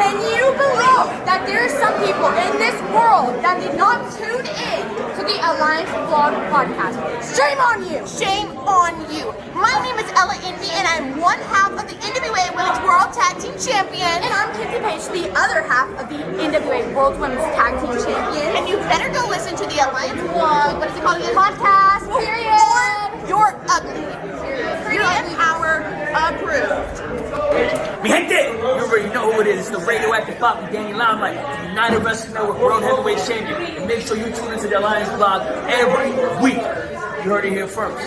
Can you believe that there are some people in this world that did not tune in to the Alliance Vlog podcast? Shame on you! Shame on you! My name is Ella Indy, and I'm one half of the NWA Women's World Tag Team Champion. And I'm Kenzie Page, the other half of the NWA World Women's Tag Team Champion. And you better go listen to the Alliance Vlog, what is it called again? Podcast, period! Or you're ugly. Pretty and power approved. Mi gente, you already know who it is. It's the radioactive pop with Danny Limelight, United Wrestling Network World Heavyweight Champion. And make sure you tune into the Alliance Vlog every week. You heard it here first.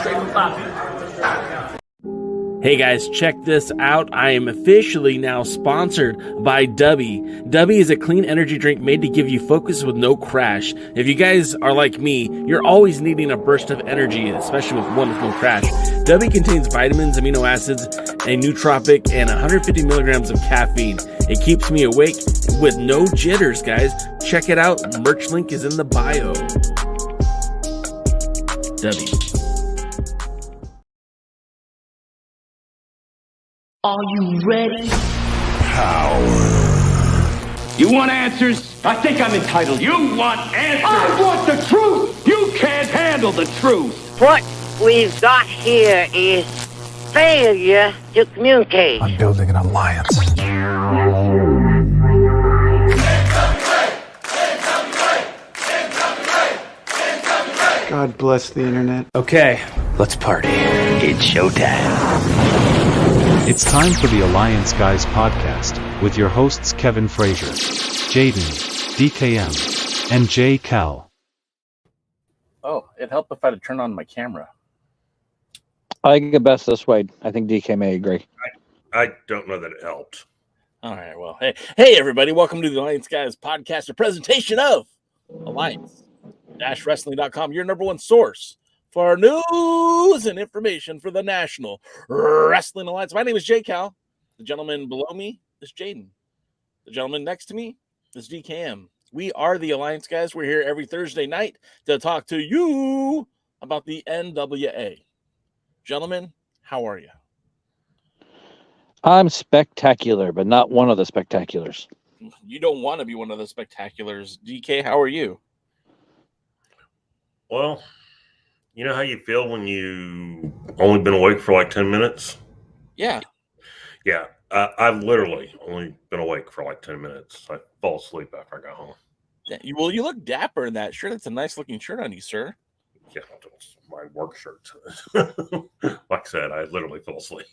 Straight from Poppy. Hey guys, check this out. I am officially now sponsored by Dubby. Dubby is a clean energy drink made to give you focus with no crash. If you guys are like me, you're always needing a burst of energy, especially with one with no crash. Dubby contains vitamins, amino acids, a nootropic, and 150 milligrams of caffeine. It keeps me awake with no jitters, guys. Check it out. Merch link is in the bio. Dubby. Are you ready? Power. You want answers? I think I'm entitled. You want answers? I want the truth! You can't handle the truth! What we've got here is failure to communicate. I'm building an alliance. God bless the internet. Okay, let's party. It's showtime. It's time for the Alliance Guys podcast with your hosts Kevin Frazier, Jaden, DKM, and J. Cal. Oh, it helped if I'd turn on my camera. I think it best this way. I think DK may agree. I don't know that it helped. All right, well, hey, everybody. Welcome to the Alliance Guys podcast, a presentation of Alliance-Wrestling.com, your number one source for our news and information for the National Wrestling Alliance. My name is J. Cal. The gentleman below me is Jaden. The gentleman next to me is DKM. We are the Alliance Guys. We're here every Thursday night to talk to you about the NWA. Gentlemen, how are you? I'm spectacular, but not one of the spectaculars. You don't want to be one of the spectaculars. DK, how are you? Well, you know how you feel when you only been awake for like 10 minutes? Yeah. Yeah. I've literally only been awake for like 10 minutes. I fall asleep after I got home. Well, you look dapper in that shirt. That's a nice looking shirt on you, sir. Yeah, it's my work shirt. Like I said, I literally fell asleep.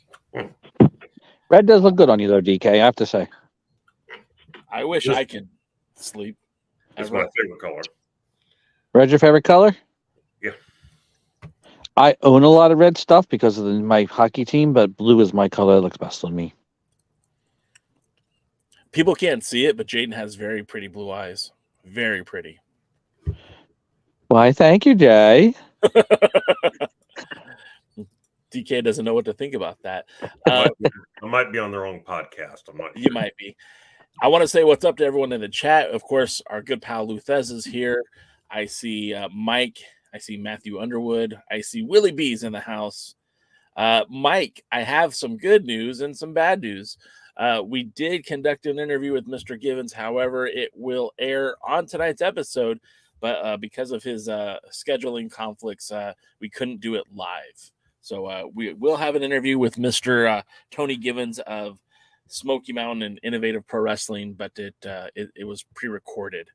Red does look good on you, though, DK, I have to say. I wish I could sleep. It's my favorite color. Red's your favorite color? Yeah. I own a lot of red stuff because of my hockey team, but blue is my color that looks best on me. People can't see it, but Jaden has very pretty blue eyes. Very pretty. Why, thank you, Jay. DK doesn't know what to think about that. I might be on the wrong podcast. You might be. I want to say what's up to everyone in the chat. Of course, our good pal Luthez is here. I see Mike. I see Matthew Underwood. I see Willie B's in the house. Mike, I have some good news and some bad news. We did conduct an interview with Mr. Givens. However, it will air on tonight's episode, but because of his scheduling conflicts, we couldn't do it live. So we will have an interview with Mr. Tony Givens of Smoky Mountain and Innovate Pro Wrestling, but it was pre-recorded.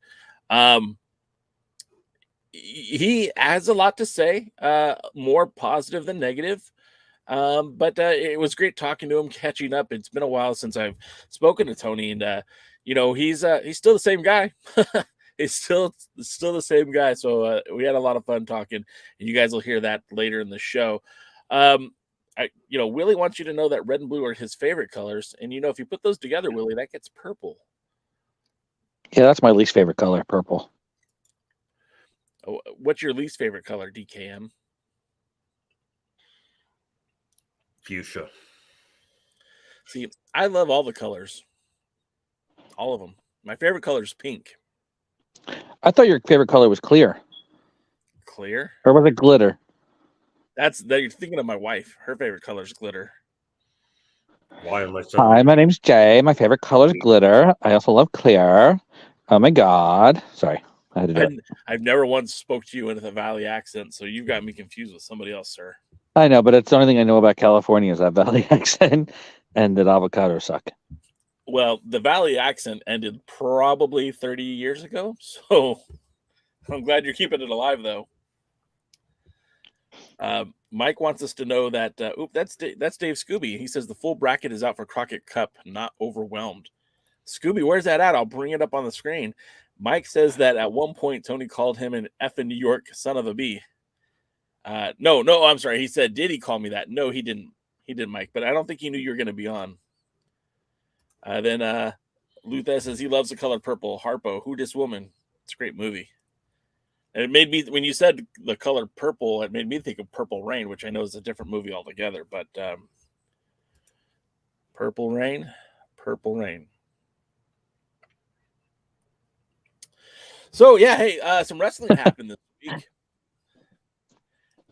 He has a lot to say, more positive than negative. But it was great talking to him, catching up. It's been a while since I've spoken to Tony, and he's still the same guy. He's still the same guy. So we had a lot of fun talking, and you guys will hear that later in the show. Willie wants you to know that red and blue are his favorite colors, and if you put those together, Willie, that gets purple. Yeah, that's my least favorite color, purple. What's your least favorite color, DKM? Fuchsia. See, I love all the colors. All of them. My favorite color is pink. I thought your favorite color was clear. Clear? Or was it glitter? That you're thinking of my wife. Her favorite color is glitter. Why am I so Hi, my name's Jay. My favorite color is glitter. I also love clear. Oh my God. Sorry, I had to do it. I've never once spoke to you in the Valley accent, so you've got me confused with somebody else, sir. I know, but it's the only thing I know about California is that Valley accent and that avocados suck. Well, the Valley accent ended probably 30 years ago, so I'm glad you're keeping it alive, though. Mike wants us to know that, that's Dave Scooby. He says the full bracket is out for Crockett Cup, not overwhelmed. Scooby, where's that at? I'll bring it up on the screen. Mike says that at one point, Tony called him an effing New York son of a bee. No, I'm sorry. He said, did he call me that? No, he didn't. He didn't, Mike, but I don't think he knew you were going to be on. Then Luther says he loves the color purple. Harpo, Who Dis Woman? It's a great movie. And it made me, when you said the color purple, it made me think of Purple Rain, which I know is a different movie altogether. But Purple Rain. So, yeah, hey, some wrestling happened this week.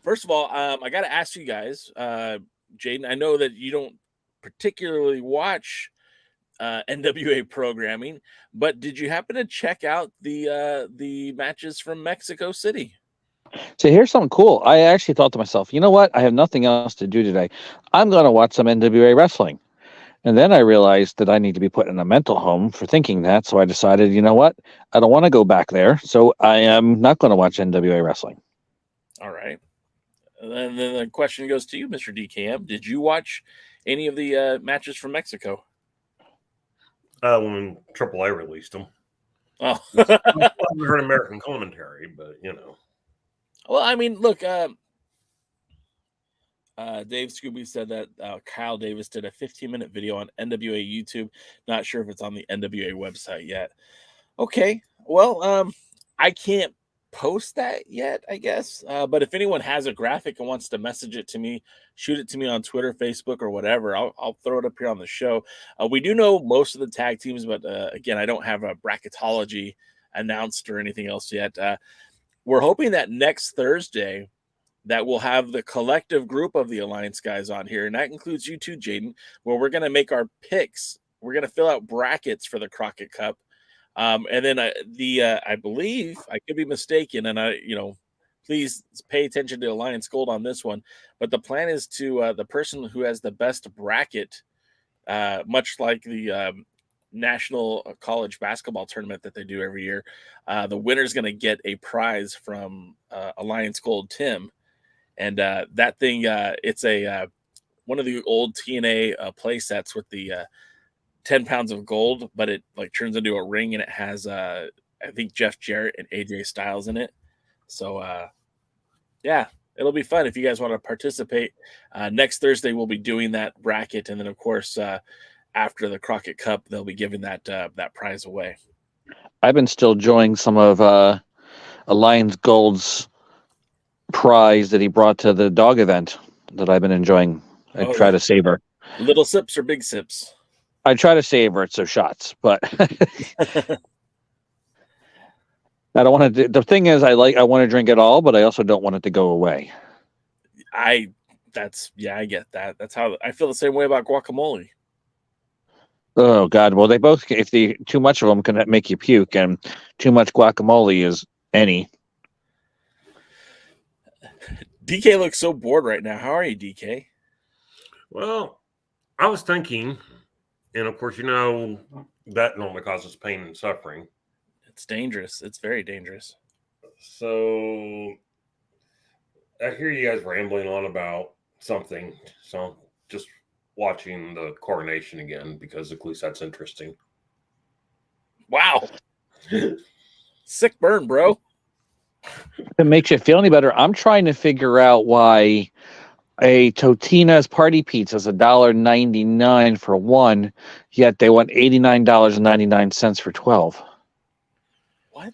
First of all, I got to ask you guys, Jaden, I know that you don't particularly watch NWA programming, but did you happen to check out the matches from Mexico City? So here's something cool. I actually thought to myself, you know what? I have nothing else to do today. I'm going to watch some NWA wrestling. And then I realized that I need to be put in a mental home for thinking that. So I decided, you know what? I don't want to go back there. So I am not going to watch NWA wrestling. All right. And then the question goes to you, Mr. DKM. Did you watch any of the matches from Mexico? when AAA released them? Oh, I haven't heard American commentary, but you know. Well, I mean, look, Dave Scooby said that Kyle Davis did a 15-minute video on NWA YouTube. Not sure if it's on the NWA website yet. Okay, well, I can't post that yet, I guess. But if anyone has a graphic and wants to message it to me, shoot it to me on Twitter, Facebook, or whatever. I'll throw it up here on the show. We do know most of the tag teams, but again, I don't have a bracketology announced or anything else yet. We're hoping that next Thursday that we'll have the collective group of the Alliance guys on here, and that includes you too, Jaden, where we're going to make our picks. We're going to fill out brackets for the Crockett Cup. And then I believe, I could be mistaken, and please pay attention to Alliance Gold on this one. But the plan is to the person who has the best bracket, much like the national college basketball tournament that they do every year, the winner's going to get a prize from Alliance Gold Tim. And that thing, it's a one of the old TNA play sets with the 10 pounds of gold, but it like turns into a ring, and it has I think Jeff Jarrett and AJ Styles in it. So yeah, it'll be fun if you guys want to participate. Next Thursday we'll be doing that bracket, and then of course after the Crockett Cup they'll be giving that prize away. I've been still enjoying some of Alliance Gold's prize that he brought to the dog event that I've been enjoying. I try to savor. Little sips or big sips? I try to savor it, so shots, but I don't want to. The thing is, I want to drink it all, but I also don't want it to go away. I get that. That's how I feel the same way about guacamole. Oh God! Well, they both. If too much of them can make you puke, and too much guacamole is any. DK looks so bored right now. How are you, DK? Well, I was thinking, and of course, you know that normally causes pain and suffering. It's dangerous. It's very dangerous. So I hear you guys rambling on about something. So just watching the coronation again, because at least that's interesting. Wow. Sick burn, bro. If it makes you feel any better, I'm trying to figure out why a Totino's Party Pizza is $1.99 for one, yet they want $89.99 for 12. What?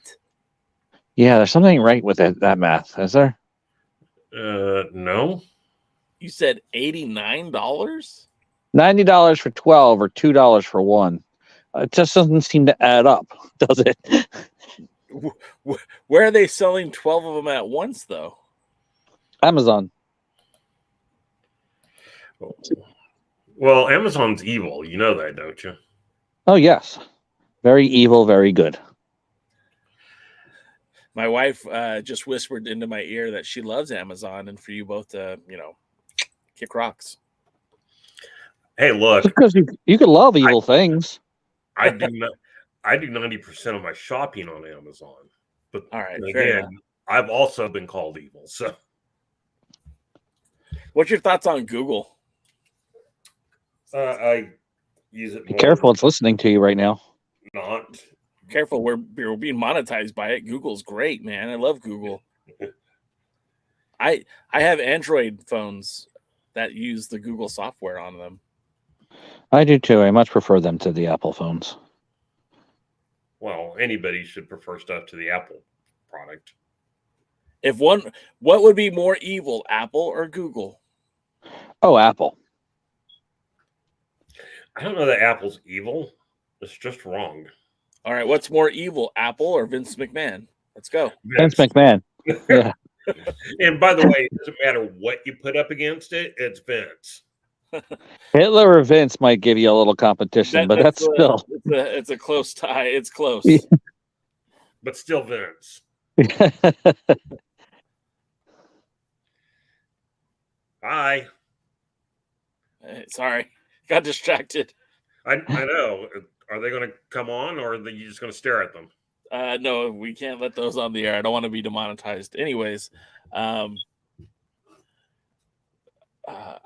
Yeah, there's something right with that math, is there? No. You said $89? $90 for 12 or $2 for one. It just doesn't seem to add up, does it? Where are they selling 12 of them at once, though? Amazon. Well, Amazon's evil. You know that, don't you? Oh, yes. Very evil, very good. My wife just whispered into my ear that she loves Amazon, and for you both to, kick rocks. Hey, look. Because you could love evil things. I do 90% of my shopping on Amazon. But all right, again, I've also been called evil. So, what's your thoughts on Google? I use it. Be careful, it's listening to you right now. Not careful. We're being monetized by it. Google's great, man. I love Google. I have Android phones that use the Google software on them. I do too. I much prefer them to the Apple phones. Well, anybody should prefer stuff to the Apple product. What would be more evil, Apple or Google? Oh, Apple. I don't know that Apple's evil. It's just wrong. All right, what's more evil, Apple or Vince McMahon? Let's go. Vince McMahon. Yeah. And by the way, it doesn't matter what you put up against it, it's Vince. Hitler or Vince might give you a little competition, but that's still... It's a close tie. It's close. Yeah. But still Vince. Hi. Sorry. Got distracted. I know. Are they going to come on, or are you just going to stare at them? No, we can't let those on the air. I don't want to be demonetized. Anyways, I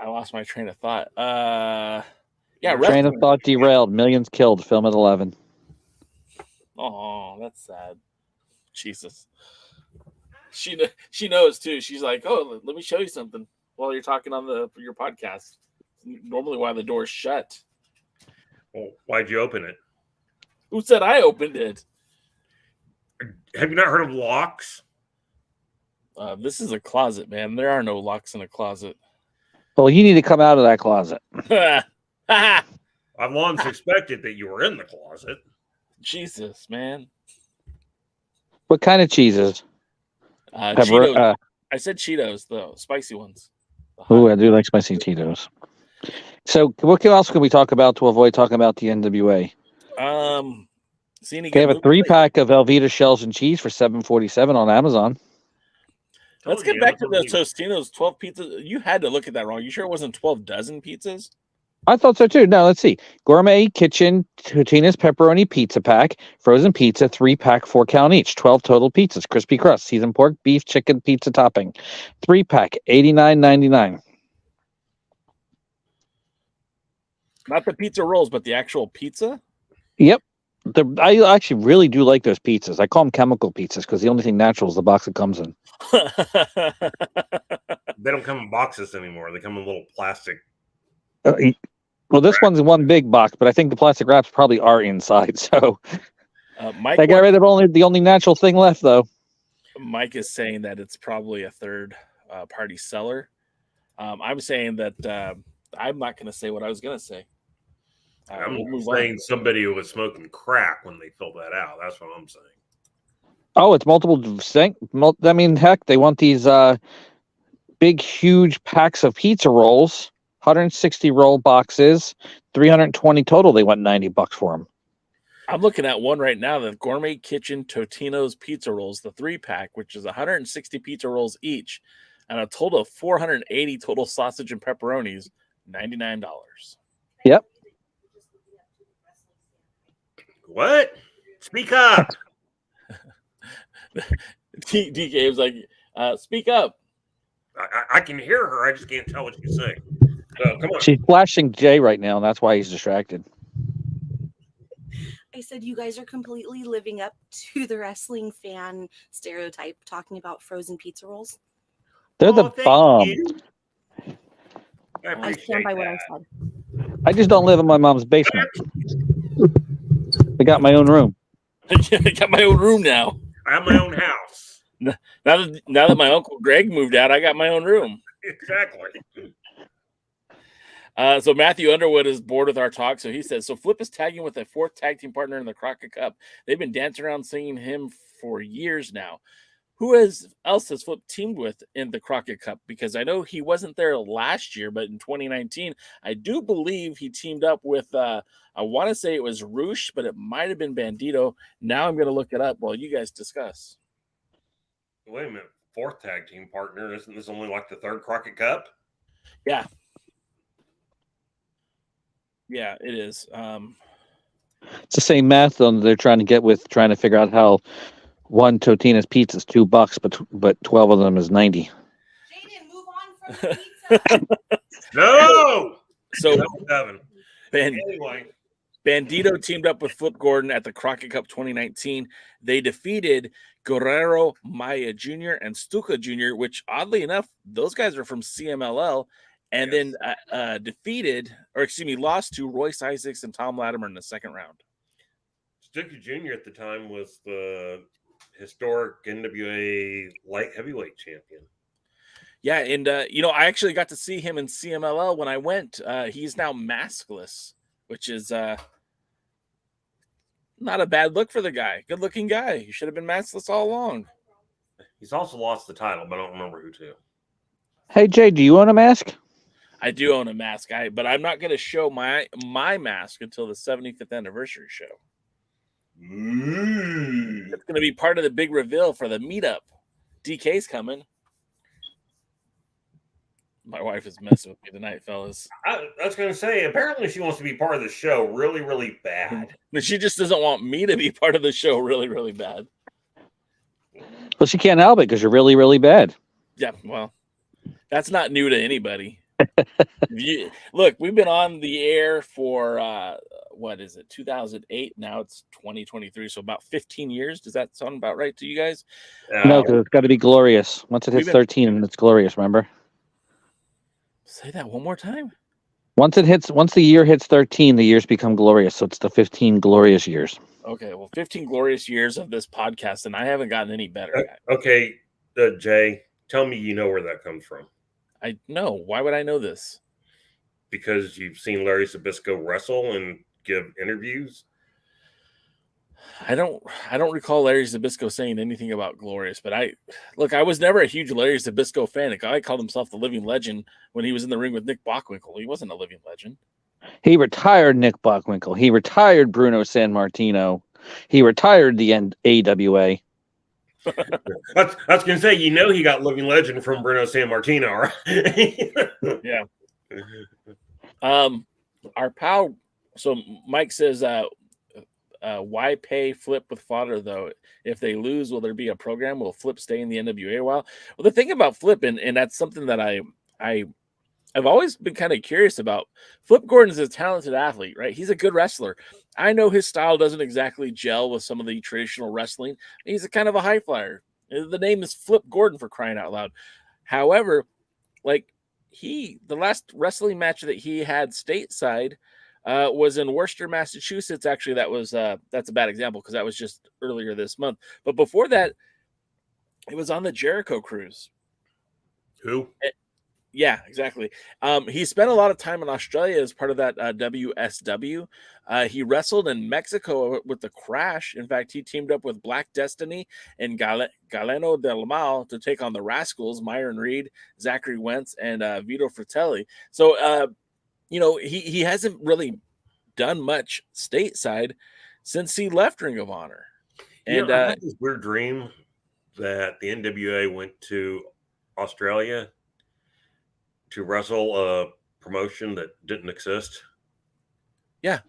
lost my train of thought. Train of thought derailed. Millions killed. Film at 11. Oh, that's sad. Jesus. She knows too. She's like, oh, let me show you something while you're talking on your podcast. Normally, why the door's shut. Well, why'd you open it? Who said I opened it? Have you not heard of locks? This is a closet, man. There are no locks in a closet. Well, you need to come out of that closet. I've long suspected that you were in the closet. Jesus, man. What kind of cheeses? Cheetos. I said Cheetos, the spicy ones. Oh, I do like spicy Cheetos. So, what else can we talk about to avoid talking about the NWA? They have a 3-pack of Velveeta shells and cheese for $7.47 on Amazon. Let's get back to those Tostinos 12 pizzas. You had to look at that wrong. You sure it wasn't 12 dozen pizzas? I thought so too. No, let's see. Gourmet Kitchen Totino's Pepperoni Pizza Pack, frozen pizza, 3-pack, 4-count each, 12 total pizzas, crispy crust, seasoned pork, beef, chicken, pizza topping, 3-pack, $89.99. Not the pizza rolls, but the actual pizza? Yep. I actually really do like those pizzas. I call them chemical pizzas because the only thing natural is the box it comes in. They don't come in boxes anymore. They come in little plastic. Well, this one's one big box, but I think the plastic wraps probably are inside. So Mike, they got rid of the only natural thing left, though. Mike is saying that it's probably a third party seller. I'm saying that I'm not going to say what I was going to say. I'm saying somebody who was smoking crack when they filled that out. That's what I'm saying. Oh, it's multiple. I mean, heck, they want these big, huge packs of pizza rolls, 160 roll boxes, 320 total. They want $90 for them. I'm looking at one right now, the Gourmet Kitchen Totino's pizza rolls, the 3-pack, which is 160 pizza rolls each, and a total of 480 total sausage and pepperonis, $99. Yep. What? Speak up. DK was like, speak up. I can hear her. I just can't tell what she's saying. So, come on. She's flashing Jay right now, and that's why he's distracted. I said you guys are completely living up to the wrestling fan stereotype talking about frozen pizza rolls. They're the bomb. I stand by what I said. I just don't live in my mom's basement. I got my own room. I got my own room now. I have my own house. Now that my Uncle Greg moved out, I got my own room. Exactly. So Matthew Underwood is bored with our talk, so he says, so Flip is tagging with a 4th tag team partner in the Crockett Cup. They've been dancing around singing him for years now. else has Flip teamed with in the Crockett Cup? Because I know he wasn't there last year, but in 2019, I do believe he teamed up with, I want to say it was Roosh, but it might have been Bandito. Now I'm going to look it up while you guys discuss. Wait a minute. 4th tag team partner. Isn't this only like the 3rd Crockett Cup? Yeah. Yeah, it is. It's the same math though they're trying to figure out how one Totino's pizza is $2, but 12 of them is 90. Jaden, move on from the pizza. No! So Anyway. Bandito teamed up with Flip Gordon at the Crockett Cup 2019. They defeated Guerrero Maya Jr. and Stuka Jr., which oddly enough, those guys are from CMLL, and then lost to Royce Isaacs and Tom Latimer in the 2nd round. Stuka Jr. at the time was the historic NWA light heavyweight champion. Yeah, and I actually got to see him in CMLL when I went. He's now maskless, which is not a bad look for the guy. Good looking guy. He should have been maskless all along. He's also lost the title, but I don't remember who to. Hey Jay, do you own a mask? I do own a mask, but I'm not going to show my mask until the 75th anniversary show. It's going to be part of the big reveal for the meetup. DK's coming. My wife is messing with me tonight, fellas. I was going to say, apparently she wants to be part of the show really, really bad. But she just doesn't want me to be part of the show really, really bad. Well, she can't help it because you're really, really bad. Yeah, well, that's not new to anybody. Look, we've been on the air for, 2008? Now it's 2023, so about 15 years. Does that sound about right to you guys? No, because it's got to be glorious. Once it hits 13, it's glorious, remember? Say that one more time. Once the year hits 13, the years become glorious. So it's the 15 glorious years. Okay, well, 15 glorious years of this podcast, and I haven't gotten any better. Okay, Jay, tell me you know where that comes from. I know. Why would I know this? Because you've seen Larry Zbyszko wrestle and give interviews. I don't recall Larry Zbyszko saying anything about glorious, but I was never a huge Larry Zbyszko fan. The guy called himself the living legend when he was in the ring with Nick Bockwinkel. He wasn't a living legend. He retired Nick Bockwinkel. He retired Bruno Sammartino. He retired the AWA. I was going to say, he got living legend from Bruno Sammartino, right? Yeah. Our pal. So Mike says, why pay Flip with fodder though? If they lose, will there be a program? Will Flip stay in the NWA a while? Well, the thing about Flip, and that's something that I've always been kind of curious about. Flip Gordon is a talented athlete, right? He's a good wrestler. I know his style doesn't exactly gel with some of the traditional wrestling. He's a kind of a high flyer. The name is Flip Gordon, for crying out loud. However, the last wrestling match that he had stateside was in Worcester, Massachusetts. Actually, that's a bad example because that was just earlier this month. But before that, it was on the Jericho cruise. Who? Yeah, exactly. He spent a lot of time in Australia as part of that WSW. He wrestled in Mexico with the Crash. In fact, he teamed up with Black Destiny and Galeno del Mal to take on the Rascals, Myron Reed, Zachary Wentz, and Vito Fratelli. So, he hasn't really done much stateside since he left Ring of Honor. And I had this weird dream that the NWA went to Australia to wrestle a promotion that didn't exist. Yeah.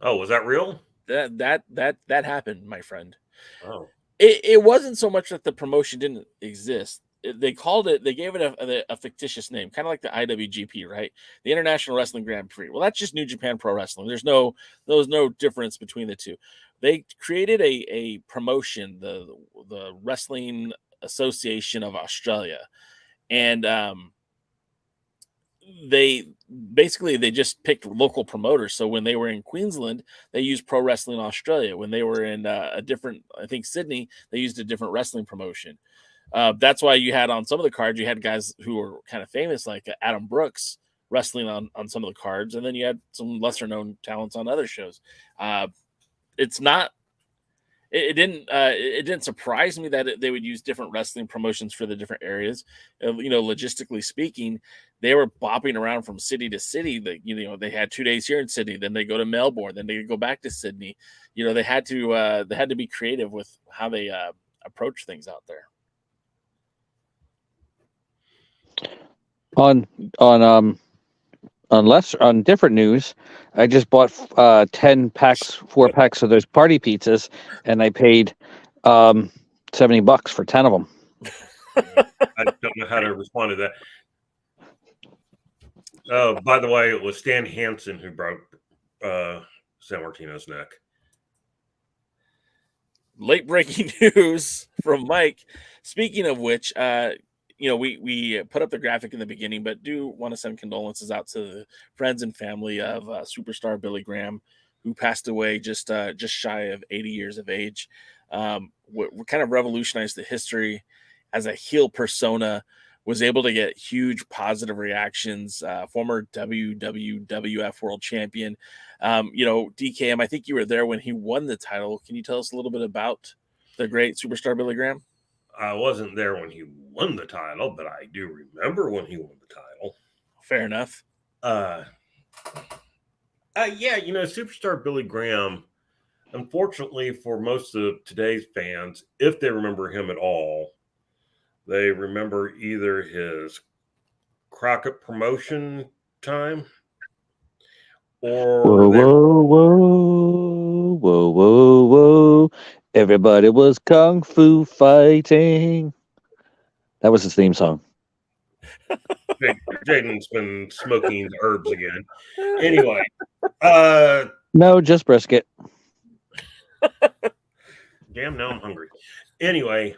Oh, was that real? That happened, my friend. Oh, it wasn't so much that the promotion didn't exist. They gave it a fictitious name, kind of like the IWGP, right? The International Wrestling Grand Prix. Well, that's just New Japan Pro Wrestling. There was no difference between the two. They created a promotion, the Wrestling Association of Australia. And they just picked local promoters. So when they were in Queensland, they used Pro Wrestling Australia. When they were in Sydney, they used a different wrestling promotion. That's why you had on some of the cards, you had guys who were kind of famous, like Adam Brooks, wrestling on some of the cards. And then you had some lesser known talents on other shows. It's not it didn't surprise me that they would use different wrestling promotions for the different areas. Logistically speaking, they were bopping around from city to city. They had 2 days here in Sydney, then they go to Melbourne, then they go back to Sydney. They had to be creative with how they approach things out there. On different news, I just bought 4 packs of those party pizzas, and I paid $70 for 10 of them. I don't know how to respond to that. By the way, it was Stan Hansen who broke San Martino's neck. Late breaking news from Mike. Speaking of which, we put up the graphic in the beginning, but do want to send condolences out to the friends and family of superstar Billy Graham, who passed away just shy of 80 years of age. We kind of revolutionized the history as a heel persona, was able to get huge positive reactions. Former WWF World Champion. DKM, I think you were there when he won the title. Can you tell us a little bit about the great superstar Billy Graham? I wasn't there when he won the title, but I do remember when he won the title. Fair enough. Superstar Billy Graham, unfortunately for most of today's fans, if they remember him at all, they remember either his Crockett promotion time or whoa. Everybody was kung fu fighting. That was his theme song. Jaden's been smoking the herbs again. Anyway. No, just brisket. Damn, now I'm hungry. Anyway,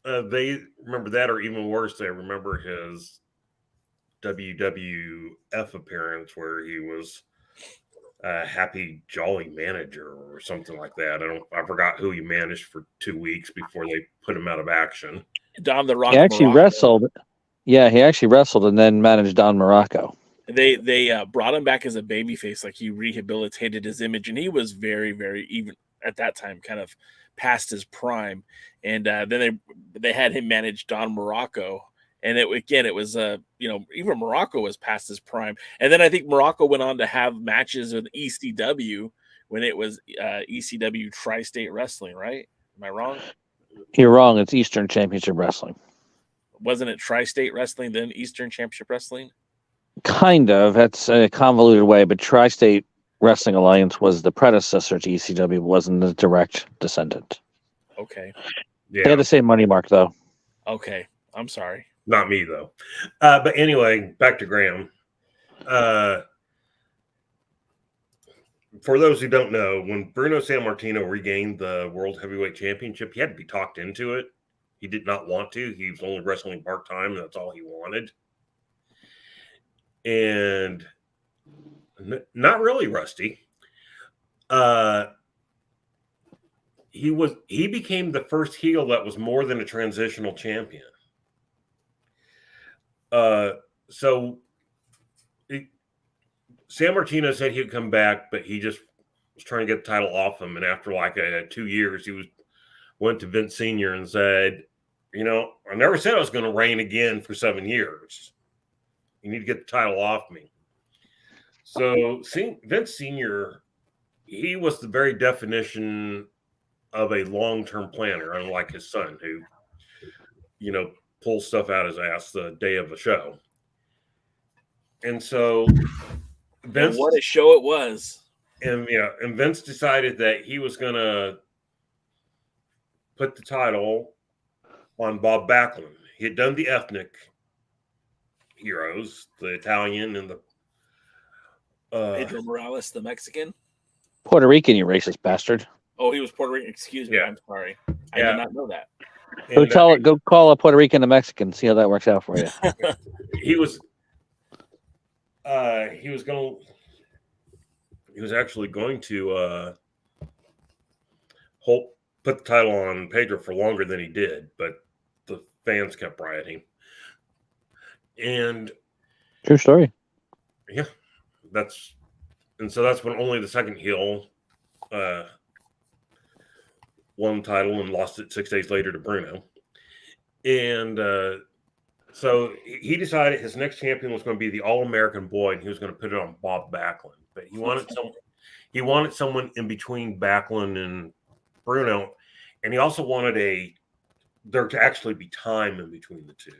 they remember that, or even worse, they remember his WWF appearance where he was a happy, jolly manager or something like that. I forgot who he managed for 2 weeks before they put him out of action. Don the Rock. He actually wrestled. Yeah, he actually wrestled and then managed Don Morocco. They brought him back as a babyface, like he rehabilitated his image, and he was very, very, even at that time, kind of past his prime. And then they had him manage Don Morocco. And it was even Morocco was past his prime. And then I think Morocco went on to have matches with ECW when it was ECW Tri-State Wrestling, right? Am I wrong? You're wrong. It's Eastern Championship Wrestling. Wasn't it Tri-State Wrestling, then Eastern Championship Wrestling? Kind of. That's a convoluted way, but Tri-State Wrestling Alliance was the predecessor to ECW, wasn't the direct descendant. Okay. Yeah. They had the same money mark, though. Okay. I'm sorry. Not me, though. But anyway, back to Graham. For those who don't know, when Bruno Sammartino regained the World Heavyweight Championship, he had to be talked into it. He did not want to. He was only wrestling part-time, and that's all he wanted. And not really, Rusty. He became the first heel that was more than a transitional champion. Sammartino said he'd come back, but he just was trying to get the title off him. And after 2 years, he went to Vince Sr. and said, I never said I was going to reign again for 7 years. You need to get the title off me. So Vince Sr., he was the very definition of a long-term planner, unlike his son, who, pulls stuff out his ass the day of a show. And so Vince, and what a show it was. And Vince decided that he was going to put the title on Bob Backlund. He had done the ethnic heroes, the Italian and the Pedro Morales, the Mexican. Puerto Rican, you racist bastard. Oh, he was Puerto Rican. Excuse me. Yeah. I'm sorry. I did not know that. Go call a Puerto Rican a Mexican. See how that works out for you. He was actually going to put the title on Pedro for longer than he did, but the fans kept rioting. And true story. Yeah, that's when only the second heel won the title and lost it 6 days later to Bruno. And so he decided his next champion was going to be the All-American Boy, and he was going to put it on Bob Backlund. But he wanted someone in between Backlund and Bruno, and he also wanted there to actually be time in between the two.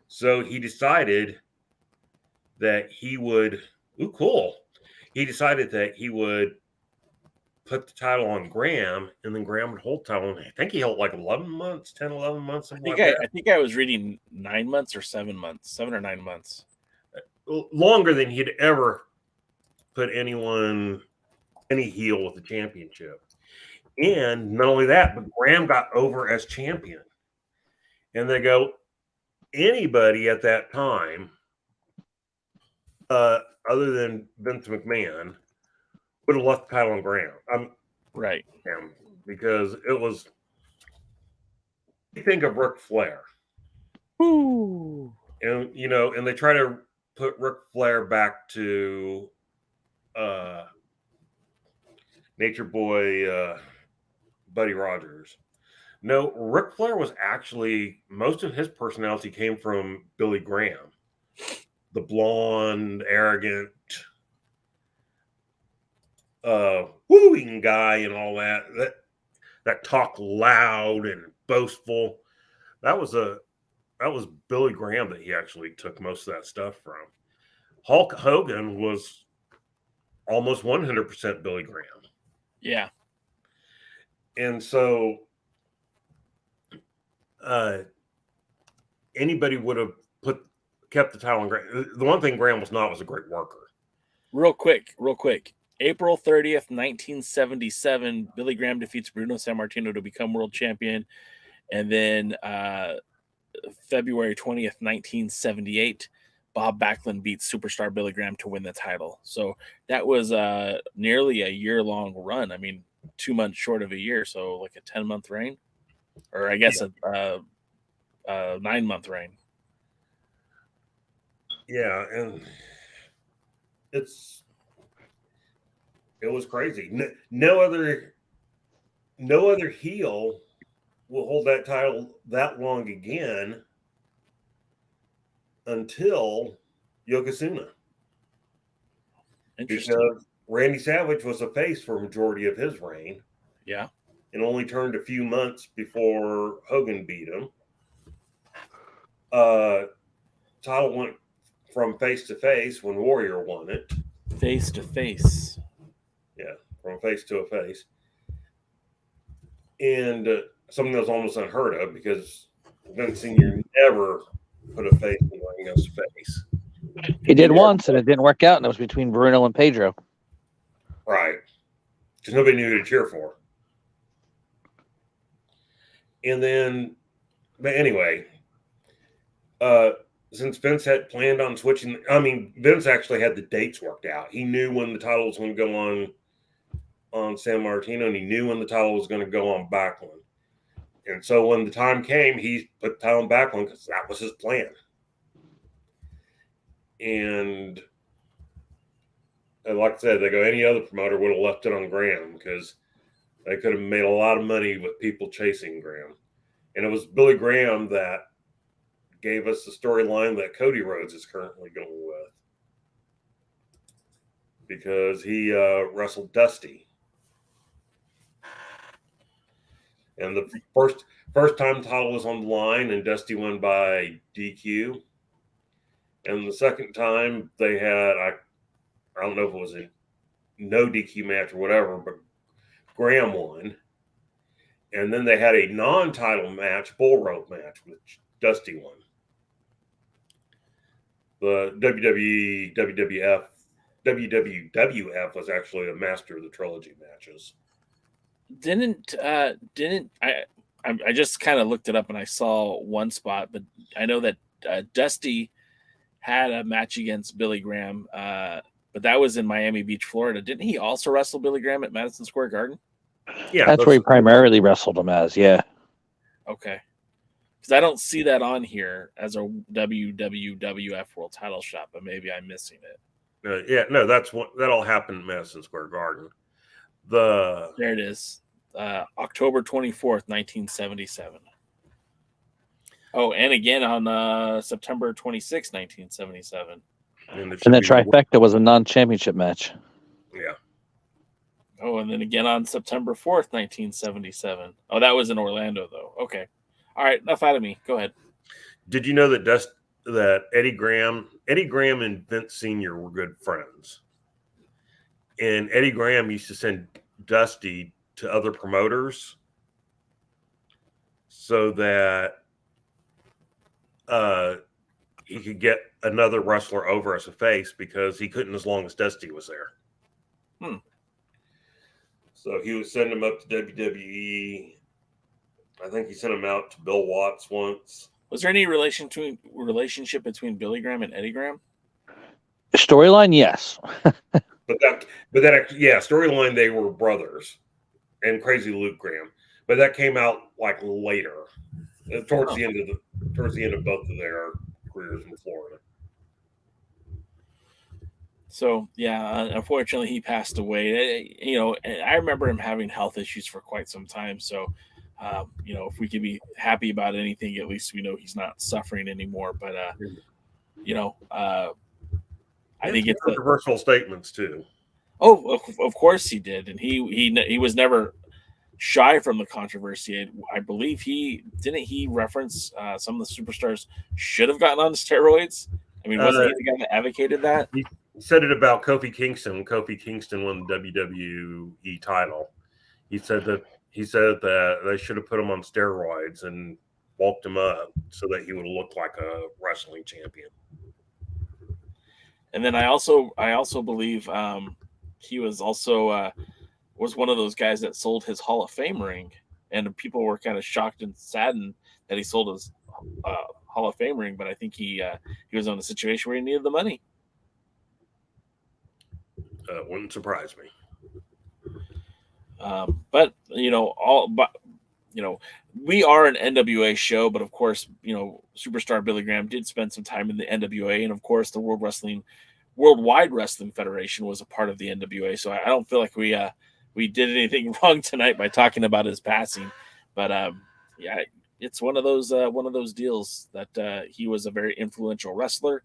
So he decided that he would. Ooh, cool! He decided that he would put the title on Graham, and then Graham would hold the title. And I think he held like 11 months, 10, 11 months. I think I was reading 9 months or 7 months, 7 or 9 months. Longer than he'd ever put any heel with the championship. And not only that, but Graham got over as champion. And they go, anybody at that time, other than Vince McMahon, would have left the title on Graham. Right. Because it was, you think of Ric Flair. Ooh. And, and they try to put Ric Flair back to Nature Boy Buddy Rogers. No, Ric Flair was actually, most of his personality came from Billy Graham. The blonde, arrogant, wooing guy and all that talk loud and boastful. That was Billy Graham that he actually took most of that stuff from. Hulk Hogan was almost 100% Billy Graham. Yeah. And so anybody would have kept the title on Graham. The one thing Graham was not was a great worker. Real quick. April 30th, 1977, Billy Graham defeats Bruno Sammartino to become world champion. And then February 20th, 1978, Bob Backlund beats superstar Billy Graham to win the title. So that was nearly a year-long run. I mean, 2 months short of a year, so like a 10-month reign. Or I guess a 9-month reign. Yeah, and it was crazy. No other heel will hold that title that long again until Yokozuna. Interesting. Because Randy Savage was a face for a majority of his reign. Yeah. And only turned a few months before Hogan beat him. Title went from face to face when Warrior won it. Face to face. Yeah, from face to a face. And something that was almost unheard of because Vince Sr. never put a face against face. He did once, and it didn't work out, and it was between Bruno and Pedro. Right. Because nobody knew who to cheer for. And then, but anyway, since Vince had planned on switching, Vince actually had the dates worked out. He knew when the title was going to go on Sammartino, and he knew when the title was going to go on Backlund. And so when the time came, he put the title on Backlund because that was his plan. And like I said, they go, any other promoter would have left it on Graham because they could have made a lot of money with people chasing Graham. And it was Billy Graham that gave us the storyline that Cody Rhodes is currently going with. Because he wrestled Dusty. And the first time the title was on the line and Dusty won by DQ. And the second time they had, I don't know if it was a no DQ match or whatever, but Graham won. And then they had a non-title match, bull rope match, which Dusty won. The WWF was actually a master of the trilogy matches. I just kind of looked it up and I saw one spot, but I know that Dusty had a match against Billy Graham, but that was in Miami Beach, Florida. Didn't he also wrestle Billy Graham at Madison Square Garden? Yeah, that's where he primarily wrestled him as. Yeah. Okay. Because I don't see that on here as a WWF World Title shot, but maybe I'm missing it. That all happened at Madison Square Garden. The There it is. October 24th, 1977. Oh, and again on September 26th, 1977. And the trifecta was a non-championship match. Yeah. Oh, and then again on September 4th, 1977. Oh, that was in Orlando, though. Okay. All right, enough out of me. Go ahead. Did you know that Eddie Graham and Vince Sr. were good friends? And Eddie Graham used to send Dusty to other promoters so that he could get another wrestler over as a face, because he couldn't as long as Dusty was there. So he would send him up to WWE. I think he sent him out to Bill Watts once. Was there any relationship between Billy Graham and Eddie Graham? Storyline, yes. But that actually, yeah, storyline, they were brothers, and Crazy Luke Graham. But that came out like later, towards the end of both of their careers in Florida. So yeah, unfortunately, he passed away. I remember him having health issues for quite some time. So, if we could be happy about anything, at least we know he's not suffering anymore. But I think it's controversial statements too. Oh, of course he did, and he was never shy from the controversy. I believe he reference some of the superstars should have gotten on steroids. I mean, wasn't he the guy that advocated that? He said it about Kofi Kingston when Kofi Kingston won the WWE title. He said that they should have put him on steroids and bulked him up so that he would look like a wrestling champion. And then I also believe he was also was one of those guys that sold his Hall of Fame ring, and people were kind of shocked and saddened that he sold his Hall of Fame ring. But I think he was in a situation where he needed the money. Wouldn't surprise me. But we are an NWA show, but of course, superstar Billy Graham did spend some time in the NWA, and of course, the Worldwide Wrestling Federation was a part of the NWA. So I don't feel like we did anything wrong tonight by talking about his passing. But yeah, it's one of those deals that he was a very influential wrestler.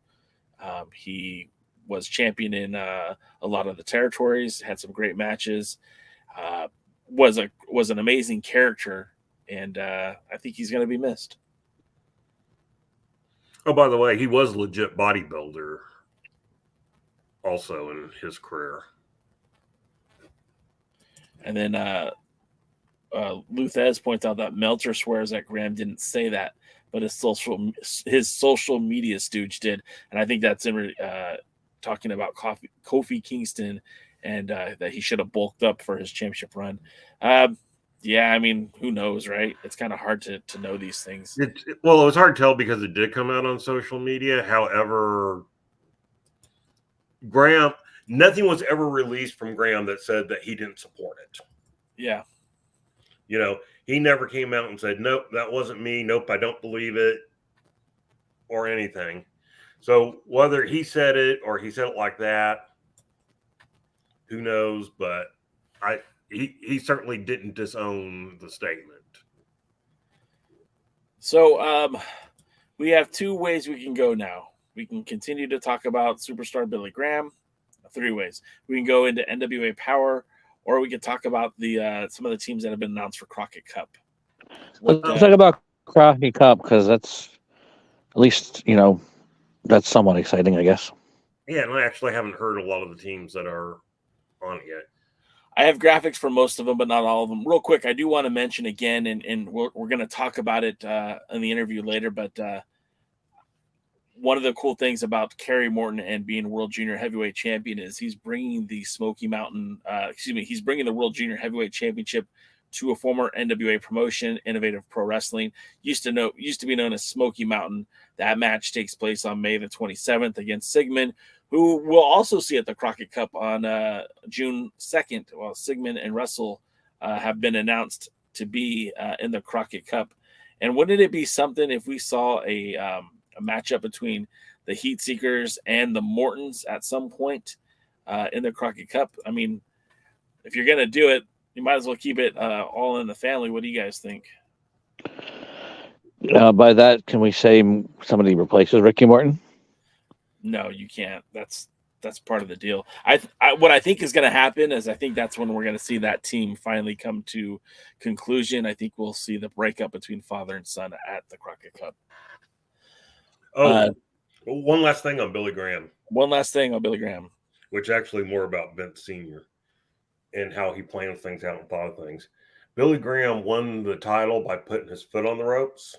He was champion in a lot of the territories, had some great matches, was an amazing character, and I think he's going to be missed. Oh, by the way, he was a legit bodybuilder also in his career. And then Luthez points out that Meltzer swears that Graham didn't say that, but his social media stooge did. And I think that's talking about Kofi Kingston and that he should have bulked up for his championship run. Yeah, I mean, who knows, right? It's kind of hard to know these things. It was hard to tell because it did come out on social media. However, Graham, nothing was ever released from Graham that said that he didn't support it. Yeah. He never came out and said, nope, that wasn't me. Nope, I don't believe it or anything. So whether he said it or he said it like that, who knows? But he certainly didn't disown the statement. So we have two ways we can go now. We can continue to talk about superstar Billy Graham. 3 ways. We can go into NWA Power, or we could talk about the some of the teams that have been announced for Crockett Cup. Let's talk about Crockett Cup, because that's at least, that's somewhat exciting, I guess. Yeah, and I actually haven't heard a lot of the teams that are on it yet. I have graphics for most of them, but not all of them. Real quick, I do want to mention again, and we're going to talk about it in the interview later, but one of the cool things about Kerry Morton and being World Junior Heavyweight Champion is he's bringing the Smoky Mountain, he's bringing the World Junior Heavyweight Championship to a former NWA promotion, Innovative Pro Wrestling. Used to be known as Smoky Mountain. That match takes place on May the 27th against Sigmund, who we'll also see at the Crockett Cup on June 2nd. Well, Sigmund and Russell have been announced to be in the Crockett Cup. And wouldn't it be something if we saw a matchup between the Heat Seekers and the Mortons at some point in the Crockett Cup? I mean, if you're gonna do it, you might as well keep it all in the family. What do you guys think? By that, can we say somebody replaces Ricky Morton? No, you can't. That's part of the deal. What I think is going to happen is I think that's when we're going to see that team finally come to conclusion. I think we'll see the breakup between father and son at the Crockett Cup. One last thing on Billy Graham. Which actually more about Vince Sr. and how he planned things out and thought of things. Billy Graham won the title by putting his foot on the ropes.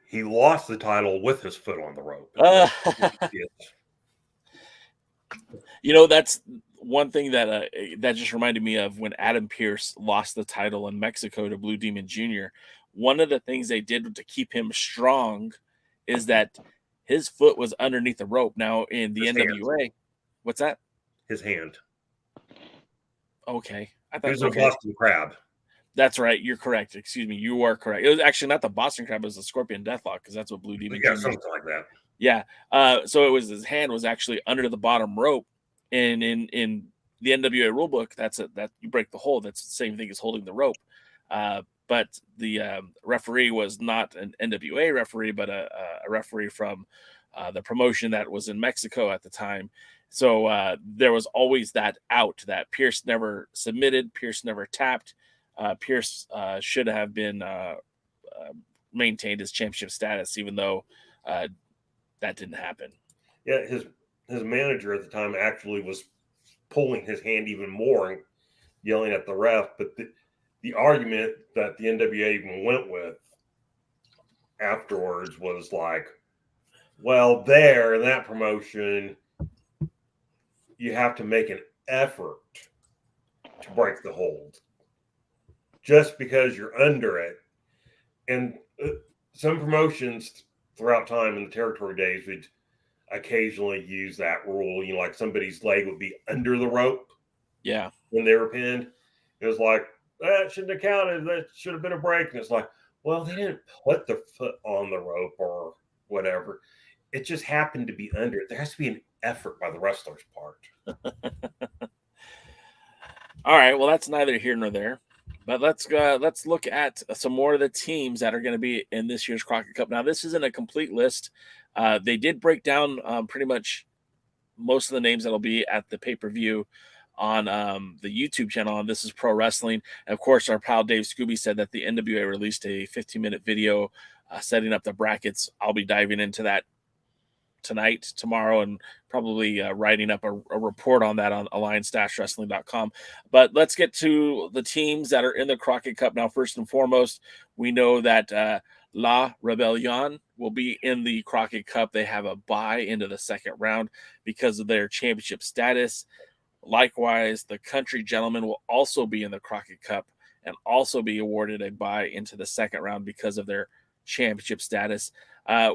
He lost the title with his foot on the rope. You know, that's one thing that that just reminded me of when Adam Pearce lost the title in Mexico to Blue Demon Jr. One of the things they did to keep him strong is that his foot was underneath the rope. Now in the NWA, hand. What's that? His hand. Okay. I thought it was a Boston Crab. That's right. You're correct. Excuse me. You are correct. It was actually not the Boston Crab. It was the Scorpion Deathlock because that's what Blue Demon. Yeah, something like that. Yeah. So it was his hand was actually under the bottom rope, and in the NWA rulebook, that you break the hold. That's the same thing as holding the rope. But the referee was not an NWA referee, but a referee from the promotion that was in Mexico at the time. So there was always that out that Pearce never submitted. Pearce never tapped. Pearce should have been maintained his championship status, even though that didn't happen. Yeah, his manager at the time actually was pulling his hand even more and yelling at the ref. But the argument that the NWA even went with afterwards was like, well, there in that promotion, you have to make an effort to break the hold. Just because you're under it. And some promotions throughout time in the territory days would occasionally use that rule. You know, like somebody's leg would be under the rope. Yeah. When they were pinned. It was like, that shouldn't have counted. That should have been a break. And it's like, well, they didn't put their foot on the rope or whatever. It just happened to be under it. There has to be an effort by the wrestler's part. All right. Well, that's neither here nor there. But let's look at some more of the teams that are going to be in this year's Crockett Cup. Now, this isn't a complete list. They did break down pretty much most of the names that'll be at the pay-per-view on the YouTube channel. And This Is Pro Wrestling. And of course, our pal Dave Scooby said that the NWA released a 15-minute video setting up the brackets. I'll be diving into that tonight, tomorrow, and probably writing up a report on that on alliance-wrestling.com. But let's get to the teams that are in the Crockett Cup. Now, first and foremost, we know that La Rebellion will be in the Crockett Cup. They have a bye into the second round because of their championship status. Likewise, the Country Gentlemen will also be in the Crockett Cup and also be awarded a bye into the second round because of their championship status.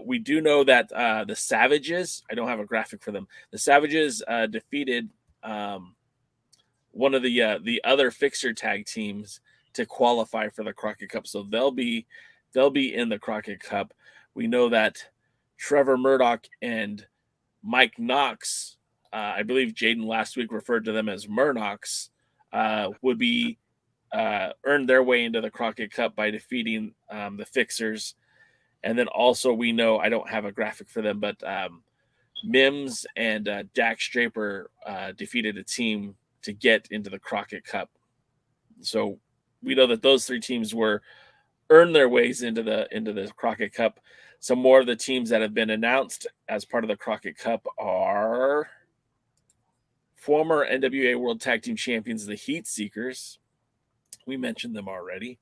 We do know that the Savages, I don't have a graphic for them. The Savages defeated one of the other fixer tag teams to qualify for the Crockett Cup, so they'll be in the Crockett Cup. We know that Trevor Murdoch and Mike Knox, I believe Jaden last week referred to them as Murnochs, would be earned their way into the Crockett Cup by defeating the Fixers. And then also we know, I don't have a graphic for them, but Mims and Dax Draper defeated a team to get into the Crockett Cup. So we know that those three teams earned their ways into the Crockett Cup. Some more of the teams that have been announced as part of the Crockett Cup are former NWA World Tag Team Champions, the Heat Seekers. We mentioned them already.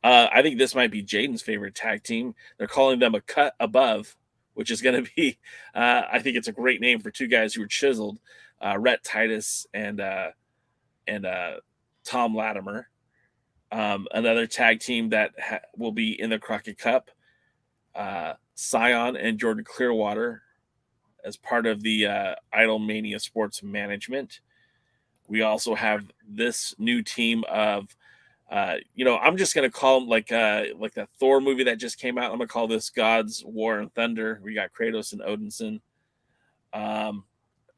I think this might be Jaden's favorite tag team. They're calling them a Cut Above, which is going to be, I think it's a great name for two guys who are chiseled, Rhett Titus and Tom Latimer. Another tag team that will be in the Crockett Cup, Scion and Jordan Clearwater as part of the Idol Mania Sports Management. We also have this new team of, I'm just going to call them like that Thor movie that just came out. I'm going to call this God's War and Thunder. We got Kratos and Odinson.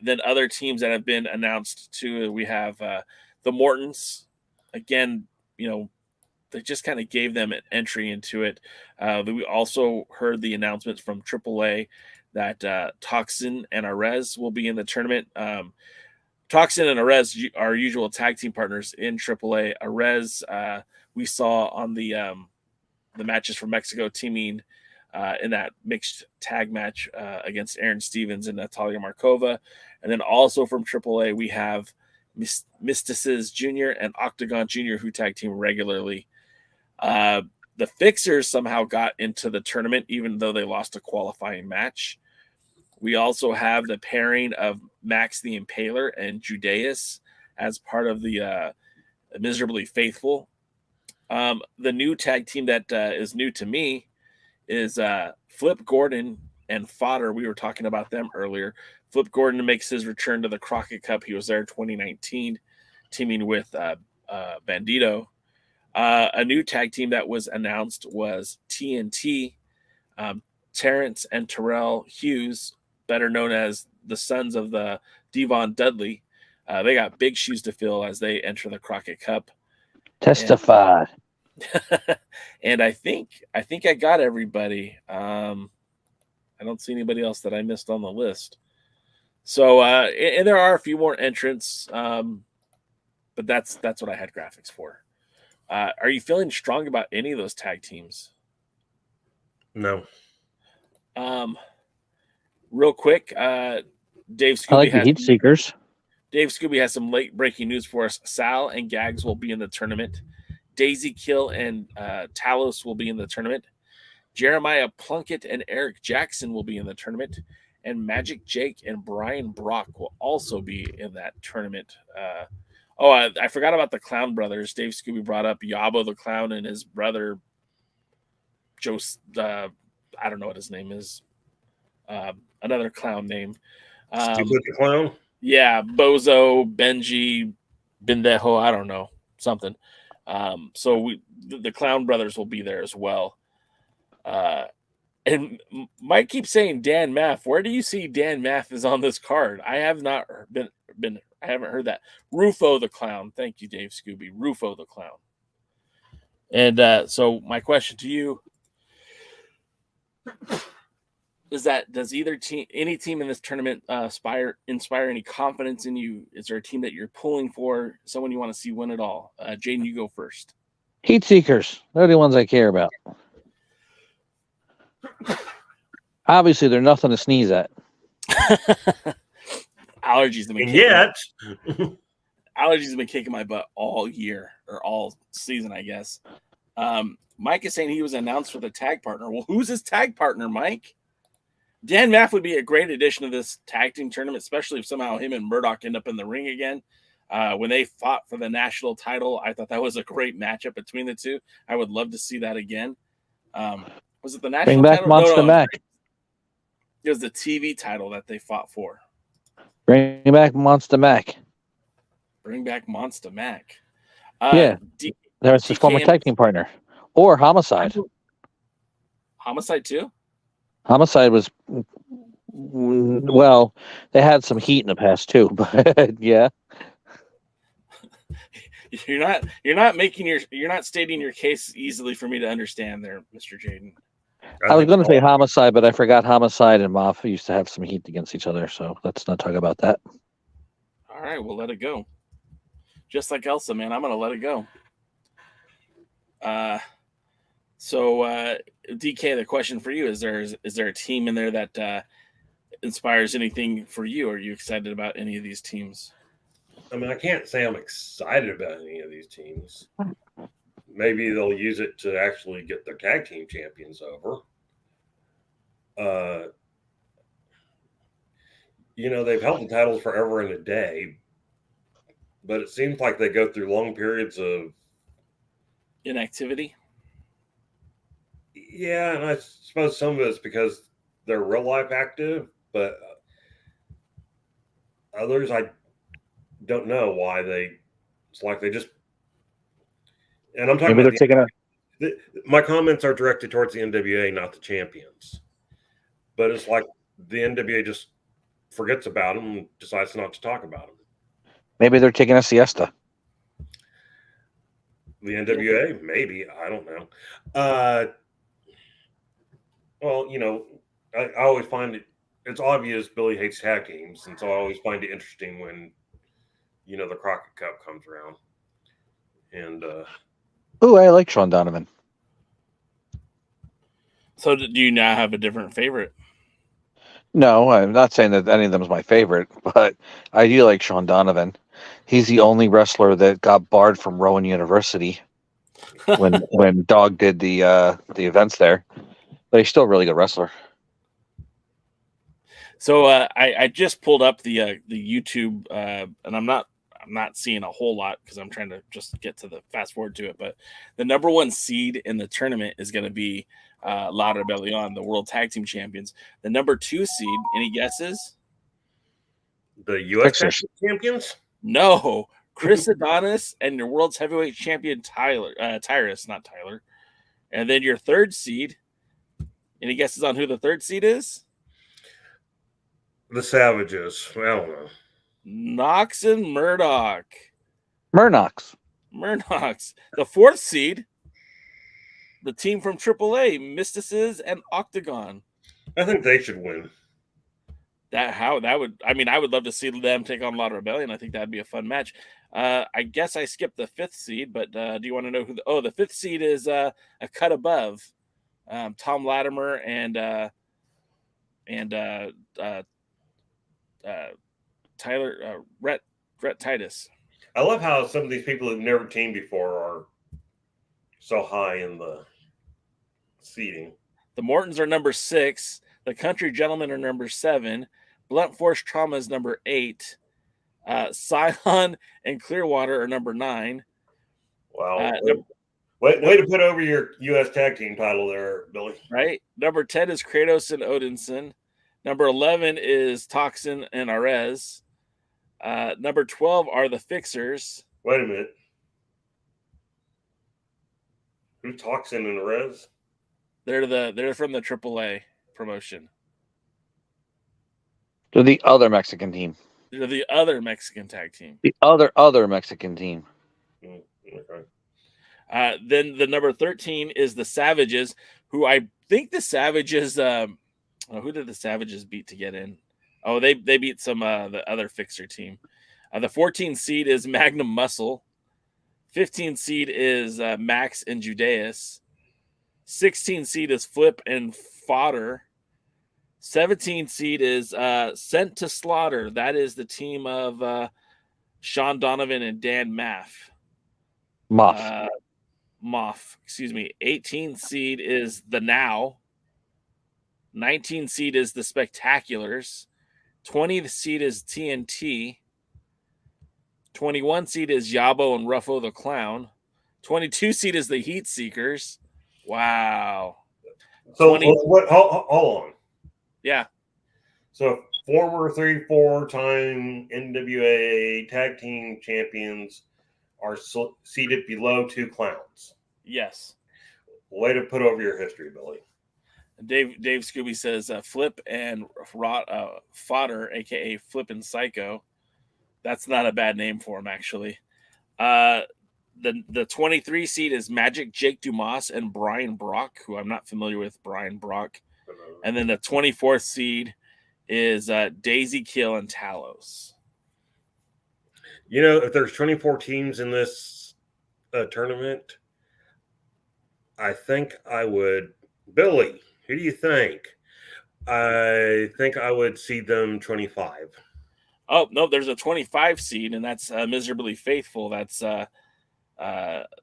Then other teams that have been announced too, we have the Mortons. Again, they just kind of gave them an entry into it. We also heard the announcements from AAA that Toxin and Arez will be in the tournament. Toxin and Arez are usual tag team partners in AAA. Arez, we saw on the matches from Mexico teaming in that mixed tag match against Aaron Stevens and Natalia Markova. And then also from AAA, we have Mystices Jr. and Octagon Jr. who tag team regularly. The Fixers somehow got into the tournament, even though they lost a qualifying match. We also have the pairing of Max the Impaler and Judeus as part of the Miserably Faithful. The new tag team that is new to me is Flip Gordon and Fodder. We were talking about them earlier. Flip Gordon makes his return to the Crockett Cup. He was there in 2019, teaming with Bandito. A new tag team that was announced was TNT. Terrence and Terrell Hughes, better known as the sons of the Devon Dudley. They got big shoes to fill as they enter the Crockett Cup. Testify. And I think I got everybody. I don't see anybody else that I missed on the list. So and there are a few more entrants, but that's what I had graphics for. Are you feeling strong about any of those tag teams? No. Real quick, Dave Scooby I like the Heat Seekers. Dave Scooby has some late breaking news for us. Sal and Gags will be in the tournament. Daisy Kill and Talos will be in the tournament. Jeremiah Plunkett and Eric Jackson will be in the tournament. And Magic Jake and Brian Brock will also be in that tournament. I forgot about the Clown Brothers. Dave Scooby brought up Yabo the Clown and his brother, Joe. I don't know what his name is. Another clown name. Stupid the Clown? Yeah, Bozo, Benji, Bendejo, I don't know, something. So the Clown Brothers will be there as well. And Mike keeps saying Dan Maff. Where do you see Dan Maff is on this card? I have not been I haven't heard that. Rufo the Clown. Thank you, Dave Scooby. Rufo the Clown. And so my question to you is that does any team in this tournament inspire any confidence in you? Is there a team that you're pulling for? Someone you want to see win it all? Jaden, you go first. Heat Seekers. They're the ones I care about. Obviously, they're nothing to sneeze at. Allergies have been allergies have been kicking my butt all year or all season, I guess. Mike is saying he was announced for the tag partner. Well, who's his tag partner, Mike? Dan Maff would be a great addition to this tag team tournament, especially if somehow him and Murdoch end up in the ring again. When they fought for the national title, I thought that was a great matchup between the two. I would love to see that again. Was it the national Bring back title? Monster Mac. It was the TV title that they fought for. Bring back Monster Mac. Bring back Monster Mac. Yeah. That was his former tag team partner. Or Homicide. Homicide too? Homicide was, well, they had some heat in the past too, but yeah. You're not stating your case easily for me to understand there, Mr. Jaden. I was going to say Homicide, but I forgot Homicide and Moff used to have some heat against each other, so let's not talk about that. All right, we'll let it go. Just like Elsa, man, I'm going to let it go. So DK, the question for you is there a team in there that inspires anything for you? Are you excited about any of these teams? I mean, I can't say I'm excited about any of these teams. Maybe they'll use it to actually get their tag team champions over. They've held the titles forever and a day, but it seems like they go through long periods of inactivity. Yeah, and I suppose some of it's because they're real life active, but others I don't know why it's like they just. And I'm talking about my comments are directed towards the NWA, not the champions. But it's like the NWA just forgets about them and decides not to talk about them. Maybe they're taking a siesta. The NWA, maybe, I don't know. Well, you know, I always find it's obvious Billy hates tag teams, and so I always find it interesting when, you know, the Crockett Cup comes around. And Ooh, I like Sean Donovan. So do you now have a different favorite? No, I'm not saying that any of them is my favorite, but I do like Sean Donovan. He's the only wrestler that got barred from Rowan University when Dog did the events there. But he's still a really good wrestler. So I just pulled up the YouTube, and I'm not seeing a whole lot because I'm trying to just get to the fast forward to it. But the number 1 seed in the tournament is going to be La Rebellion, the World Tag Team Champions. The number 2 seed, any guesses? The U.S. Tag Team Champions? No, Chris Adonis and your World's Heavyweight Champion Tyrus, not Tyler. And then your 3rd seed. Any guesses on who the 3rd seed is? The Savages. I don't know. Knox and Murdoch. Murnox. The 4th seed, the team from AAA, Mystices and Octagon. I think they should win. I would love to see them take on La Rebellion. I think that'd be a fun match. I guess I skipped the 5th seed, but do you want to know who the 5th seed is? A cut above. Tom Latimer and Tyler Rhett Titus. I love how some of these people who've never teamed before are so high in the seeding. The Mortons are number 6. The Country Gentlemen are number 7. Blunt Force Trauma is number 8. Cylon and Clearwater are number 9. Wow. Way to put over your U.S. Tag Team title there, Billy. Right. Number 10 is Kratos and Odinson. Number 11 is Toxin and Arez. Number 12 are the Fixers. Wait a minute. Who's Toxin and Arez? They're from the AAA promotion. They're the other Mexican team. They're the other Mexican tag team. The other Mexican team. Okay. Then the number 13 is the Savages, who I think the Savages. Who did the Savages beat to get in? Oh, they beat some the other Fixer team. The 14 seed is Magnum Muscle. 15 seed is Max and Judeus. 16 seed is Flip and Fodder. 17 seed is Sent to Slaughter. That is the team of Sean Donovan and Dan Moff. Moff, excuse me. 18 seed is the Now. 19 seed is the Spectaculars. 20 seed is TNT. 21 seed is Yabo and Ruffo the Clown. 22 seed is the Heat Seekers. Wow. So what? Hold on. Yeah. So former 3-4 time NWA Tag Team Champions are seated below 2 clowns. Yes. Way to put over your history, Billy. Dave Scooby says Flip and Fodder, aka Flip and Psycho. That's not a bad name for him, actually. The 23 seed is Magic Jake Dumas and Brian Brock, who I'm not familiar with. Brian Brock. And then the 24th seed is Daisy Kill and Talos. You know, if there's 24 teams in this tournament, I think I would. Billy, who do you think? I think I would seed them 25. Oh, no, there's a 25 seed, and that's Miserably Faithful. That's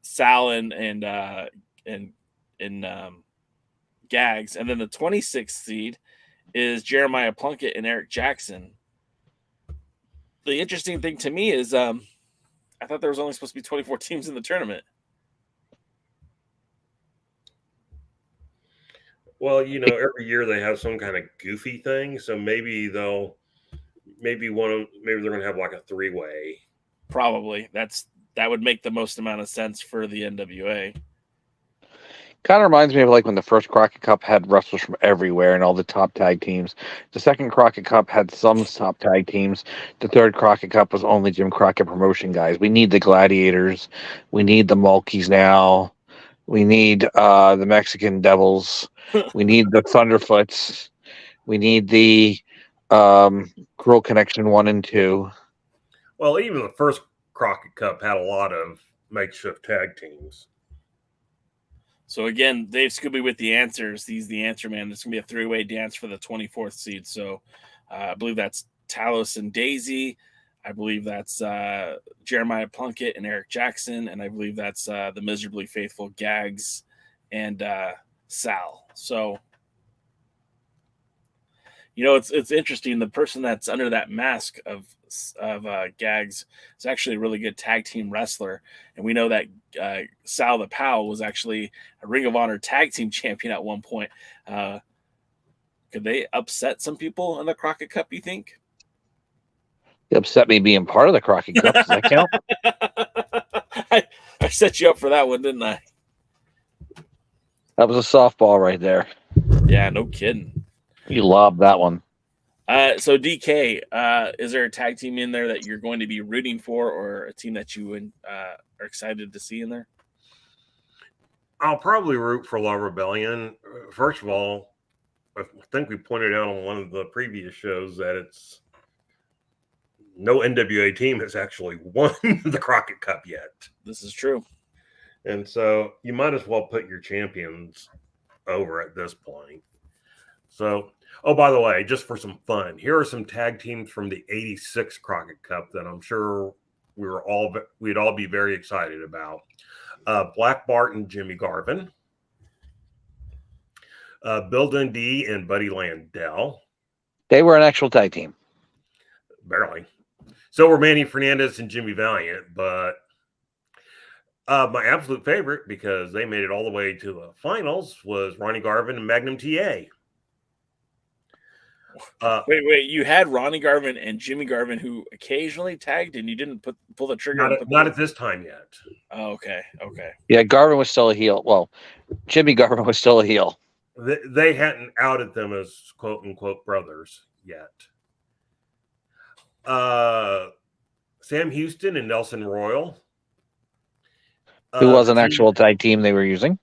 Sal and Gags. And then the 26th seed is Jeremiah Plunkett and Eric Jackson. The interesting thing to me is I thought there was only supposed to be 24 teams in the tournament. Well, you know, every year they have some kind of goofy thing, so maybe they're going to have like a 3-way. Probably. That would make the most amount of sense for the NWA. Kind of reminds me of like when the first Crockett Cup had wrestlers from everywhere and all the top tag teams. The second Crockett Cup had some top tag teams. The third Crockett Cup was only Jim Crockett promotion guys. We need the Gladiators. We need the Mulkeys now. We need the Mexican Devils. We need the Thunderfoots. We need the Cruel Connection 1 and 2. Well, even the first Crockett Cup had a lot of makeshift tag teams. So again, Dave Scooby with the answers. He's the answer man. It's gonna be a three-way dance for the 24th seed. So I believe that's Talos and Daisy. I believe that's Jeremiah Plunkett and Eric Jackson, and I believe that's the Miserably Faithful Gags and Sal. So it's interesting. The person that's under that mask of Gags is actually a really good tag team wrestler, and we know that Sal the Pow was actually a Ring of Honor tag team champion at one point. Could they upset some people in the Crockett Cup, you think? It upset me being part of the Crockett Cup. Does that count? I set you up for that one, didn't I? That was a softball right there. Yeah, no kidding. You lobbed that one. So DK, is there a tag team in there that you're going to be rooting for, or a team that you are excited to see in there? I'll probably root for La Rebellion. First of all, I think we pointed out on one of the previous shows that it's no NWA team has actually won the Crockett Cup yet. This is true. And so you might as well put your champions over at this point. So, oh, by the way, just for some fun, here are some tag teams from the '86 Crockett Cup that I'm sure we'd all be very excited about. Black Bart and Jimmy Garvin, Bill Dundee and Buddy Landell. They were an actual tag team. Barely. So were Manny Fernandez and Jimmy Valiant, but my absolute favorite, because they made it all the way to the finals, was Ronnie Garvin and Magnum TA. Wait! You had Ronnie Garvin and Jimmy Garvin, who occasionally tagged, and you didn't pull the trigger. Not at this time yet. Oh, okay. Yeah, Garvin was still a heel. Well, Jimmy Garvin was still a heel. They hadn't outed them as quote unquote brothers yet. Sam Houston and Nelson Royal. Who was an actual tag team they were using?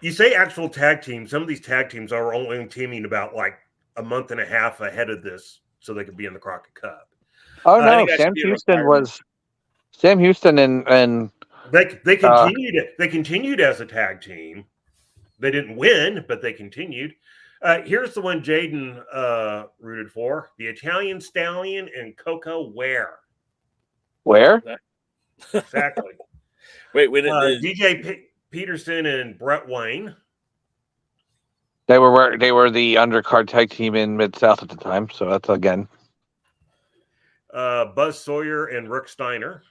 You say actual tag team. Some of these tag teams are only teaming about like a month and a half ahead of this so they could be in the Crockett Cup. Oh, no. Sam Houston and they continued as a tag team. They didn't win, but they continued. Here's the one Jaden rooted for: the Italian Stallion and Coco Ware. Where? Exactly. Wait, DJ Peterson and Brett Wayne. They were the undercard tag team in Mid-South at the time, so that's again. Buzz Sawyer and Rick Steiner.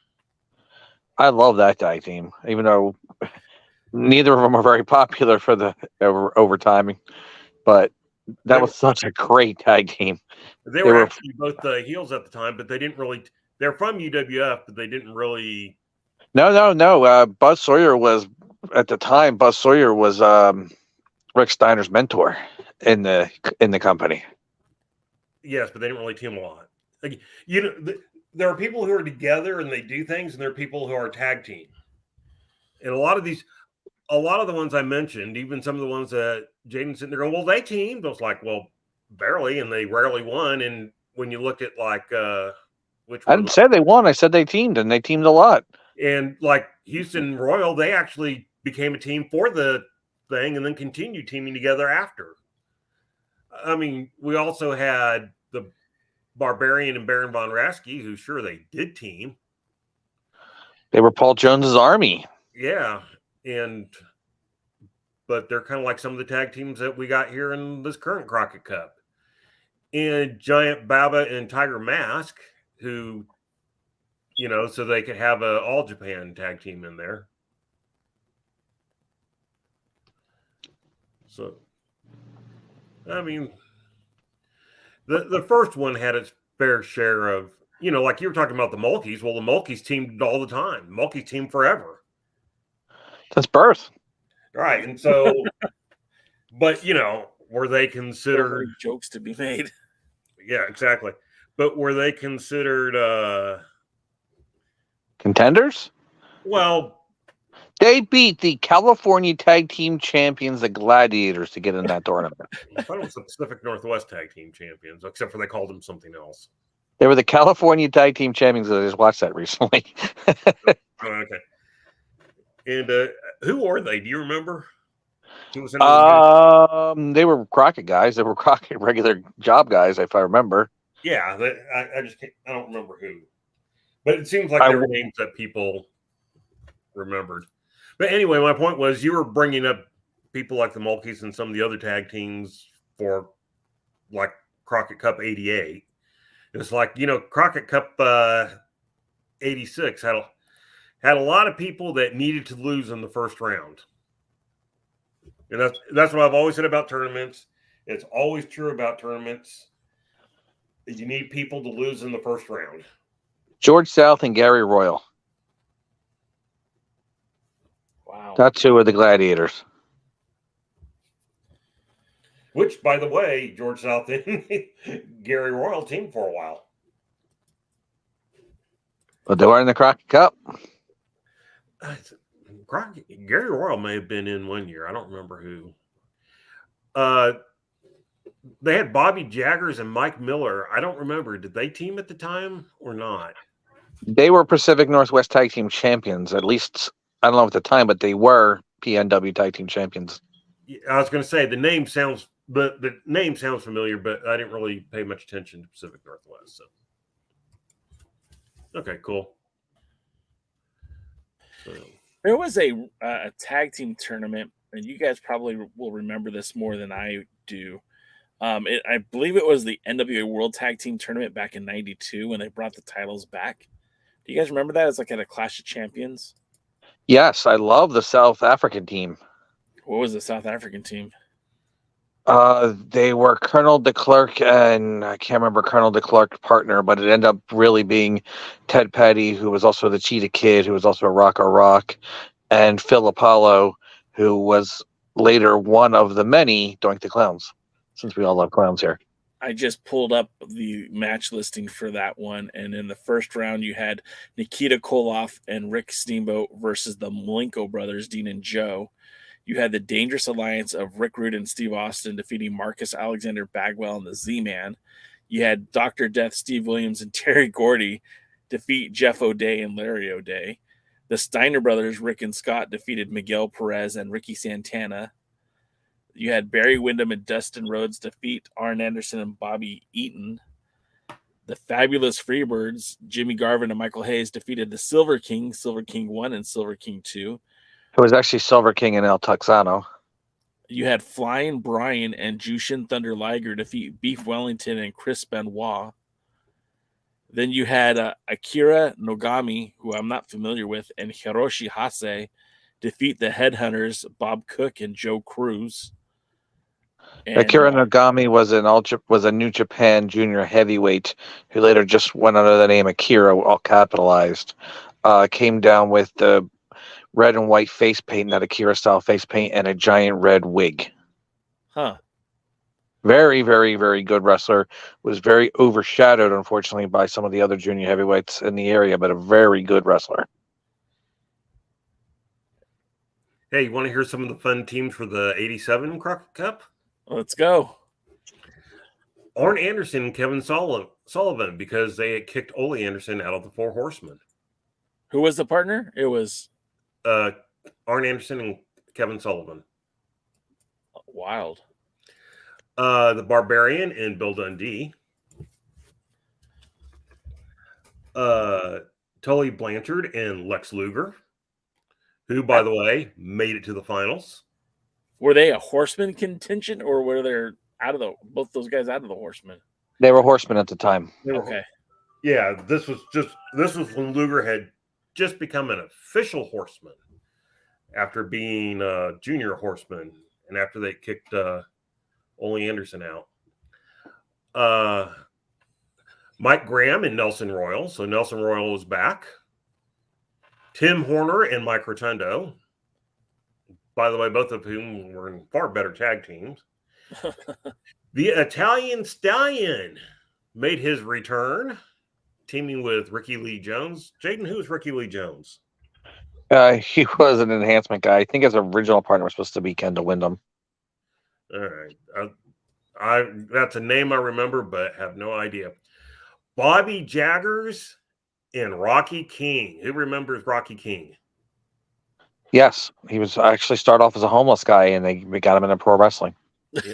I love that tag team, even though neither of them are very popular for the overtiming. But that was such a great tag team. They were actually both the heels at the time, but they didn't really. They're from UWF, but they didn't really. No. Buzz Sawyer was at the time. Buzz Sawyer was Rick Steiner's mentor in the company. Yes, but they didn't really team a lot. Like, there are people who are together and they do things, and there are people who are tag team. And a lot of the ones I mentioned, even some of the ones that Jaden's sitting there going, well, they teamed. I was like, well, barely, and they rarely won. And when you look at like I didn't say they won. I said they teamed, and they teamed a lot. And like Houston Royal, they actually became a team for the thing and then continued teaming together after. I mean, we also had the Barbarian and Baron Von Raschke, who sure they did team. They were Paul Jones's army. Yeah. But they're kind of like some of the tag teams that we got here in this current Crockett Cup. And Giant Baba and Tiger Mask, who, so they could have a All Japan tag team in there. So, I mean, the first one had its fair share of, like you were talking about the Mulkeys. Well, the Mulkeys teamed all the time. The Mulkeys teamed forever. That's birth. Right. And so, but, were they There considered were jokes to be made. Yeah, exactly. But were they considered Contenders? well, They beat the California Tag Team Champions, the Gladiators, to get in that tournament. I thought it was the Pacific Northwest Tag Team Champions, except for they called them something else. They were the California Tag Team Champions. I just watched that recently. Oh, okay. And who were they? Do you remember? Who was in They were Crockett guys. They were Crockett regular job guys, if I remember. Yeah, I just can't, I don't remember who. But it seems like there were names that people remembered. But anyway, my point was you were bringing up people like the Mulkeys and some of the other tag teams for like Crockett Cup 88. It's like, Crockett Cup 86 had a lot of people that needed to lose in the first round. And that's what I've always said about tournaments. It's always true about tournaments. You need people to lose in the first round. George South and Gary Royal. Wow. That's who were the Gladiators. Which, by the way, George South and Gary Royal teamed for a while. But they were in the Crockett Cup. Gary Royal may have been in one year. I don't remember who. They had Bobby Jaggers and Mike Miller. I don't remember. Did they team at the time or not? They were Pacific Northwest Tag Team Champions. At least, I don't know at the time, but they were PNW Tag Team Champions. I was going to say the name sounds familiar, but I didn't really pay much attention to Pacific Northwest. So, okay, cool. So. There was a tag team tournament, and you guys probably will remember this more than I do. I believe it was the NWA World Tag Team Tournament back in '92 when they brought the titles back. Do you guys remember that? It's like at a Clash of Champions. Yes, I love the South African team. What was the South African team? They were Colonel de Klerk and I can't remember Colonel de Klerk's partner, but it ended up really being Ted Petty, who was also the Cheetah Kid, who was also a Rock, and Phil Apollo, who was later one of the many Doink the Clowns, since we all love clowns here. I just pulled up the match listing for that one, and in the first round you had Nikita Koloff and Rick Steamboat versus the Malenko brothers, Dean and Joe. You had the Dangerous Alliance of Rick Rude and Steve Austin defeating Marcus Alexander Bagwell and the Z-Man. You had Dr. Death, Steve Williams, and Terry Gordy defeat Jeff O'Day and Larry O'Day. The Steiner brothers, Rick and Scott, defeated Miguel Perez and Ricky Santana. You had Barry Windham and Dustin Rhodes defeat Arn Anderson and Bobby Eaton. The Fabulous Freebirds, Jimmy Garvin and Michael Hayes, defeated the Silver King 1 and Silver King 2. It was actually Silver King and El Texano. You had Flying Brian and Jushin Thunder Liger defeat Beef Wellington and Chris Benoit. Then you had Akira Nogami, who I'm not familiar with, and Hiroshi Hase defeat the Headhunters, Bob Cook and Joe Cruz. And, Akira Nogami was a New Japan junior heavyweight who later just went under the name Akira, all capitalized. Came down with the red and white face paint, that Akira style face paint, and a giant red wig. Huh. Very, very, very good wrestler. Was very overshadowed, unfortunately, by some of the other junior heavyweights in the area, but a very good wrestler. Hey, you want to hear some of the fun teams for the 87 Crockett Cup? Let's go. Arn Anderson and Kevin Sullivan, because they had kicked Ole Anderson out of the Four Horsemen. Who was the partner? It was Arn Anderson and Kevin Sullivan. Wild. The Barbarian and Bill Dundee. Tully Blanchard and Lex Luger, who, by the way, made it to the finals. Were they a Horseman contention, or were they both those guys out of the Horsemen? They were Horsemen at the time. Okay. Yeah, this was when Luger had just become an official Horseman after being a junior Horseman, and after they kicked Ole Anderson out. Mike Graham and Nelson Royal. So Nelson Royal is back. Tim Horner and Mike Rotundo. by the way, both of whom were in far better tag teams. The Italian Stallion made his return, teaming with Ricky Lee Jones. Jaden, who's Ricky Lee Jones? He was an enhancement guy. I think his original partner was supposed to be Kendall Windham. All right. That's a name I remember, but have no idea. Bobby Jaggers and Rocky King. Who remembers Rocky King? Yes, he was actually started off as a homeless guy, and they got him into pro wrestling. Yeah.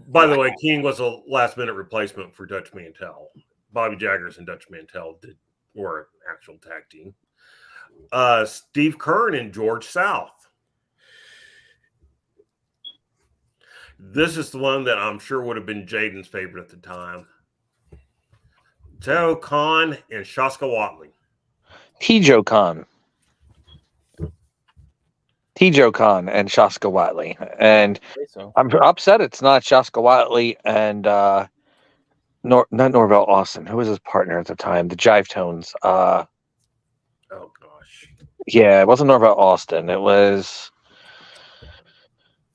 By the way, King was a last-minute replacement for Dutch Mantel. Bobby Jaggers and Dutch Mantel were an actual tag team. Steve Kern and George South. This is the one that I'm sure would have been Jaden's favorite at the time. Teo Khan and Shaska Watley. Tijo Khan and Shaska Watley. And I'm upset it's not Shaska Watley and not Norvell Austin. Who was his partner at the time? The Jive Tones. Oh, gosh. Yeah, it wasn't Norvell Austin. It was...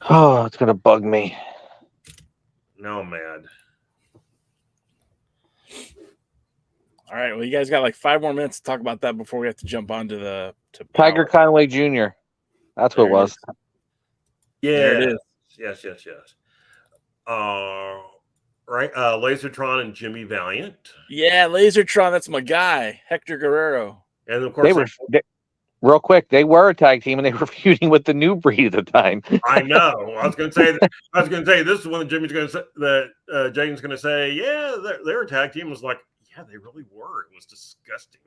Oh, it's going to bug me. No, I'm mad. All right. Well, you guys got like 5 more minutes to talk about that before we have to jump on to Tiger Conway Jr. That's what it was. Yeah. There it is. Yes. Right. Lasertron and Jimmy Valiant. Yeah, Lasertron. That's my guy, Hector Guerrero. And of course, real quick, they were a tag team and they were feuding with the New Breed at the time. I know. I was going to say this is one that Jimmy's going to say that Jaden's going to say, yeah, they're a tag team. Was like, yeah, they really were. It was disgusting.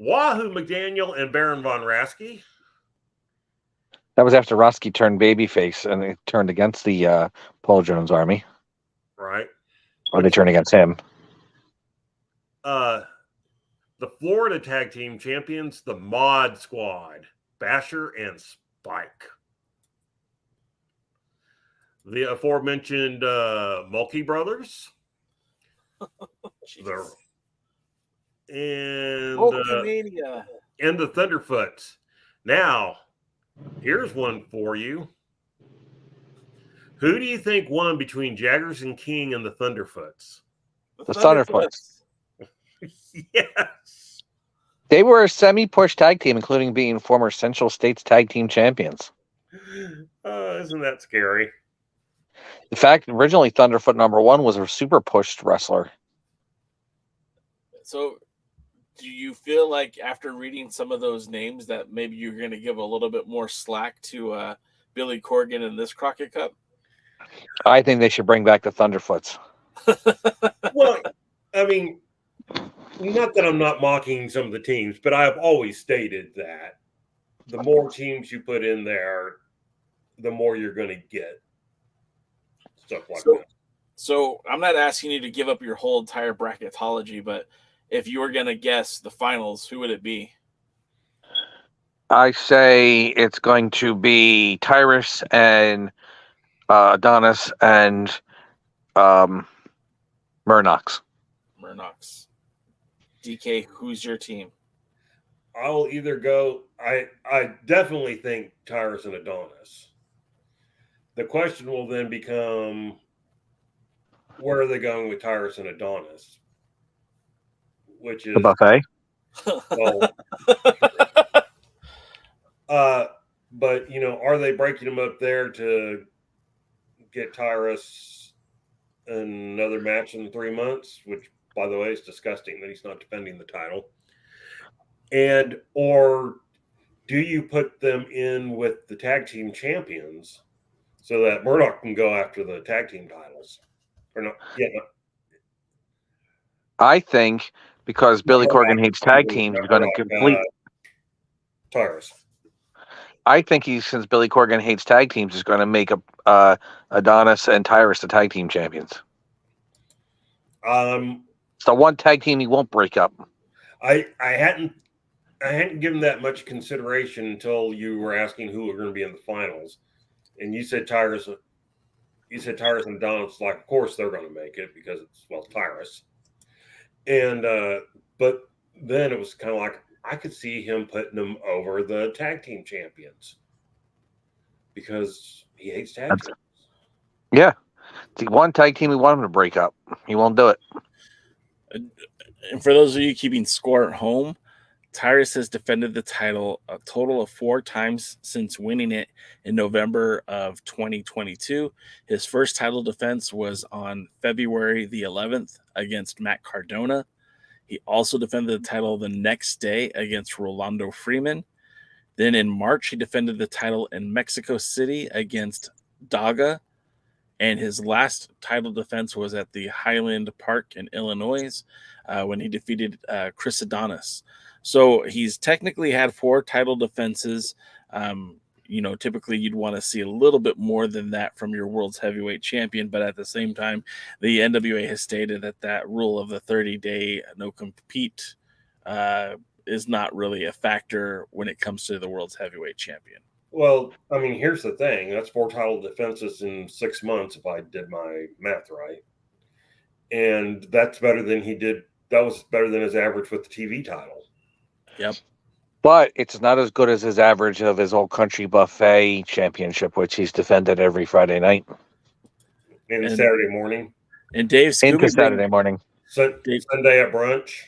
Wahoo McDaniel and Baron Von Raschke. That was after Roski turned babyface and they turned against the Paul Jones Army. Right. Or they turned against him. The Florida Tag Team Champions, the Mod Squad, Basher and Spike. The aforementioned Mulkey Brothers. And the Thunderfoots. Now, here's one for you. Who do you think won between Jaggers and King and the Thunderfoots? The Thunderfoots. Yes. They were a semi-push tag team, including being former Central States Tag Team Champions. Isn't that scary? In fact, originally Thunderfoot #1 was a super pushed wrestler. So, do you feel like after reading some of those names that maybe you're going to give a little bit more slack to Billy Corgan in this Crockett Cup? I think they should bring back the Thunderfoots. Well, I mean, not that I'm not mocking some of the teams, but I've always stated that the more teams you put in there, the more you're going to get stuff like that. So I'm not asking you to give up your whole entire bracketology, but if you were going to guess the finals, who would it be? I say it's going to be Tyrus and Adonis and Murnox. DK, who's your team? I'll either go. I definitely think Tyrus and Adonis. The question will then become, where are they going with Tyrus and Adonis? Which is the buffet. Well, but are they breaking them up there to get Tyrus another match in 3 months? Which, by the way, is disgusting that he's not defending the title. Or do you put them in with the tag team champions so that Murdoch can go after the tag team titles? Or not? Yeah. No. I think because Billy Corgan hates tag teams, he's going to complete Tyrus. I think since Billy Corgan hates tag teams, he's going to make Adonis and Tyrus the tag team champions. It's the one tag team he won't break up. I hadn't given that much consideration until you were asking who were going to be in the finals, and you said Tyrus. You said Tyrus and Adonis. Like, of course they're going to make it because it's Tyrus. And but then it was kind of like I could see him putting them over the tag team champions because he hates tag teams. Yeah. The one tag team we want him to break up. He won't do it. And for those of you keeping score at home, Tyrus has defended the title a total of 4 times since winning it in November of 2022. His first title defense was on February the 11th against Matt Cardona. He also defended the title the next day against Rolando Freeman. Then in March, he defended the title in Mexico City against Daga. And his last title defense was at the Highland Park in Illinois when he defeated Chris Adonis. So he's technically had 4 title defenses. Typically you'd want to see a little bit more than that from your world's heavyweight champion. But at the same time, the NWA has stated that rule of the 30-day no compete is not really a factor when it comes to the world's heavyweight champion. Well, I mean, here's the thing. That's 4 title defenses in 6 months, if I did my math right. And that's better than he did. That was better than his average with the TV title. Yep. But it's not as good as his average of his Old Country Buffet Championship, which he's defended every Friday night. And Saturday morning. And Dave Scooby into Saturday morning. Sunday at brunch.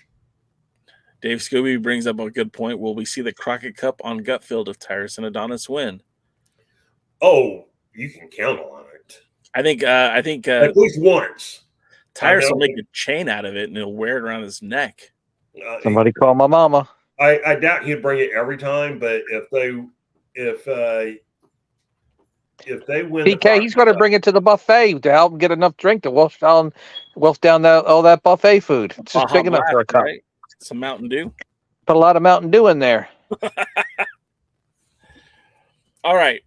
Dave Scooby brings up a good point. Will we see the Crockett Cup on Gutfield if Tyrus and Adonis win? Oh, you can count on it. I think at least once. Tyrus will make a chain out of it and he'll wear it around his neck. Somebody call my mama. I doubt he'd bring it every time, but if they win, PK, he's going to bring it to the buffet to help him get enough drink to wolf down all that buffet food. It's just big enough for a cup. Right? Some Mountain Dew. Put a lot of Mountain Dew in there. All right.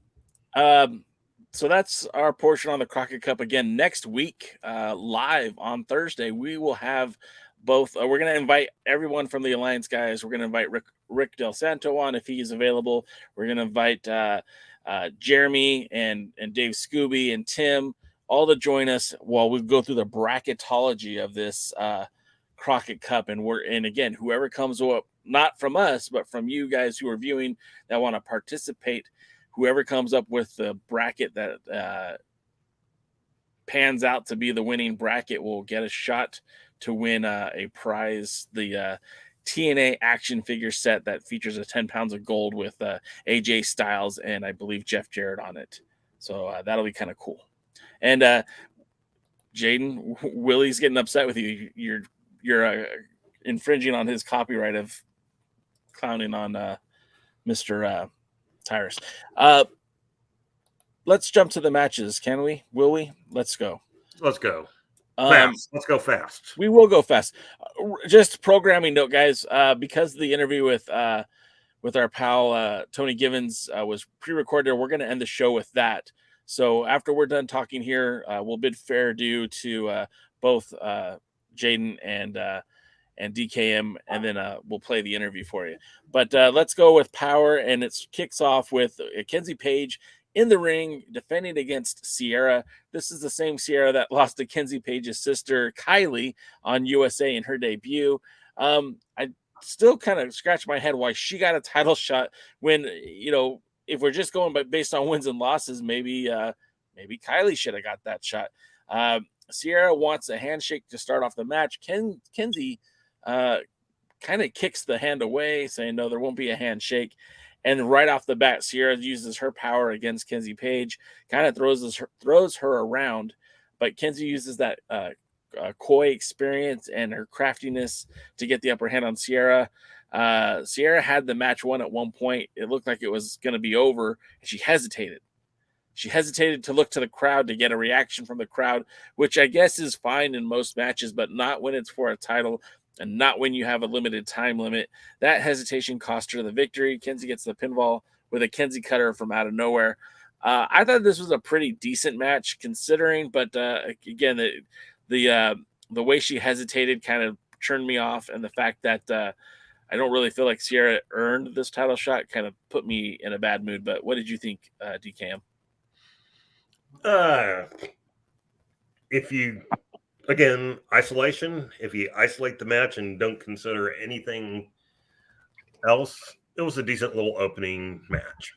So that's our portion on the Crockett Cup. Again, next week, live on Thursday, we will have both. We're going to invite everyone from the Alliance guys. We're going to invite Rick Del Santo on if he's available. We're going to invite Jeremy and Dave Scooby and Tim all to join us while we go through the bracketology of this Crockett Cup. And again, whoever comes up, not from us, but from you guys who are viewing that want to participate, whoever comes up with the bracket that pans out to be the winning bracket will get a shot to win a prize, the TNA action figure set that features a 10 pounds of gold with AJ Styles and I believe Jeff Jarrett on it. So that'll be kind of cool. And Jaden, Willie's getting upset with you. You're infringing on his copyright of clowning on Mr. Tyrus. Let's jump to the matches, can we? Will we? Let's go. Let's go. Fast. Let's go fast. We will go fast. Just programming note, guys, because the interview with our pal Tony Givens was pre-recorded, we're going to end the show with that. So after we're done talking here, we'll bid fair due to both Jaden and DKM, and then we'll play the interview for you. But let's go with Power, and it kicks off with Kenzie Page in the ring defending against Sierra. This is the same Sierra that lost to Kenzie Page's sister Kylie on USA in her debut. I still kind of scratch my head why she got a title shot when, if we're just going based on wins and losses, maybe Kylie should have got that shot. Sierra wants a handshake to start off the match. Kenzie kind of kicks the hand away, saying, no, there won't be a handshake. And right off the bat, Sierra uses her power against Kenzie Page, kind of throws her around. But Kenzie uses that coy experience and her craftiness to get the upper hand on Sierra. Sierra had the match won at one point. It looked like it was going to be over, and she hesitated. She hesitated to look to the crowd to get a reaction from the crowd, which I guess is fine in most matches, but not when it's for a title and not when you have a limited time limit. That hesitation cost her the victory. Kenzie gets the pinfall with a Kenzie cutter from out of nowhere. I thought this was a pretty decent match considering, but again, the way she hesitated kind of turned me off, and the fact that I don't really feel like Sierra earned this title shot kind of put me in a bad mood. But what did you think, DKM? Again, isolation. If you isolate the match and don't consider anything else, it was a decent little opening match.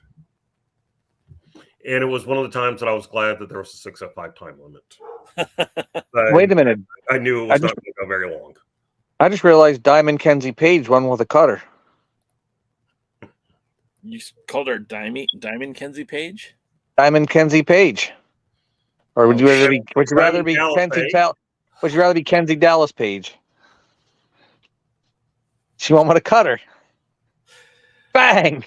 And it was one of the times that I was glad that there was a 6:05 time limit. Wait a minute. I knew it was not going to go very long. I just realized Diamond Kenzie Page won with a cutter. You called her Diamond Kenzie Page? Diamond Kenzie Page. Or would you rather be Kenzie Dallas Page? She won with a cutter. Bang!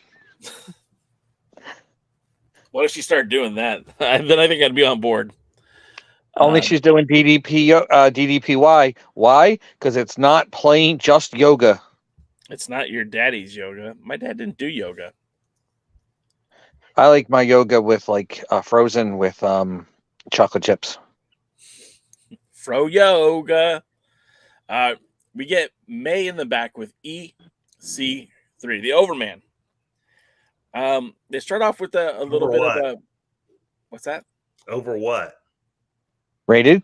What if she started doing that? Then I think I'd be on board. Only she's doing DDPY. Why? Because it's not plain just yoga. It's not your daddy's yoga. My dad didn't do yoga. I like my yoga with like frozen with chocolate chips. Fro yoga. We get May in the back with EC3, the Overman. They start off with a little bit of a. What's that? Over what? Rated?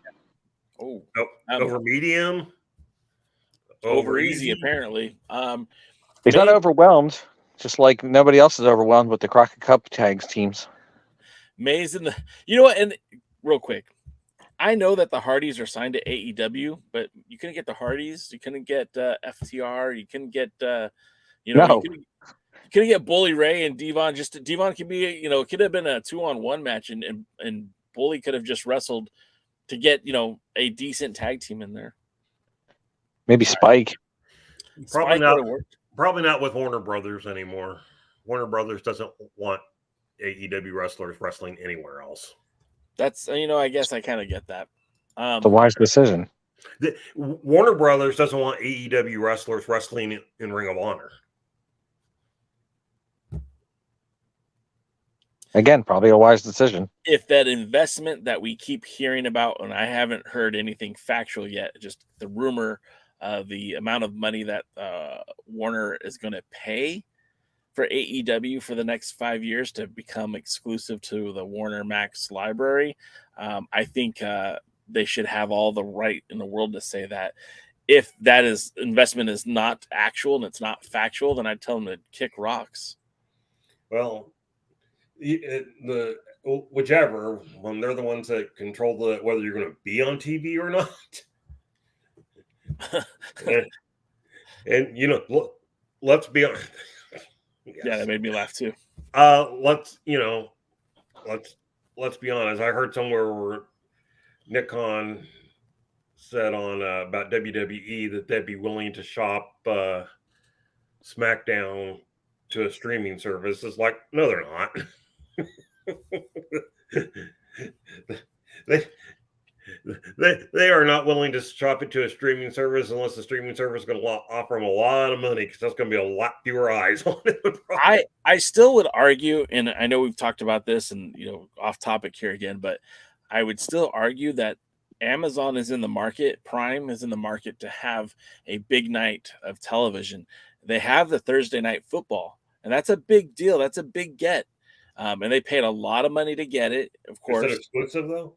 Over medium? Over easy, apparently. He's not overwhelmed, just like nobody else is overwhelmed with the Crockett Cup tags teams. May's in the. You know what? And real quick, I know that the Hardys are signed to AEW, but you couldn't get the Hardys. You couldn't get FTR. You couldn't get. You couldn't get Bully Ray and Devon. Devon could be. It could have been a 2-on-1 match, and Bully could have just wrestled to get a decent tag team in there. Maybe Spike. Probably not. Probably not with Warner Brothers anymore. Warner Brothers doesn't want AEW wrestlers wrestling anywhere else. That's I guess I kind of get that. The wise decision. Warner Brothers doesn't want AEW wrestlers wrestling in Ring of Honor. Again, probably a wise decision. If that investment that we keep hearing about, and I haven't heard anything factual yet, just the rumor, the amount of money that Warner is going to pay for AEW for the next 5 years to become exclusive to the Warner Max library, I think they should have all the right in the world to say that. If that investment is not actual and it's not factual, then I'd tell them to kick rocks. Well, whichever, when they're the ones that control whether you're going to be on TV or not. and let's be honest. Yes. Yeah, that made me laugh too. Let's be honest. I heard somewhere where Nick Khan said on about WWE that they'd be willing to shop SmackDown to a streaming service. It's like, no, they're not. They are not willing to shop it to a streaming service unless the streaming service is going to offer them a lot of money, because that's going to be a lot fewer eyes on it. I still would argue, and I know we've talked about this and off topic here again, but I would still argue that Amazon is in the market, Prime is in the market to have a big night of television. They have the Thursday night football, and that's a big deal. That's a big get. And they paid a lot of money to get it, of course. Is it exclusive though?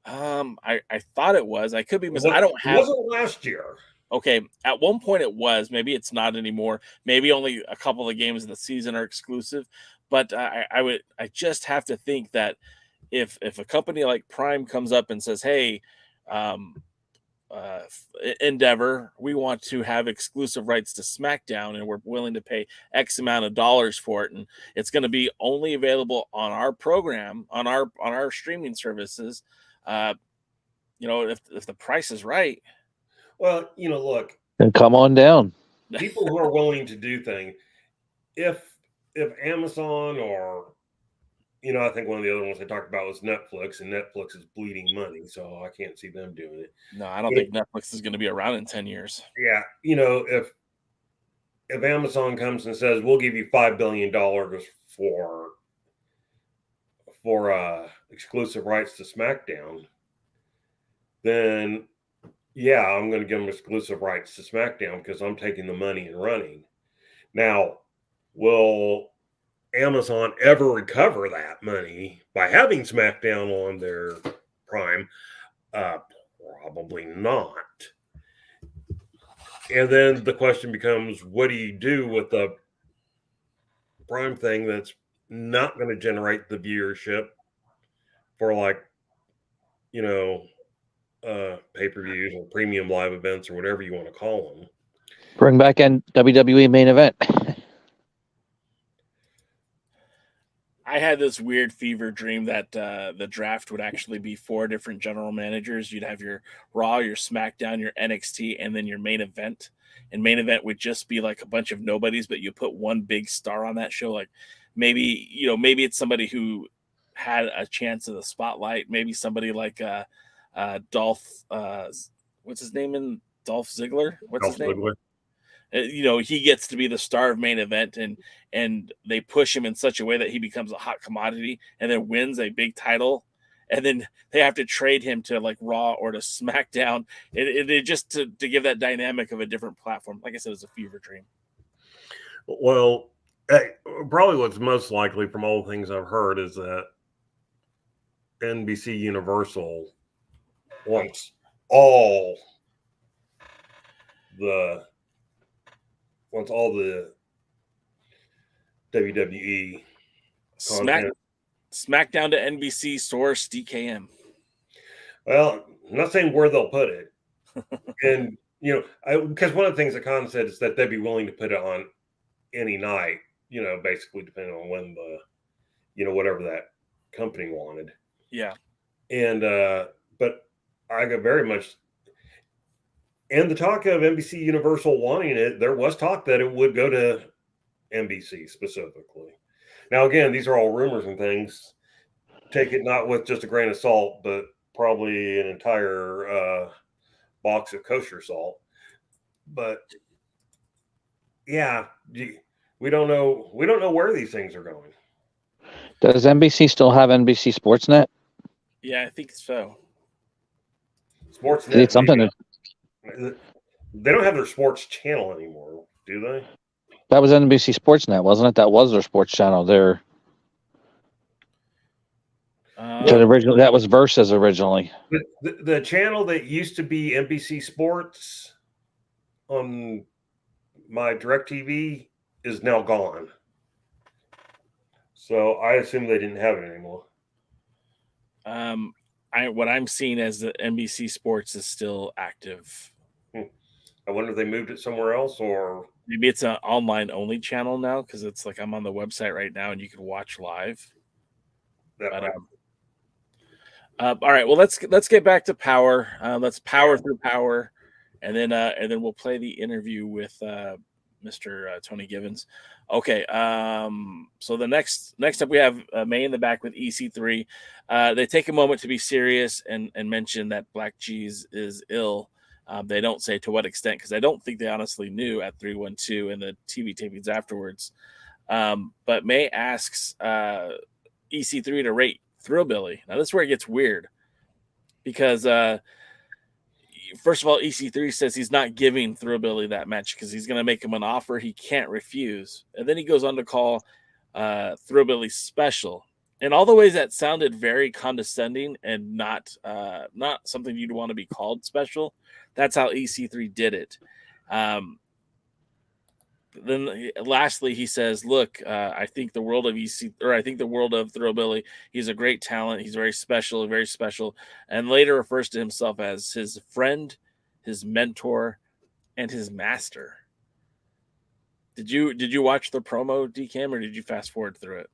I thought it was. I could be mistaken. I don't have. It wasn't last year. Okay, at one point it was. Maybe it's not anymore. Maybe only a couple of games of the season are exclusive. But I just have to think that if a company like Prime comes up and says, "Hey, Endeavor, we want to have exclusive rights to SmackDown, and we're willing to pay X amount of dollars for it, and it's going to be only available on our program, on our streaming services." If the price is right. Well, look. And come on down. People who are willing to do things. If Amazon or, I think one of the other ones I talked about was Netflix, and Netflix is bleeding money, so I can't see them doing it. No, I don't think Netflix is going to be around in 10 years. Yeah. If Amazon comes and says, we'll give you $5 billion for exclusive rights to SmackDown, then I'm going to give them exclusive rights to SmackDown because I'm taking the money and running. Now, will Amazon ever recover that money by having SmackDown on their Prime? Probably not. And then the question becomes, what do you do with the Prime thing that's not going to generate the viewership for pay-per-views or premium live events or whatever you want to call them. Bring back WWE main event. I had this weird fever dream that the draft would actually be 4 different general managers. You'd have your Raw, your SmackDown, your NXT, and then your main event. And main event would just be like a bunch of nobodies, but you put one big star on that show. Like maybe it's somebody who had a chance of the spotlight. Maybe somebody like Dolph. What's his name in Dolph Ziggler? What's his name? Ziggler. He gets to be the star of main event, and they push him in such a way that he becomes a hot commodity and then wins a big title, and then they have to trade him to like Raw or to SmackDown. It just to give that dynamic of a different platform. Like I said, it's a fever dream. Well, probably what's most likely from all the things I've heard is that NBC Universal wants all the WWE content. SmackDown to NBC, source DKM. Well, I'm not saying where they'll put it. And, because one of the things that Con said is that they'd be willing to put it on any night, basically depending on when whatever that company wanted. Yeah. And, but I got very much, and the talk of NBC Universal wanting it, there was talk that it would go to NBC specifically. Now, again, these are all rumors and things. Take it not with just a grain of salt, but probably an entire box of kosher salt. But yeah, we don't know. We don't know where these things are going. Does NBC still have NBC Sportsnet? Yeah, I think so. Sportsnet. It's something. They don't have their sports channel anymore, do they? That was NBC Sportsnet, wasn't it? That was their sports channel. That was Versus originally. The channel that used to be NBC Sports on my DirecTV is now gone. So I assume they didn't have it anymore. What I'm seeing as the NBC Sports is still active. I wonder if they moved it somewhere else, or maybe it's an online only channel now, because it's like I'm on the website right now and you can watch live. All right, well let's get back to Power. Let's power through Power, and then we'll play the interview with Mr. Tony Givens. Okay, so the next up we have May in the back with EC3. They take a moment to be serious and mention that Black Cheese is ill. They don't say to what extent, because I don't think they honestly knew at 312 and the TV tapings afterwards. But May asks EC3 to rate Thrillbilly. Now this is where it gets weird, because first of all, EC3 says he's not giving Thrillbilly that match because he's going to make him an offer he can't refuse. And then he goes on to call Thrillbilly special. In all the ways that sounded very condescending and not something you'd want to be called special. That's how EC3 did it. Then lastly, he says, look, I think the world of Thrillbilly. He's a great talent. He's very special. And later refers to himself as his friend, his mentor, and his master. Did you watch the promo, DCam, or did you fast forward through it?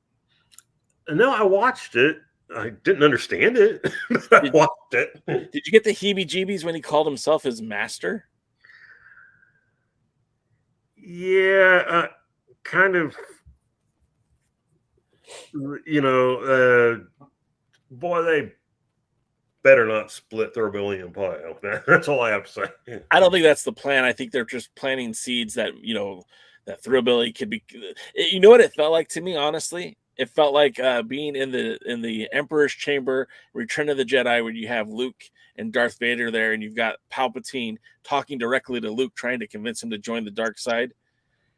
No, I watched it. I didn't understand it, but I watched it. Did you get the heebie-jeebies when he called himself his master? Yeah, kind of. Boy, they better not split Thrillbilly and Pile. That's all I have to say. I don't think that's the plan. I think they're just planting seeds that that Thrillbilly could be. You know what it felt like to me, honestly? It felt like being in the Emperor's Chamber, Return of the Jedi, where you have Luke and Darth Vader there, and you've got Palpatine talking directly to Luke, trying to convince him to join the dark side.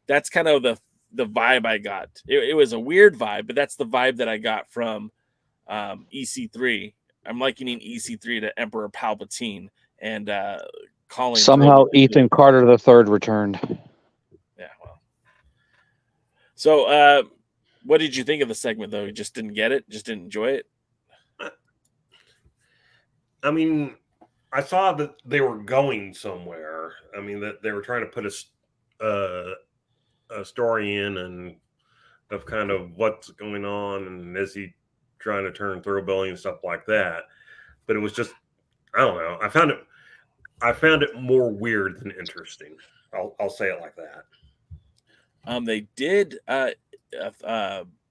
That's kind of the vibe I got. It was a weird vibe, but that's the vibe that I got from EC3. I'm likening EC3 to Emperor Palpatine and calling. Somehow Ethan Carter III returned. Yeah, well. So What did you think of the segment, though? You just didn't get it? Just didn't enjoy it? I mean, I saw that they were going somewhere. I mean, that they were trying to put a story in and of kind of what's going on and is he trying to turn Thrillbilly and stuff like that. But it was just, I don't know. I found it more weird than interesting. I'll say it like that. They did.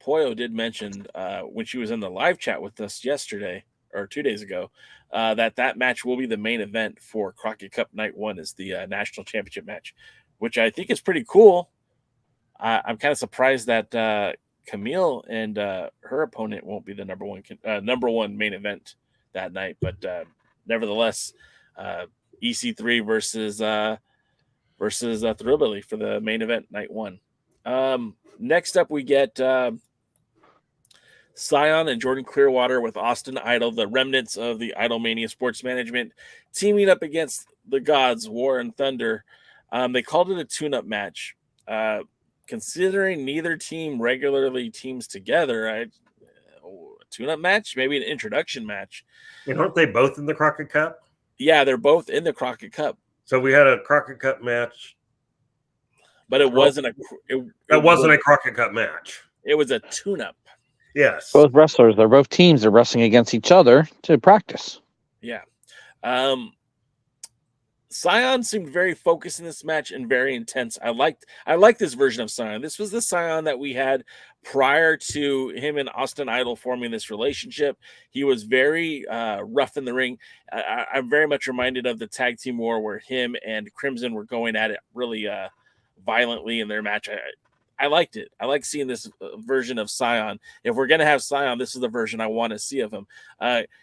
Poyo did mention when she was in the live chat with us yesterday or 2 days ago that match will be the main event for Crockett Cup Night 1 is the national championship match, which I think is pretty cool. I'm kind of surprised that Camille and her opponent won't be the number one main event that night, but nevertheless, EC3 versus Thrillbilly for the main event night 1. Next up, we get Scion and Jordan Clearwater with Austin Idol, the remnants of the Idolmania Sports Management, teaming up against the Gods, War and Thunder. They called it a tune-up match. Considering neither team regularly teams together, a tune-up match, maybe an introduction match. And aren't they both in the Crockett Cup? Yeah, they're both in the Crockett Cup. So we had a Crockett Cup match, but it wasn't a Crockett Cup match. It was a tune-up. Yes. Both wrestlers, they're both teams. They're wrestling against each other to practice. Yeah. Scion seemed very focused in this match and very intense. I liked this version of Scion. This was the Scion that we had prior to him and Austin Idol forming this relationship. He was very rough in the ring. I'm very much reminded of the tag team war where him and Crimson were going at it really violently in their match. I liked it. I like seeing this version of Scion. If we're going to have Scion, this is the version I want to see of him.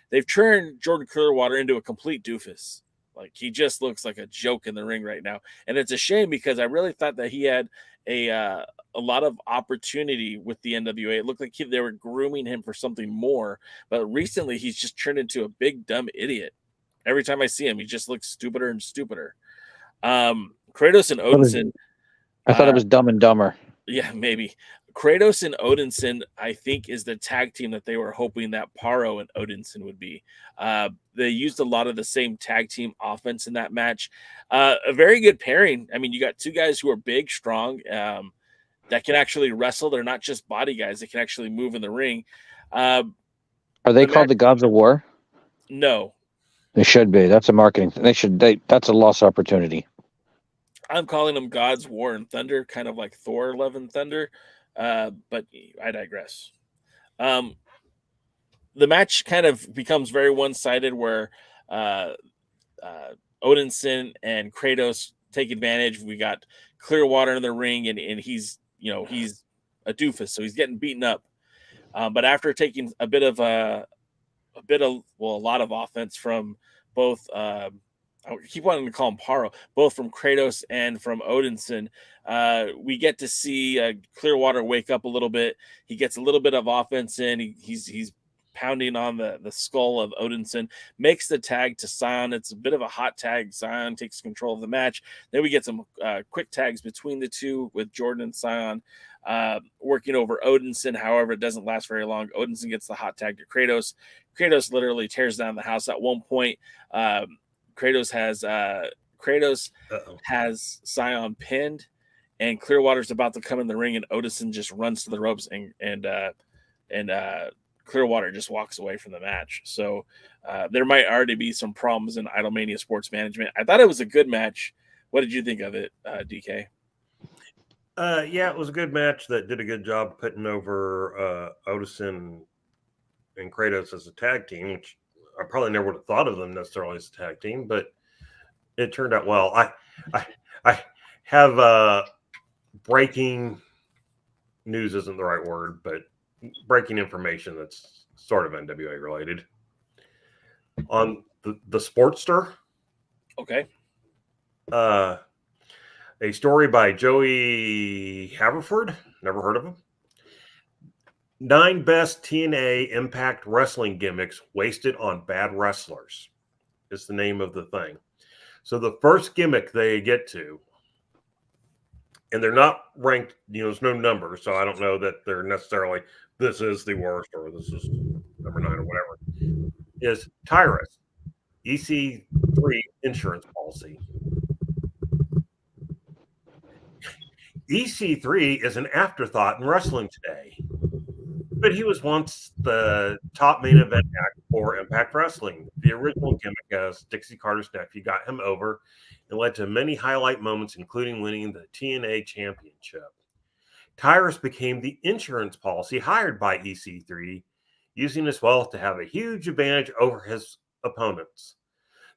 They've turned Jordan Clearwater into a complete doofus. Like, he just looks like a joke in the ring right now. And it's a shame because I really thought that he had a lot of opportunity with the NWA. It looked like they were grooming him for something more. But recently, he's just turned into a big, dumb idiot. Every time I see him, he just looks stupider and stupider. Kratos and Odinson. I thought it was Dumb and Dumber. Yeah, maybe. Kratos and Odinson, I think, is the tag team that they were hoping that Paro and Odinson would be. They used a lot of the same tag team offense in that match. A very good pairing. I mean, you got two guys who are big, strong, that can actually wrestle. They're not just body guys. They can actually move in the ring. Are they called the Gods of War? No. They should be. That's a marketing thing. That's a lost opportunity. I'm calling them Gods, War, and Thunder, kind of like Thor, Love, and Thunder. But I digress. The match kind of becomes very one-sided where Odinson and Kratos take advantage. We got Clearwater in the ring, and he's a doofus, so he's getting beaten up. But after taking a lot of offense from both I keep wanting to call him Paro, both from Kratos and from Odinson. We get to see Clearwater wake up a little bit. He gets a little bit of offense in. He's pounding on the skull of Odinson, makes the tag to Scion. It's a bit of a hot tag. Scion takes control of the match. Then we get some quick tags between the two with Jordan and Scion working over Odinson. However, it doesn't last very long. Odinson gets the hot tag to Kratos. Kratos literally tears down the house at one point. Kratos has Scion pinned, and Clearwater's about to come in the ring, and Odinson just runs to the ropes, and Clearwater just walks away from the match. So there might already be some problems in Idolmania Sports Management. I thought it was a good match. What did you think of it, DK? Yeah, it was a good match that did a good job putting over Odinson and Kratos as a tag team, which I probably never would have thought of them necessarily as a tag team, but it turned out well. I have breaking news isn't the right word, but breaking information that's sort of NWA related. On the Sportster. Okay. A story by Joey Haverford. Never heard of him. 9 best TNA Impact Wrestling gimmicks wasted on bad wrestlers is the name of the thing. So the first gimmick they get to and they're not ranked, there's no number, so I don't know that they're necessarily this is the worst or this is number 9 or whatever, is Tyrus, EC3 insurance policy. EC3 is an afterthought in wrestling today, but he was once the top main event act for Impact Wrestling. The original gimmick as Dixie Carter's nephew got him over and led to many highlight moments, including winning the TNA Championship. Tyrus became the insurance policy hired by EC3, using his wealth to have a huge advantage over his opponents.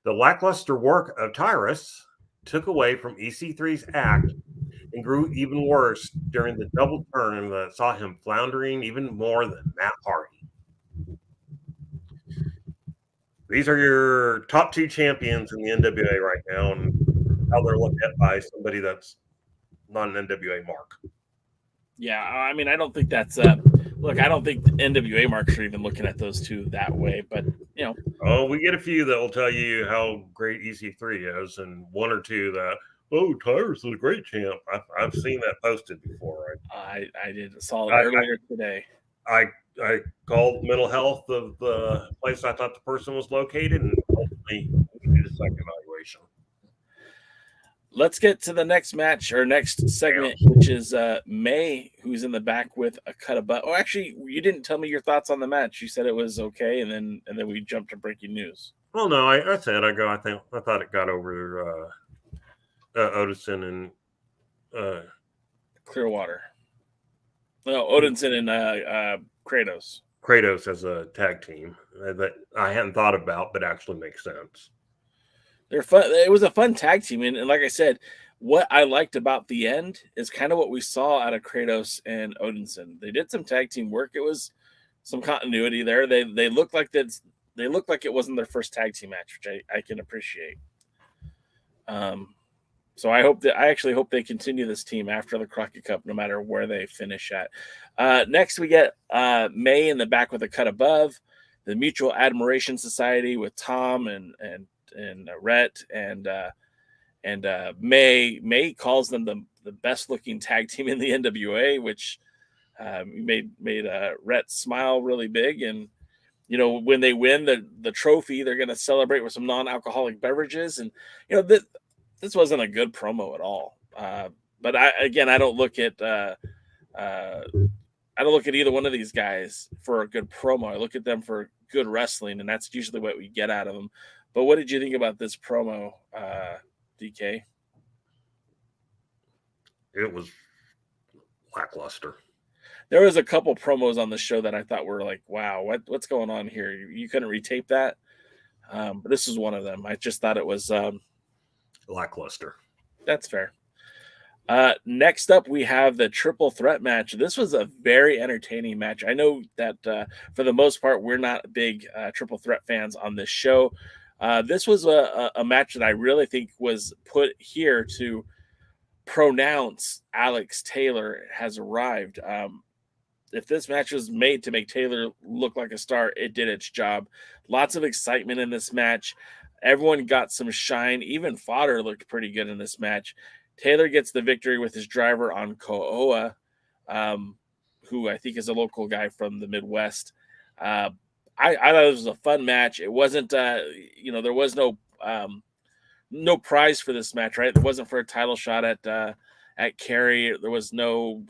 The lackluster work of Tyrus took away from EC3's act and grew even worse during the double turn that saw him floundering even more than Matt Hardy. These are your top 2 champions in the NWA right now, and how they're looked at by somebody that's not an NWA mark. Yeah, I mean, I don't think that's look, I don't think the NWA marks are even looking at those two that way, but Oh, we get a few that will tell you how great EC3 is, and 1 or 2 that, oh, Tyrus is a great champ. I've seen that posted before. I saw it earlier today. I called mental health of the place I thought the person was located, and ultimately we did a second evaluation. Let's get to the next match or next segment, which is May, who's in the back with a cut of butt. Oh, actually, you didn't tell me your thoughts on the match. You said it was okay, and then we jumped to breaking news. Well, no, I said I thought it got over Odinson and Clearwater. No, Odinson and Kratos. Kratos as a tag team that I hadn't thought about, but actually makes sense. They're fun. It was a fun tag team, and like I said, what I liked about the end is kind of what we saw out of Kratos and Odinson. They did some tag team work. It was some continuity there. They looked like that. They looked like it wasn't their first tag team match, which I can appreciate. So I actually hope they continue this team after the Crockett Cup, no matter where they finish at. Next, we get May in the back with a cut above, the Mutual Admiration Society with Tom and Rhett and May calls them the best looking tag team in the NWA, which made Rhett smile really big. And when they win the trophy, they're going to celebrate with some non-alcoholic beverages. And this wasn't a good promo at all. But I don't look at either one of these guys for a good promo. I look at them for good wrestling, and that's usually what we get out of them. But what did you think about this promo, DK? It was lackluster. There was a couple promos on the show that I thought were like, wow, what's going on here? You couldn't retape that? But this was one of them. I just thought it was lackluster. That's fair. Next up, we have the triple threat match. This was a very entertaining match. I know that for the most part, we're not big triple threat fans on this show. This was a match that I really think was put here to pronounce Alex Taylor has arrived. If this match was made to make Taylor look like a star, it did its job. Lots of excitement in this match. Everyone got some shine. Even Fodder looked pretty good in this match. Taylor gets the victory with his driver on Ko'oa, who I think is a local guy from the Midwest. I thought it was a fun match. It wasn't, there was no prize for this match, right? It wasn't for a title shot at Kerry. There was no,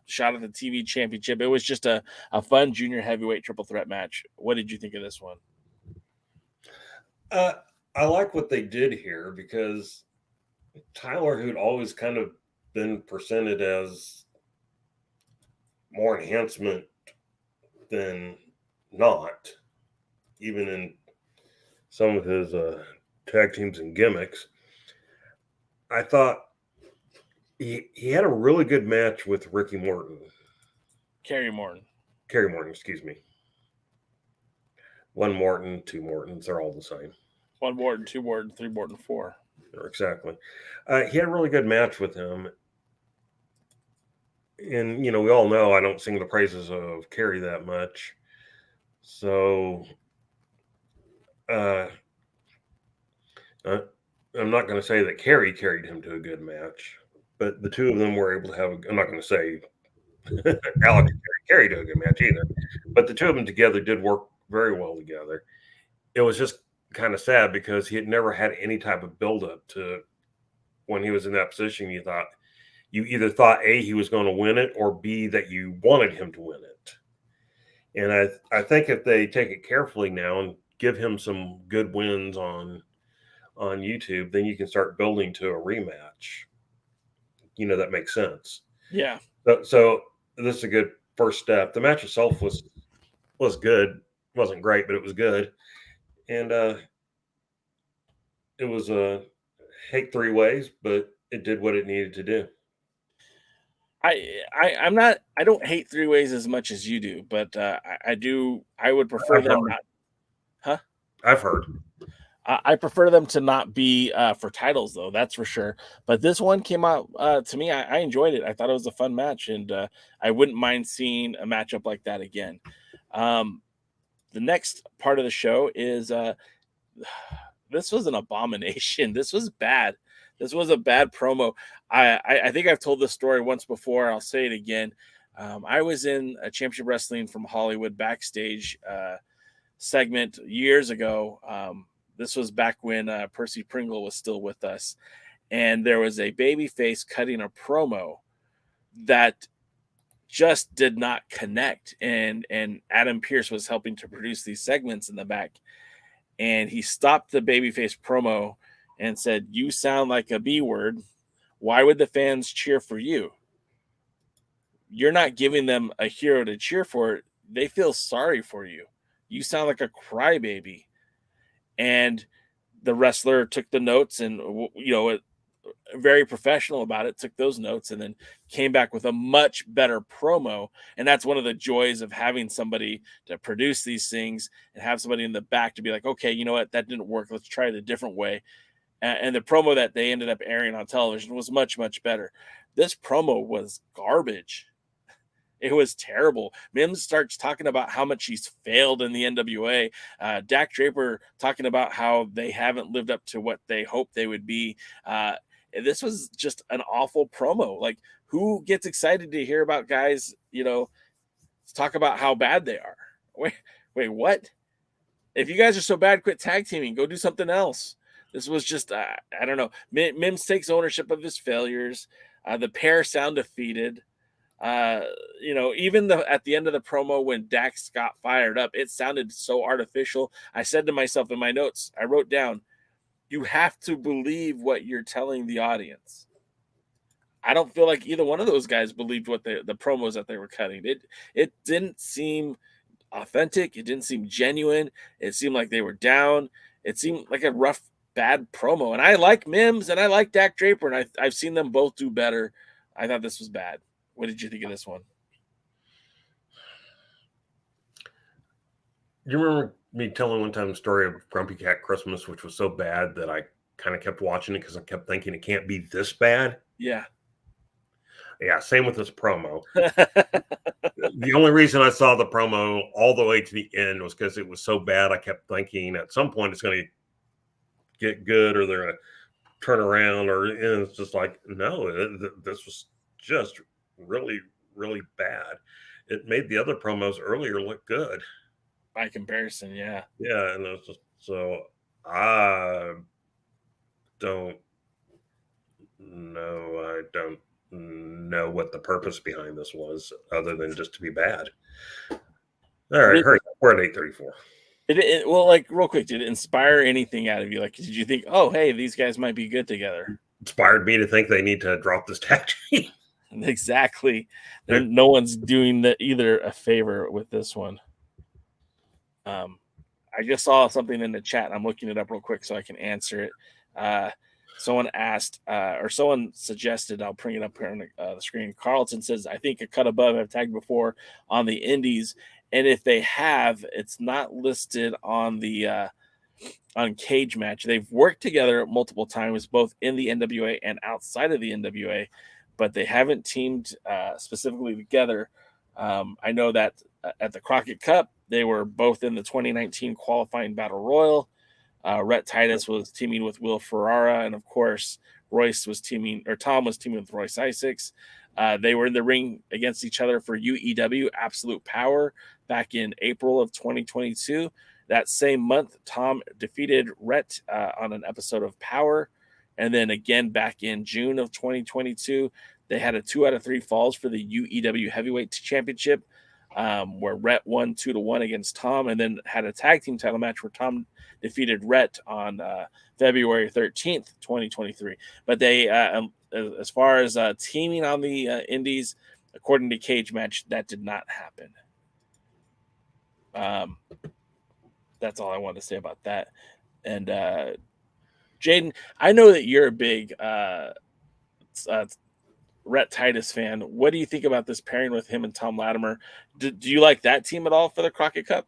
shot at the TV championship. It was just a fun junior heavyweight triple threat match. What did you think of this one? I like what they did here because Tyler, who'd always kind of been presented as more enhancement than not, even in some of his tag teams and gimmicks, I thought he had a really good match with Ricky Morton. Kerry Morton, excuse me. One Morton, two Mortons, they're all the same. One Morton, two Morton, three Morton, four. Exactly. He had a really good match with him. And, we all know I don't sing the praises of Kerry that much. So I'm not going to say that Kerry carried him to a good match, but the two of them were able to have. I'm not going to say Alex and Kerry did a good match either, but the two of them together did work very well together. It was just kind of sad because he had never had any type of buildup to when he was in that position. You either thought A, he was going to win it, or B, that you wanted him to win it. And I think if they take it carefully now and give him some good wins on YouTube, then you can start building to a rematch. That makes sense. Yeah. So this is a good first step. The match itself was good. It wasn't great, but it was good. And it was a hate three ways, but it did what it needed to do. I don't hate three ways as much as you do, but I would prefer them not. Huh? I've heard. I prefer them to not be for titles, though. That's for sure. But this one came out to me. I enjoyed it. I thought it was a fun match, and I wouldn't mind seeing a matchup like that again. The next part of the show is this was an abomination. This was bad. This was a bad promo. I think I've told this story once before. I'll say it again. I was in a Championship Wrestling from Hollywood backstage segment years ago. This was back when Percy Pringle was still with us. And there was a babyface cutting a promo that just did not connect. And Adam Pearce was helping to produce these segments in the back. And he stopped the babyface promo and said, "You sound like a B word. Why would the fans cheer for you? You're not giving them a hero to cheer for. They feel sorry for you. You sound like a crybaby." And the wrestler took the notes and, very professional about it, took those notes and then came back with a much better promo. And that's one of the joys of having somebody to produce these things and have somebody in the back to be like, okay, you know what? That didn't work. Let's try it a different way. And the promo that they ended up airing on television was much, much better. This promo was garbage. It was terrible. Mims starts talking about how much he's failed in the NWA. Dak Draper talking about how they haven't lived up to what they hoped they would be. This was just an awful promo. Like, who gets excited to hear about guys, talk about how bad they are? Wait, what? If you guys are so bad, quit tag teaming. Go do something else. This was just, I don't know. Mims takes ownership of his failures. The pair sound defeated. Even at the end of the promo when Dax got fired up, it sounded so artificial. I said to myself in my notes, I wrote down, you have to believe what you're telling the audience. I don't feel like either one of those guys believed what the promos that they were cutting. It didn't seem authentic. It didn't seem genuine. It seemed like they were down. It seemed like a rough, bad promo. And I like Mims and I like Dak Draper, and I've seen them both do better. I thought this was bad. What did you think of this one? You remember me telling one time the story of Grumpy Cat Christmas, which was so bad that I kind of kept watching it because I kept thinking it can't be this bad? Yeah. Yeah, same with this promo. The only reason I saw the promo all the way to the end was because it was so bad. I kept thinking at some point it's going to get good or they're going to turn around, and it's just like, no, this was just really, really bad. It made the other promos earlier look good. By comparison, yeah. Yeah, and it's just, so I don't know what the purpose behind this was other than just to be bad. All right, hurry up. We're at 8:34. Well, like, real quick, did it inspire anything out of you? Like, did you think, oh, hey, these guys might be good together? Inspired me to think they need to drop this tag team. Exactly. No one's doing either a favor with this one. I just saw something in the chat. I'm looking it up real quick so I can answer it. Someone asked, or someone suggested, I'll bring it up here on the screen. Carlton says, I think a cut above have tagged before on the indies. And if they have, it's not listed on the on Cage Match. They've worked together multiple times, both in the NWA and outside of the NWA, but they haven't teamed specifically together. I know that at the Crockett Cup, they were both in the 2019 qualifying battle royal. Rhett Titus was teaming with Will Ferrara, and of course, Tom was teaming with Royce Isaacs. They were in the ring against each other for UEW Absolute Power back in April of 2022. That same month, Tom defeated Rhett on an episode of Power. And then again, back in June of 2022, they had a 2 out of 3 falls for the UEW Heavyweight Championship, where Rhett won 2-1 against Tom, and then had a tag team title match where Tom defeated Rhett on February 13th, 2023. But they, as far as teaming on the indies, according to Cage Match, that did not happen. That's all I wanted to say about that. And Jaden, I know that you're a big Rhett Titus fan. What do you think about this pairing with him and Tom Latimer? Do you like that team at all for the Crockett Cup?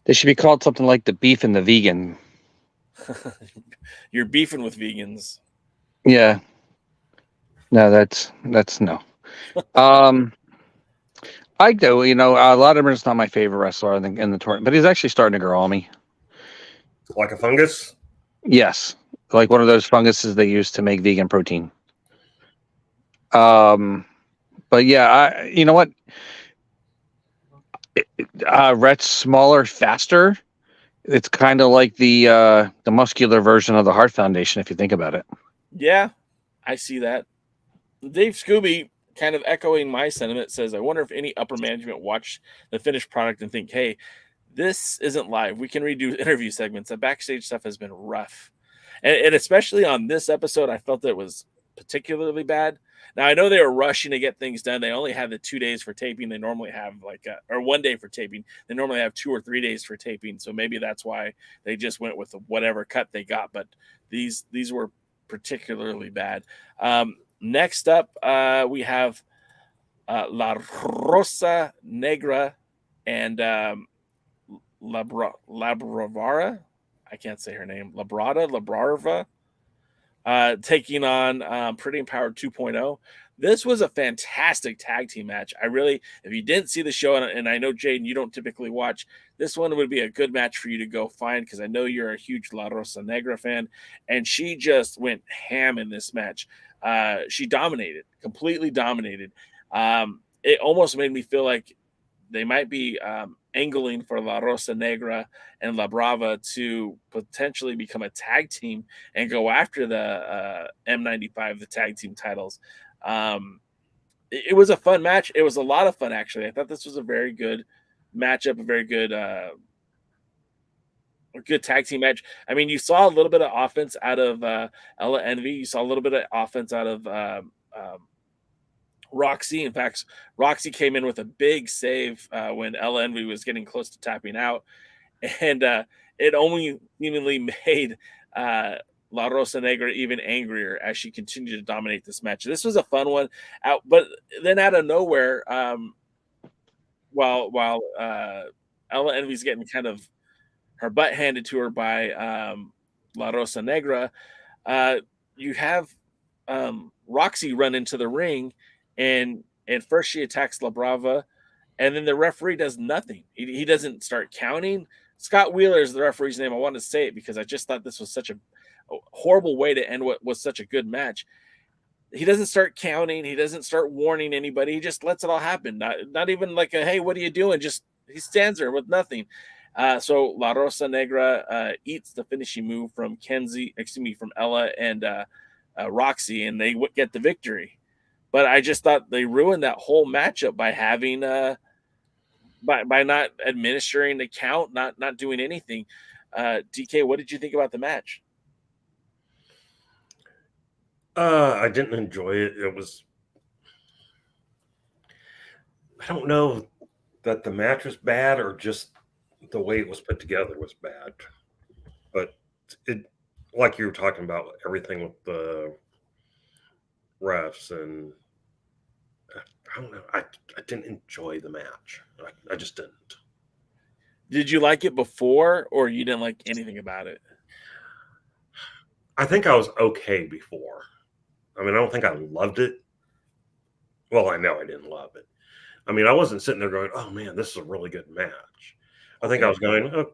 They should be called something like the Beef and the Vegan. You're beefing with vegans. Yeah. No, that's no. I do. Latimer's not my favorite wrestler in the tournament, but he's actually starting to grow on me. Like a fungus? Yes, like one of those funguses they use to make vegan protein. But yeah, you know what? Rhett's smaller, faster. It's kind of like the muscular version of the Heart Foundation, if you think about it. Yeah, I see that. Dave Scooby, kind of echoing my sentiment, says, I wonder if any upper management watched the finished product and think, hey, this isn't live. We can redo interview segments. The backstage stuff has been rough. And especially on this episode, I felt that it was particularly bad. Now, I know they were rushing to get things done. They only had the 2 days for taping. They normally have or 1 day for taping. They normally have 2 or 3 days for taping. So maybe that's why they just went with whatever cut they got. But these were particularly bad. Next up, we have La Rosa Negra and Labravara. I can't say her name. Labrarva. Taking on Pretty Empowered 2.0. This was a fantastic tag team match. If you didn't see the show, and I know, Jaden, you don't typically watch, this one would be a good match for you to go find because I know you're a huge La Rosa Negra fan, and she just went ham in this match. She completely dominated. It almost made me feel like they might be angling for La Rosa Negra and La Brava to potentially become a tag team and go after the M95, the tag team titles. It was a fun match. It was a lot of fun, actually. I thought this was a very good matchup, a very good tag team match. I mean, you saw a little bit of offense out of Ella Envy. You saw a little bit of offense out of Roxy. In fact, Roxy came in with a big save when Ella Envy was getting close to tapping out. And it only seemingly made La Rosa Negra even angrier as she continued to dominate this match. This was a fun one. But then out of nowhere, while Ella Envy's getting kind of her butt handed to her by La Rosa Negra, you have Roxy run into the ring, and first she attacks La Brava, and then the referee does nothing. He doesn't start counting. Scott Wheeler is the referee's name. I want to say it because I just thought this was such a horrible way to end what was such a good match. He doesn't start counting. He doesn't start warning anybody. He just lets it all happen. Not even like a, hey, what are you doing? Just he stands there with nothing. So La Rosa Negra eats the finishing move from from Ella and Roxy, and they get the victory. But I just thought they ruined that whole matchup by having by not administering the count, not doing anything. DK, what did you think about the match? I didn't enjoy it. It was, I don't know that the match was bad or just the way it was put together was bad. But it, like you were talking about, everything with the refs, and I don't know. I didn't enjoy the match. I just didn't. Did you like it before, or you didn't like anything about it? I think I was okay before. I mean, I don't think I loved it. Well, I know I didn't love it. I mean, I wasn't sitting there going, oh, man, this is a really good match. I think I was going, oh,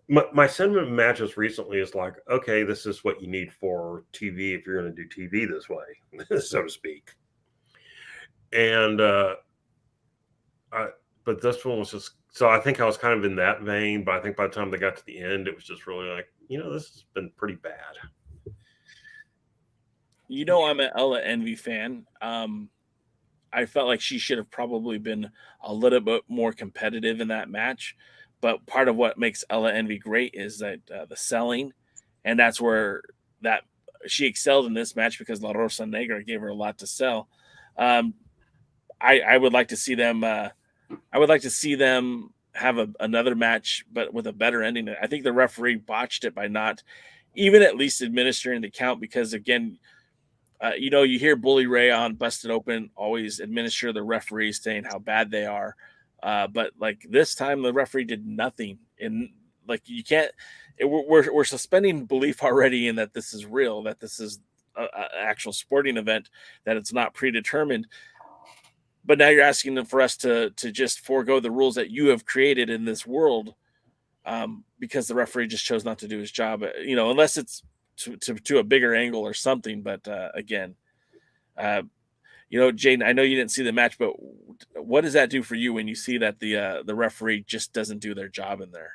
My sentiment matches recently is like, okay, this is what you need for TV if you're going to do TV this way, so to speak. And but this one was just, so I think I was kind of in that vein, but I think by the time they got to the end, it was just really like, this has been pretty bad. I'm an Ella Envy fan. I felt like she should have probably been a little bit more competitive in that match. But part of what makes Ella Envy great is that the selling, and that's where that she excelled in this match because La Rosa Negra gave her a lot to sell. I would like to see them. I would like to see them have another match, but with a better ending. I think the referee botched it by not even at least administering the count because, again, you hear Bully Ray on Busted Open always administer the referees saying how bad they are. But like this time, the referee did nothing. And like you can't. We're suspending belief already in that this is real, that this is an actual sporting event, that it's not predetermined. But now you're asking them for us to just forego the rules that you have created in this world because the referee just chose not to do his job. Unless it's to a bigger angle or something. But again, Jaden, I know you didn't see the match, but what does that do for you when you see that the referee just doesn't do their job in there?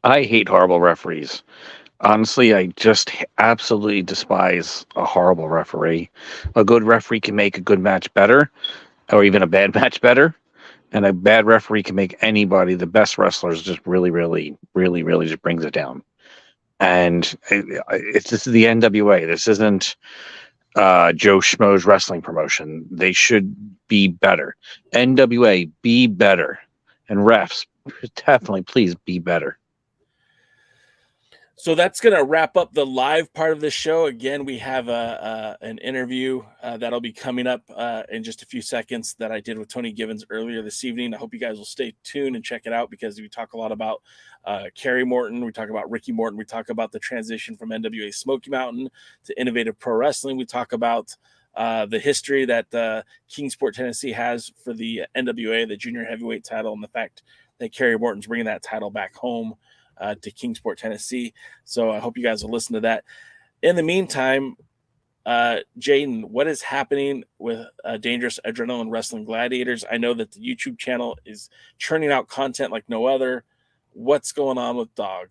I hate horrible referees. Honestly, I just absolutely despise a horrible referee. A good referee can make a good match better, or even a bad match better. And a bad referee can make anybody, the best wrestlers, just really, really, really, really just brings it down. And this is the NWA. This isn't Joe Schmo's wrestling promotion. They should be better. NWA, be better. And refs, definitely please be better. So that's going to wrap up the live part of the show. Again, we have an interview that'll be coming up in just a few seconds that I did with Tony Givens earlier this evening. I hope you guys will stay tuned and check it out because we talk a lot about Kerry Morton. We talk about Ricky Morton. We talk about the transition from NWA Smoky Mountain to Innovative Pro Wrestling. We talk about the history that Kingsport, Tennessee has for the NWA, the junior heavyweight title, and the fact that Kerry Morton's bringing that title back home to Kingsport, Tennessee. So I hope you guys will listen to that. In the meantime, Jaden, what is happening with Dangerous Adrenaline Wrestling Gladiators? I know that the YouTube channel is churning out content like no other. What's going on with Dog?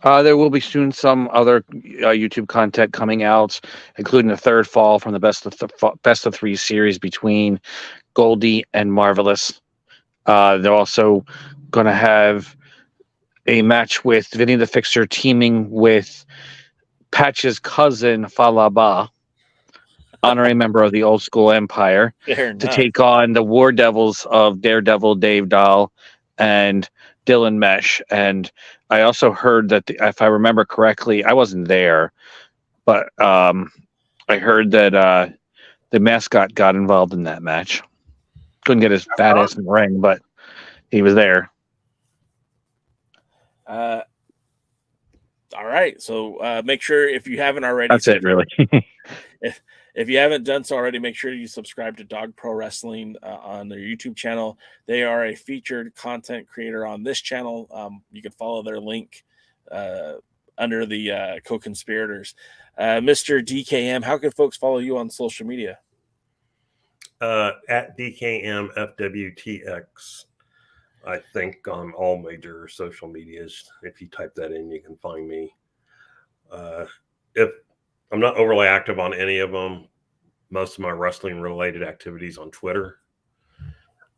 There will be soon some other YouTube content coming out, including the third fall from the best of three series between Goldie and Marvelous. They're also going to have a match with Vinny the Fixer teaming with Patch's cousin Falaba, honorary member of the Old School Empire, to take on the War Devils of Daredevil Dave Dahl and Dylan Mesh. And I also heard that, if I remember correctly, I wasn't there, but I heard that the mascot got involved in that match. Couldn't get his fat ass in the ring, but he was there. All right. So make sure, if you haven't already, that's it, really. If you haven't done so already, make sure you subscribe to Dog Pro Wrestling on their YouTube channel. They are a featured content creator on this channel. You can follow their link under the co-conspirators. Mr. DKM, how can folks follow you on social media? At DKMFWTX. I think on all major social medias. If you type that in, you can find me. If I'm not overly active on any of them, most of my wrestling related activities on Twitter.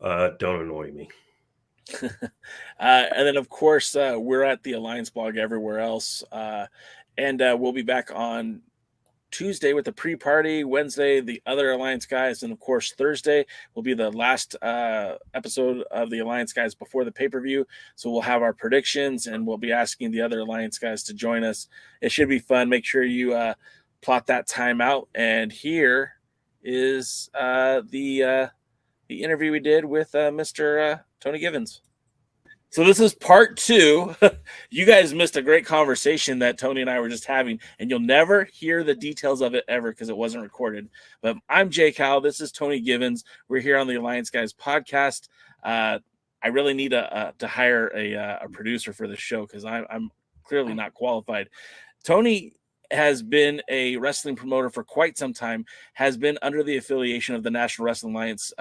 Don't annoy me. And then, of course, we're at the Alliance blog everywhere else. And we'll be back on Tuesday with the pre-party, Wednesday the other Alliance guys, and of course Thursday will be the last episode of the Alliance guys before the pay-per-view. So we'll have our predictions and we'll be asking the other Alliance guys to join us. It should be fun. Make sure you plot that time out. And here is the interview we did with Mr. Tony Givens. So this is part 2. You guys missed a great conversation that Tony and I were just having, and you'll never hear the details of it ever because it wasn't recorded. But I'm Jay Cal. This is Tony Givens. We're here on the Alliance Guys podcast. I really need to hire a producer for this show because I'm clearly not qualified. Tony has been a wrestling promoter for quite some time, has been under the affiliation of the National Wrestling Alliance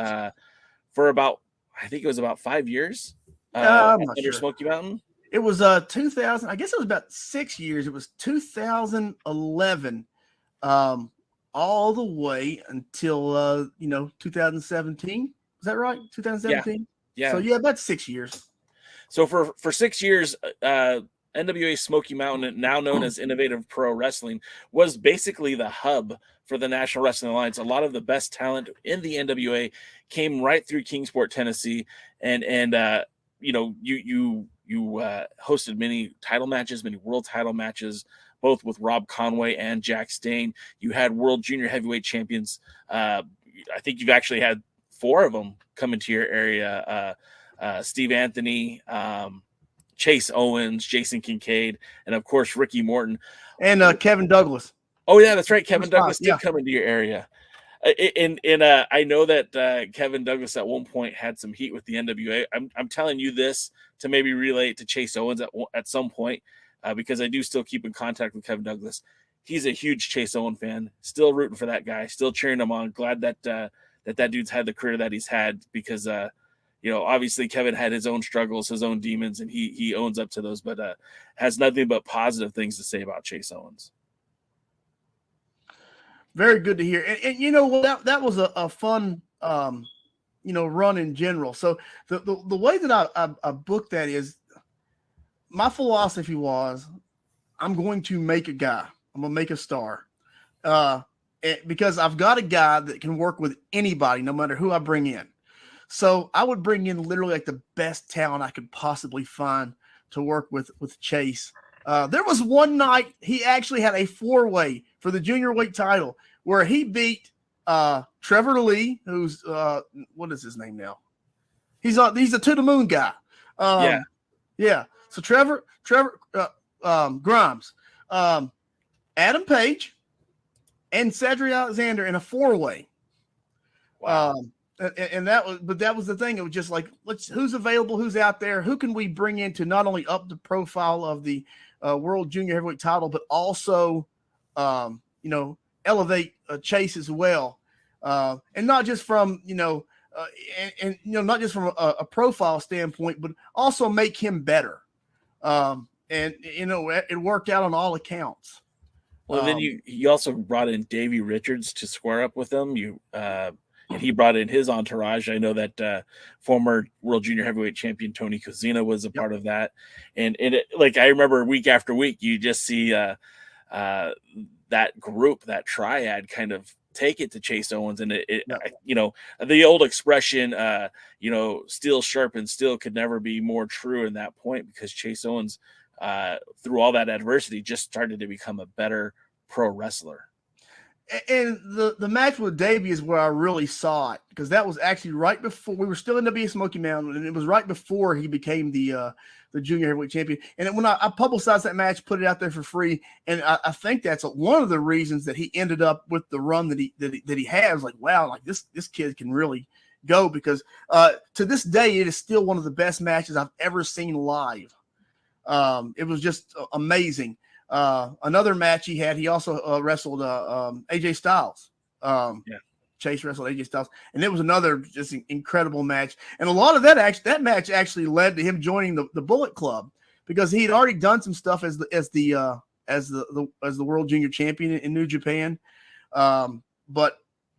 for about, I think it was about 5 years I'm not under sure. Smoky Mountain. It was 2000. I guess it was about 6 years. It was 2011, all the way until 2017. Is that right? 2017. Yeah. So yeah, about 6 years. So for 6 years, NWA Smoky Mountain, now known as Innovative Pro Wrestling, was basically the hub for the National Wrestling Alliance. A lot of the best talent in the NWA came right through Kingsport, Tennessee, and you hosted many title matches, many world title matches, both with Rob Conway and Jack Stane. You had World Junior Heavyweight champions. I think you've actually had 4 of them come into your area. Steve Anthony, Chase Owens, Jason Kincaid, and of course Ricky Morton and Kevin Douglas. Oh yeah, that's right. Kevin Douglas did yeah. come into your area. And I know that Kevin Douglas at one point had some heat with the NWA. I'm telling you this to maybe relate to Chase Owens at some point because I do still keep in contact with Kevin Douglas. He's a huge Chase Owens fan. Still rooting for that guy. Still cheering him on. Glad that that dude's had the career that he's had because obviously Kevin had his own struggles, his own demons, and he owns up to those, but has nothing but positive things to say about Chase Owens. Very good to hear. And you know what, that was a fun, run in general. So the way that I booked that is my philosophy was I'm going to make a guy. I'm going to make a star because I've got a guy that can work with anybody, no matter who I bring in. So I would bring in literally like the best talent I could possibly find to work with Chase. There was one night he actually had a 4-way for the junior weight title where he beat Trevor Lee, who's what is his name now? He's a To the Moon guy. Yeah. So Trevor Grimes, Adam Page, and Cedric Alexander in a 4-way. Wow. And that was the thing. It was just like, who's available, who's out there, who can we bring in to not only up the profile of the World Junior Heavyweight title, but also, elevate Chase as well, and not just from not just from a profile standpoint, but also make him better. It worked out on all accounts. Well, then you also brought in Davey Richards to square up with him. And he brought in his entourage. I know that former World Junior Heavyweight champion Tony Kozina was a part of that. And I remember week after week, you just see that group, that triad kind of take it to Chase Owens. And the old expression, steel sharpened steel could never be more true in that point because Chase Owens, through all that adversity, just started to become a better pro wrestler. And the match with Davey is where I really saw it because that was actually right before we were still in NWA Smoky Mountain, and it was right before he became the junior heavyweight champion. And when I publicized that match, put it out there for free, and I think that's one of the reasons that he ended up with the run that he has. Like, wow, like this kid can really go because to this day it is still one of the best matches I've ever seen live. It was just amazing. Another match he had, he also wrestled AJ Styles. Chase wrestled AJ Styles, and it was another just incredible match. And a lot of that match actually led to him joining the Bullet Club because he had already done some stuff as the World Junior Champion in New Japan. But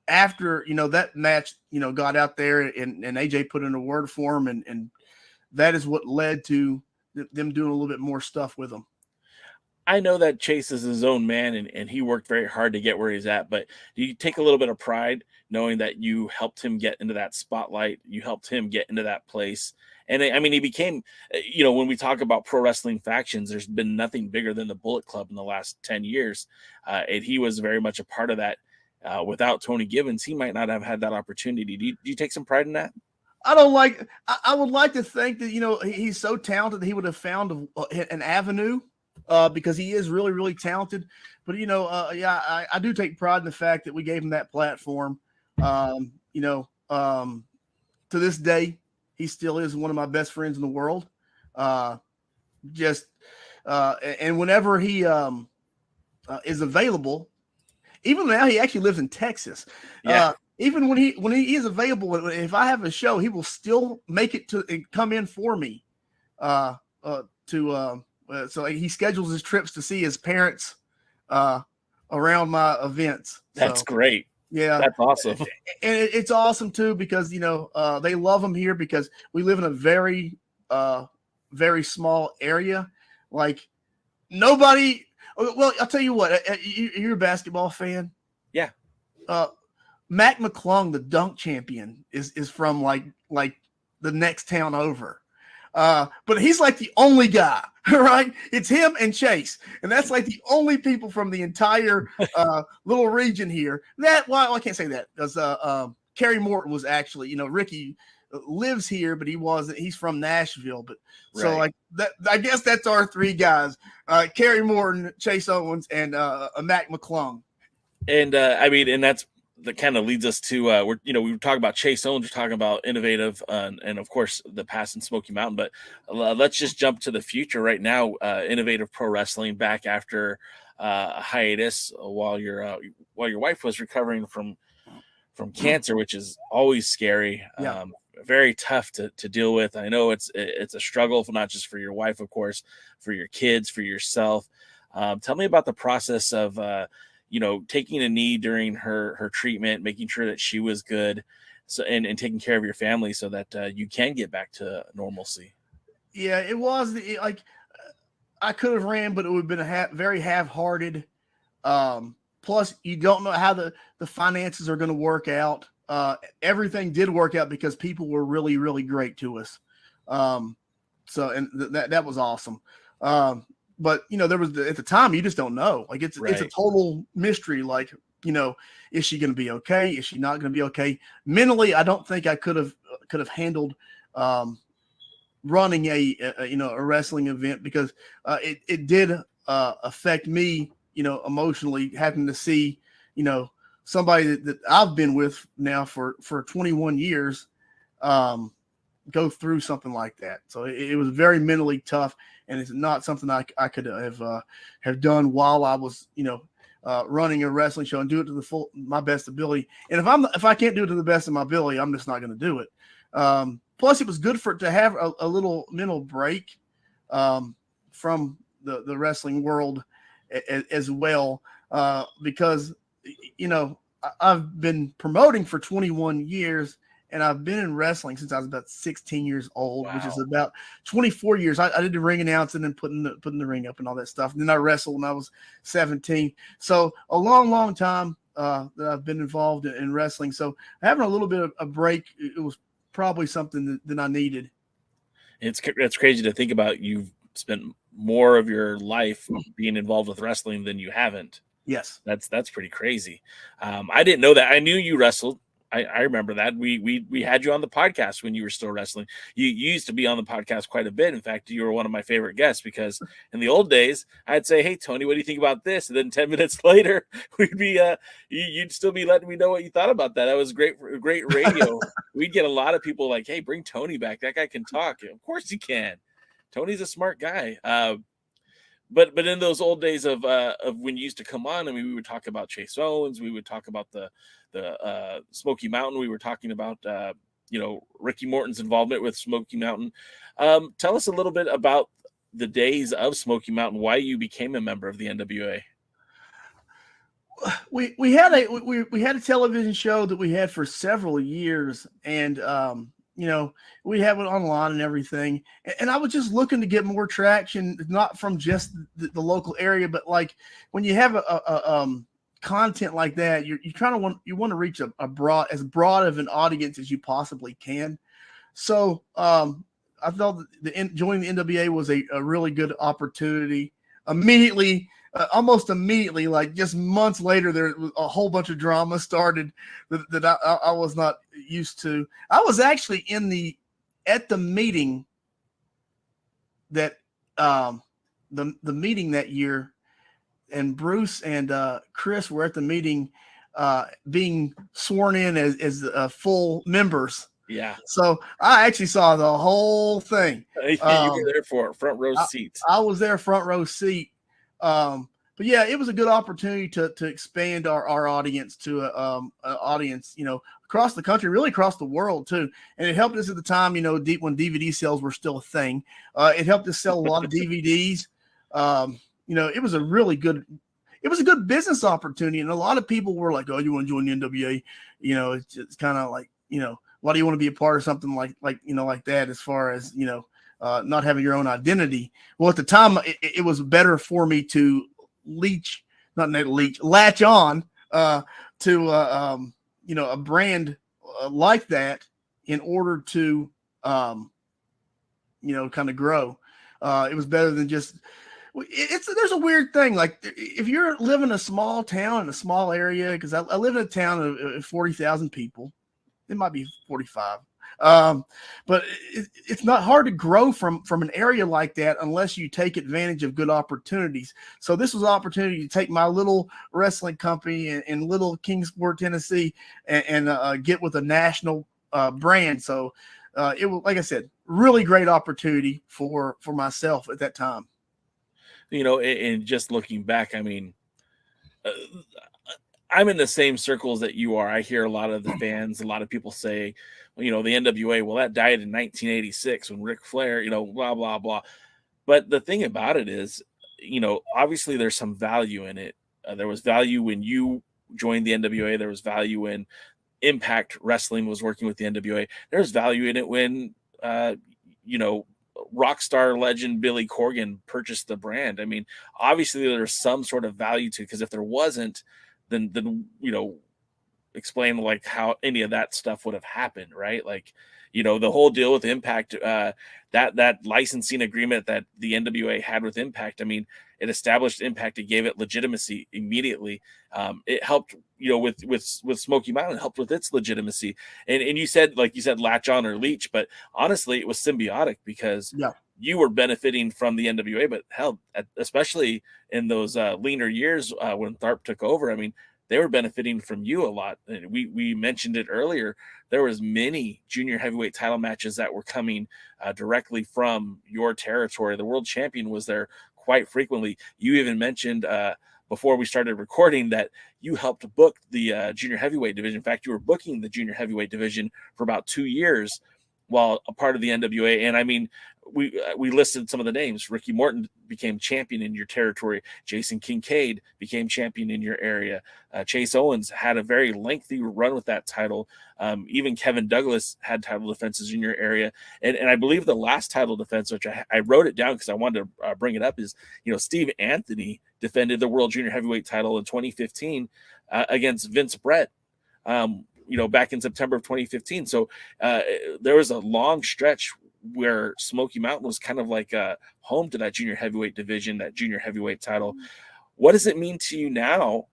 after that match got out there and AJ put in a word for him, and that is what led to them doing a little bit more stuff with him. I know that Chase is his own man and he worked very hard to get where he's at, but do you take a little bit of pride knowing that you helped him get into that spotlight? You helped him get into that place. And I mean, he became, when we talk about pro wrestling factions, there's been nothing bigger than the Bullet Club in the last 10 years. And he was very much a part of that. Without Tony Gibbons, he might not have had that opportunity. Do you take some pride in that? I would like to think that, he's so talented that he would have found an avenue. Because he is really, really talented. But, I do take pride in the fact that we gave him that platform. To this day, He still is one of my best friends in the world. And whenever he is available, even now he actually lives in Texas. Yeah. Even when he is available, if I have a show, he will still make it to come in for me. So he schedules his trips to see his parents around my events. That's great. Yeah, that's awesome. And it's awesome too because they love him here because we live in a very very small area. Like nobody. Well, I'll tell you what. You're a basketball fan. Yeah. Mac McClung, the dunk champion, is from like the next town over. But he's like the only guy, right? It's him and Chase, and that's like the only people from the entire little region here. I can't say that because Kerry Morton was actually, Ricky lives here, but he's from Nashville. But so like that, I guess that's our three guys: Kerry Morton, Chase Owens, and Mac McClung. And and that kind of leads us to we were talking about Chase Owens, we're talking about Innovative, and of course the past in Smoky Mountain. But let's just jump to the future right now. Innovative Pro Wrestling back after a hiatus while your wife was recovering from cancer, which is always scary. Yeah. Very tough to deal with. I know it's a struggle, not just for your wife, of course, for your kids, for yourself. Tell me about the process of taking a knee during her treatment, making sure that she was good, so and taking care of your family so that you can get back to normalcy. Yeah, it was I could have ran, but it would have been very half-hearted. Plus, you don't know how the finances are going to work out. Everything did work out because people were really, really great to us. That was awesome. But there was at the time you just don't know. Like it's a total mystery. Like is she going to be okay? Is she not going to be okay? Mentally, I don't think I could have handled running a wrestling event because it did affect me. Emotionally, having to see somebody that I've been with now for 21 years go through something like that. So it was very mentally tough. And it's not something I could have done while I was, running a wrestling show and do it to my best ability. And if I can't do it to the best of my ability, I'm just not going to do it. Plus, it was good for it to have a little mental break from the wrestling world as well, because I've been promoting for 21 years. And I've been in wrestling since I was about 16 years old, which is about 24 years. I did the ring announcing and putting the ring up and all that stuff. And then I wrestled when I was 17. So a long, long time that I've been involved in wrestling. So having a little bit of a break, it was probably something that I needed. It's crazy to think about. You've spent more of your life being involved with wrestling than you haven't. Yes. That's pretty crazy. I didn't know that. I knew you wrestled. I remember that we had you on the podcast when you were still wrestling. You used to be on the podcast quite a bit. In fact, you were one of my favorite guests because in the old days, I'd say, "Hey, Tony, what do you think about this?" And then 10 minutes later, we'd be you'd still be letting me know what you thought about that. That was great radio. We'd get a lot of people like, "Hey, bring Tony back. That guy can talk." Of course he can. Tony's a smart guy. But in those old days of when you used to come on, we would talk about Chase Owens, we would talk about the Smoky Mountain, we were talking about Ricky Morton's involvement with Smoky Mountain. Tell us a little bit about the days of Smoky Mountain, why you became a member of the NWA. We had a television show that we had for several years, and we have it online and everything. And I was just looking to get more traction, not from just the local area, but like when you have a content like that, you want to reach as broad of an audience as you possibly can. So I felt that joining the NWA was a really good opportunity. Almost immediately, like just months later, there was a whole bunch of drama started that I was not used to. I was actually at the meeting that the meeting that year, and Bruce and Chris were at the meeting being sworn in as full members. Yeah. So I actually saw the whole thing. You were there for it, front row seats. I was there, front row seat. But yeah, it was a good opportunity to expand our audience to an audience, across the country, really across the world too. And it helped us at the time, when DVD sales were still a thing. It helped us sell a lot of DVDs. It was a really good. It was a good business opportunity, and a lot of people were like, "Oh, you want to join the NWA?" It's kind of like, why do you want to be a part of something like that? As far as not having your own identity. Well, at the time, it was better for me to latch on to a brand like that in order to kind of grow. It was better than just. There's a weird thing, like if you're living in a small town in a small area, because I live in a town of 40,000 people. It might be 45. But it's not hard to grow from an area like that unless you take advantage of good opportunities. So this was an opportunity to take my little wrestling company in little Kingsport, Tennessee, and get with a national brand. So it was, like I said, really great opportunity for myself at that time. And just looking back, I mean, I'm in the same circles that you are. I hear a lot of the fans, a lot of people say, the NWA, well, that died in 1986 when Ric Flair, blah, blah, blah. But the thing about it is, obviously there's some value in it. There was value when you joined the NWA. There was value when Impact Wrestling was working with the NWA. There's value in it when, rock star legend Billy Corgan purchased the brand. I mean, obviously there's some sort of value to it, because if there wasn't, then explain like how any of that stuff would have happened, right? Like, the whole deal with Impact, that licensing agreement that the NWA had with Impact, I mean, it established Impact. It gave it legitimacy immediately. It helped, with Smoky Mountain, helped with its legitimacy. And you said, latch on or leech, but honestly, it was symbiotic, because you were benefiting from the NWA, but hell, especially in those leaner years when Tharp took over, I mean, they were benefiting from you a lot. And we mentioned it earlier. There was many junior heavyweight title matches that were coming directly from your territory. The world champion was there quite frequently. You even mentioned before we started recording that you helped book the junior heavyweight division. In fact, you were booking the junior heavyweight division for about 2 years while a part of the NWA. And I mean, we listed some of the names. Ricky Morton became champion in your territory. Jason Kincaid became champion in your area. Chase Owens had a very lengthy run with that title. Even Kevin Douglas had title defenses in your area. And I believe the last title defense, which I wrote it down because I wanted to bring it up, is, Steve Anthony defended the World Junior Heavyweight title in 2015 against Vince Brett. Back in September of 2015. So there was a long stretch where Smoky Mountain was kind of like home to that junior heavyweight division, that junior heavyweight title. What does it mean to you now,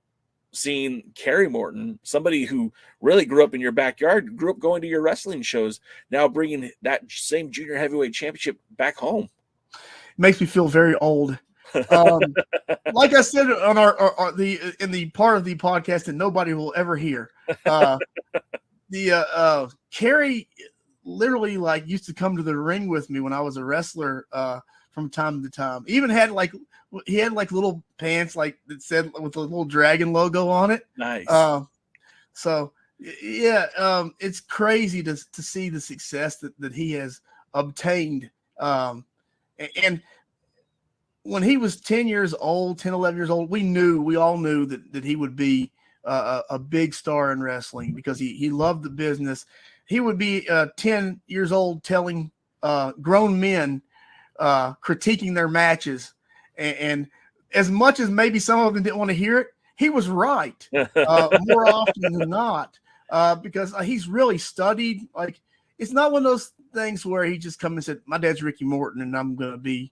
seeing Kerry Morton, somebody who really grew up in your backyard, grew up going to your wrestling shows, now bringing that same junior heavyweight championship back home? It makes me feel very old. Like I said on in the part of the podcast that nobody will ever hear, Kerry literally used to come to the ring with me when I was a wrestler from time to time. Even had he had little pants that said with a little dragon logo on it. Nice. So yeah, it's crazy to see the success that he has obtained. And when he was 10 years old, 10, 11 years old, we all knew that he would be a big star in wrestling, because he loved the business. He would be 10 years old telling grown men, critiquing their matches. And as much as maybe some of them didn't want to hear it, he was right more often than not, because he's really studied. It's not one of those things where he just come and said, my dad's Ricky Morton and I'm going to be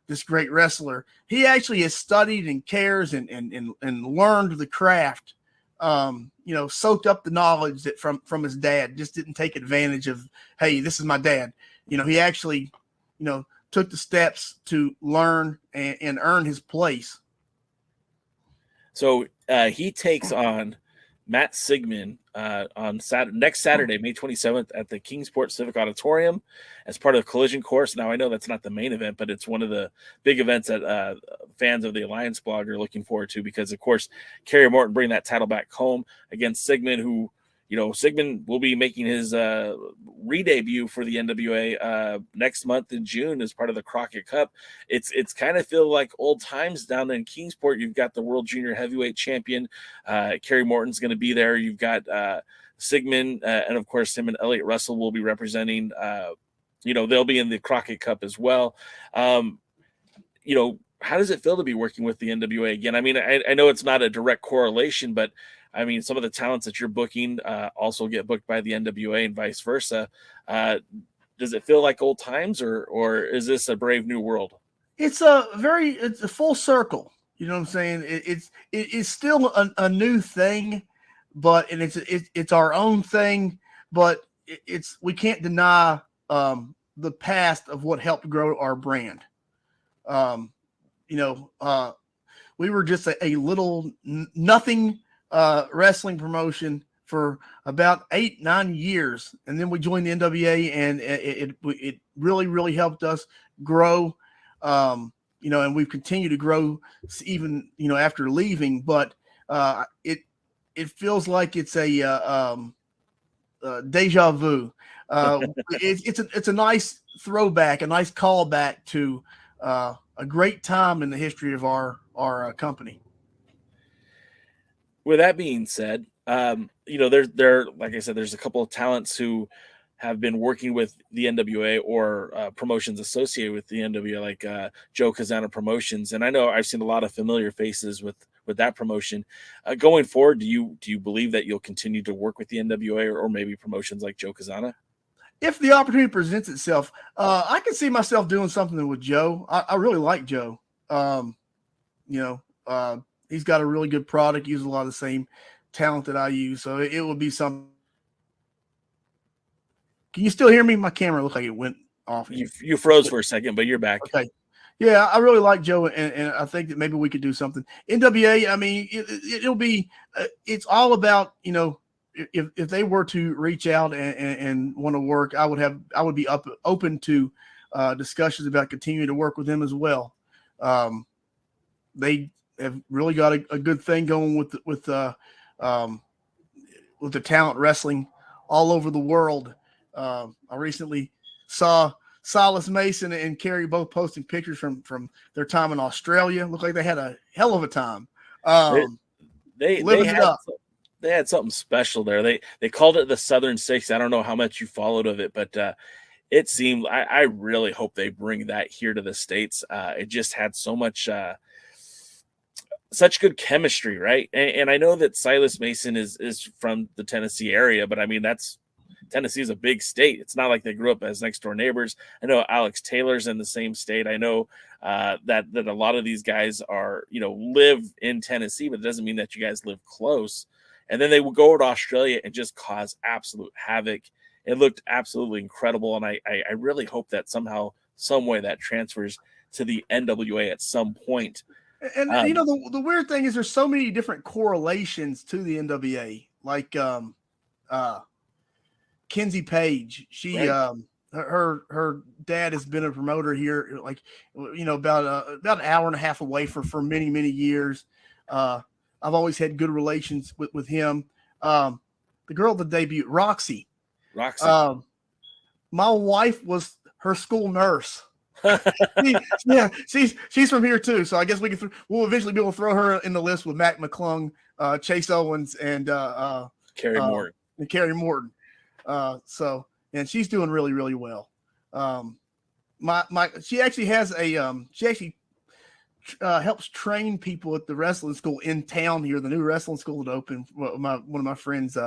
this great wrestler. He actually has studied and cares and learned the craft, soaked up the knowledge that from his dad, just didn't take advantage of, hey, this is my dad. He actually, took the steps to learn and earn his place. So he takes on Matt Sigmund on next Saturday, May 27th at the Kingsport Civic Auditorium as part of the Collision Course. Now, I know that's not the main event, but it's one of the big events that fans of the Alliance blog are looking forward to because, of course, Kerry Morton bring that title back home against Sigmund, who, Sigmund will be making his re-debut for the NWA next month in June as part of the Crockett Cup. It's kind of feel like old times down in Kingsport. You've got the World Junior Heavyweight Champion. Kerry Morton's going to be there. You've got Sigmund, and of course, him and Elliot Russell will be representing. They'll be in the Crockett Cup as well. How does it feel to be working with the NWA again? I mean, I know it's not a direct correlation, but I mean, some of the talents that you're booking also get booked by the NWA and vice versa. Does it feel like old times, or is this a brave new world? It's a full circle. You know what I'm saying? It's still a new thing, but it's our own thing. But we can't deny the past of what helped grow our brand. We were just a little nothing wrestling promotion for about 8-9 years, and then we joined the NWA, and it really, really helped us grow. And we've continued to grow even after leaving. But it feels like it's a deja vu. It's a nice throwback, a nice callback to a great time in the history of our company. With that being said, there, like I said, there's a couple of talents who have been working with the NWA or promotions associated with the NWA, like Joe Kazana Promotions. And I know I've seen a lot of familiar faces with that promotion. Going forward, do you believe that you'll continue to work with the NWA or maybe promotions like Joe Kazana? If the opportunity presents itself, I can see myself doing something with Joe. I really like Joe. He's got a really good product, uses a lot of the same talent that I use. So it will be something. Can you still hear me? My camera looked like it went off. You froze for a second, but you're back. Okay. Yeah, I really like Joe, and I think that maybe we could do something. NWA, I mean, it'll be, it's all about, if they were to reach out and want to work, I would be open to discussions about continuing to work with them as well. They have really got a good thing going with the talent wrestling all over the world. I recently saw Silas Mason and Kerry both posting pictures from their time in Australia. Looked like they had a hell of a time. They had something special there. They called it the Southern Six. I don't know how much you followed of it, but it seemed I really hope they bring that here to the States. It just had so much such good chemistry, right? And I know that Silas Mason is from the Tennessee area, but I mean Tennessee is a big state. It's not like they grew up as next door neighbors. I know Alex Taylor's in the same state. I know that a lot of these guys are, live in Tennessee, but it doesn't mean that you guys live close. And then they will go to Australia and just cause absolute havoc. It looked absolutely incredible. And I really hope that somehow, some way that transfers to the NWA at some point. And the weird thing is there's so many different correlations to the NWA. Like Kenzie Page, she right. Her dad has been a promoter here, like about an hour and a half away for many, many years. I've always had good relations with him. The girl that debuted, Roxy. My wife was her school nurse. She's from here too. So I guess we'll eventually be able to throw her in the list with Mac McClung, Chase Owens, and Kerry Morton. And Kerry Morton. And she's doing really, really well. She actually has she helps train people at the wrestling school in town here, the new wrestling school that opened. One of my friends,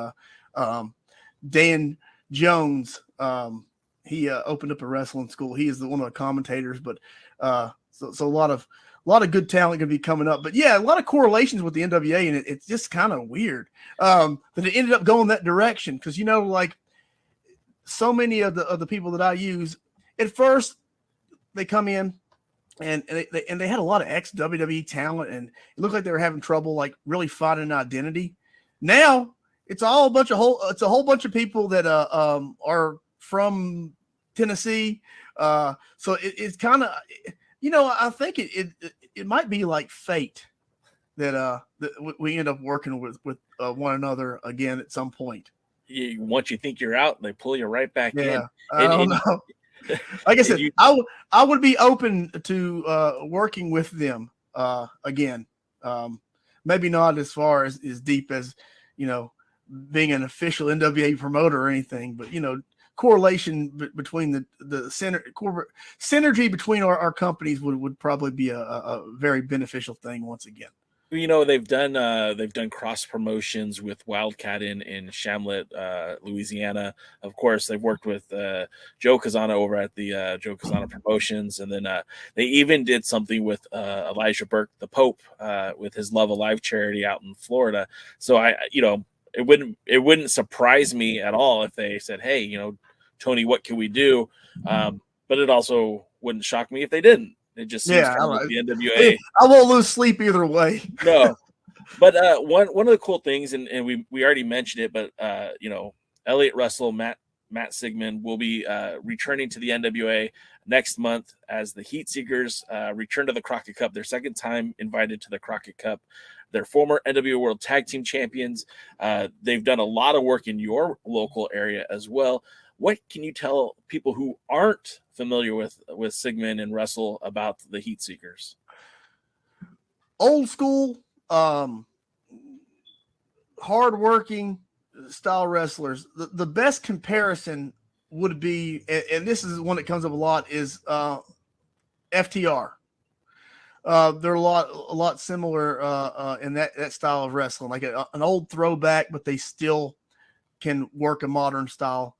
Dan Jones, he opened up a wrestling school. He is one of the commentators, but so a lot of good talent going to be coming up. But yeah, a lot of correlations with the NWA, and it's just kind of weird that it ended up going that direction because like so many of the people that I use at first, they come in and they had a lot of ex WWE talent, and it looked like they were having trouble like really finding an identity. Now it's a whole bunch of people that are from Tennessee. So it's kind of, I think it might be like fate that we end up working with one another again at some point. Once you think you're out, they pull you right back in. I don't know. Like I said, I would be open to working with them again. Maybe not as far as deep as, being an official NWA promoter or anything, but, correlation between the synergy between our companies would probably be a very beneficial thing once again. They've done cross promotions with Wildcat in Chamlet, Louisiana. Of course, they've worked with Joe Kazana over at the Joe Kazana Promotions, and then they even did something with Elijah Burke, the Pope, with his Love Alive charity out in Florida. So it wouldn't surprise me at all if they said, "Hey, Tony, what can we do?" But it also wouldn't shock me if they didn't. It just seems kind of like the NWA. I won't lose sleep either way. No, but one of the cool things, and we already mentioned it, but Elliott Russell, Matt Sigmund will be returning to the NWA next month as the Heat Seekers return to the Crockett Cup. Their second time invited to the Crockett Cup. They're former NWA World Tag Team Champions. They've done a lot of work in your local area as well. What can you tell people who aren't familiar with Sigmund and Russell about the Heat Seekers? Old school, hardworking style wrestlers. The best comparison would be, and this is one that comes up a lot, is FTR. They're a lot similar in that style of wrestling, like an old throwback, but they still can work a modern style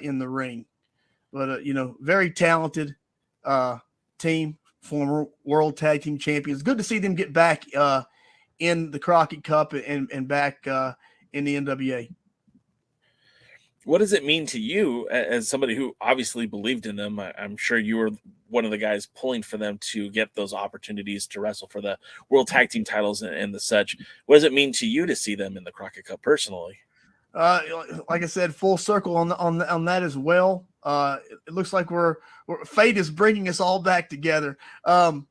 in the ring. But very talented team, former World Tag Team Champions. Good to see them get back in the Crockett Cup and back in the NWA. What does it mean to you as somebody who obviously believed in them? I'm sure you were one of the guys pulling for them to get those opportunities to wrestle for the World Tag Team titles and the such. What does it mean to you to see them in the Crockett Cup personally? Like I said, full circle on that as well. It looks like we're fate is bringing us all back together. I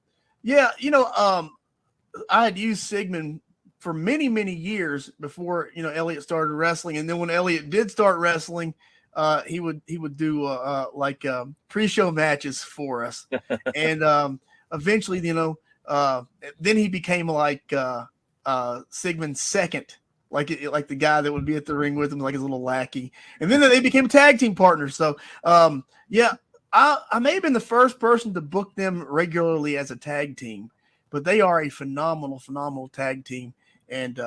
had used Sigmund for many years before Elliott started wrestling, and then when Elliott did start wrestling, he would do pre-show matches for us, and eventually then he became like Sigmund's second. Like the guy that would be at the ring with him, like his little lackey. And then they became tag team partners. So, I may have been the first person to book them regularly as a tag team, but they are a phenomenal tag team. And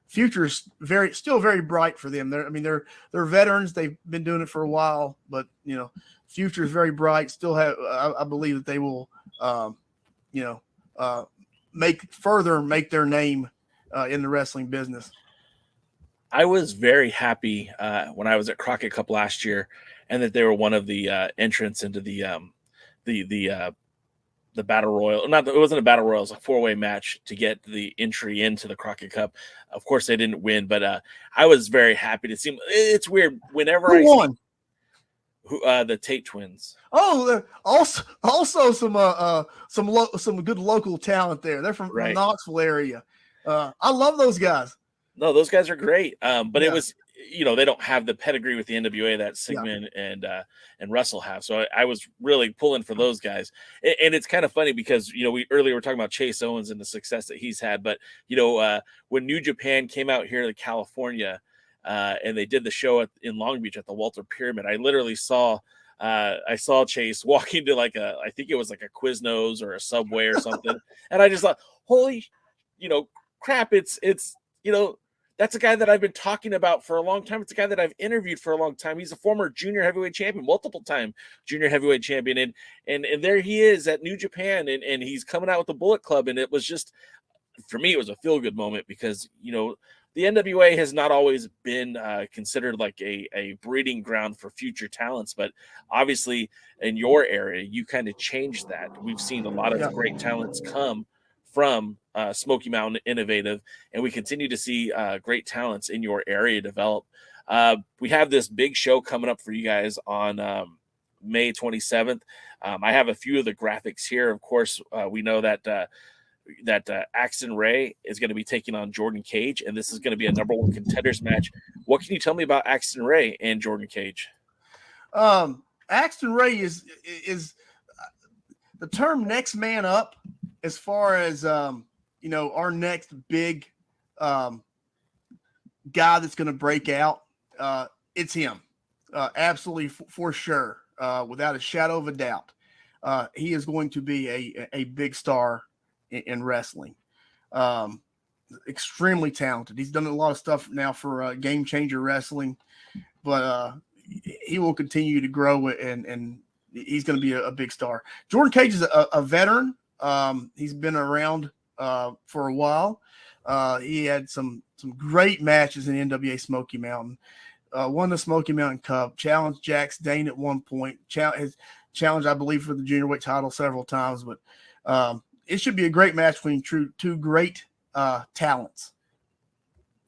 future is still very bright for them. They're veterans. They've been doing it for a while, but future is very bright. Still have, I believe that they will, make their name in the wrestling business. I was very happy when I was at Crockett Cup last year, and that they were one of the entrants into the battle royal. It wasn't a battle royal; it was a 4-way match to get the entry into the Crockett Cup. Of course, they didn't win, but I was very happy to see them. It's weird whenever Who won? The Tate twins. Oh, also some good local talent there. They're from the Knoxville area. I love those guys. No, those guys are great. But it was, they don't have the pedigree with the NWA that Sigmund and Russell have. So I was really pulling for those guys. And it's kind of funny because, we earlier were talking about Chase Owens and the success that he's had. But, when New Japan came out here to California and they did the show in Long Beach at the Walter Pyramid, I literally saw Chase walking to I think it was like a Quiznos or a Subway or something. And I just thought, holy, crap, it's that's a guy that I've been talking about for a long time. It's a guy that I've interviewed for a long time. He's a former junior heavyweight champion, multiple time junior heavyweight champion. And there he is at New Japan and he's coming out with the Bullet Club. And it was just, for me, it was a feel good moment because, the NWA has not always been considered like a breeding ground for future talents, but obviously in your area, you kind of changed that. We've seen a lot of great talents come from Smoky Mountain Innovative, and we continue to see great talents in your area develop. We have this big show coming up for you guys on May 27th. I have a few of the graphics here. Of course, we know that Axton Ray is going to be taking on Jordan Cage, and this is going to be a number one contenders match. What can you tell me about Axton Ray and Jordan Cage? Axton Ray is the term next man up as far as our next big guy that's going to break out. It's him, absolutely for sure, without a shadow of a doubt. He is going to be a big star in wrestling. Extremely talented. He's done a lot of stuff now for Game Changer Wrestling, but he will continue to grow and he's going to be a big star. Jordan Cage is a veteran. He's been around for a while. He had some great matches in NWA Smoky Mountain. Won the Smoky Mountain Cup, challenged Jax Dane at one point, has challenged, I believe, for the junior weight title several times, but it should be a great match between two great talents.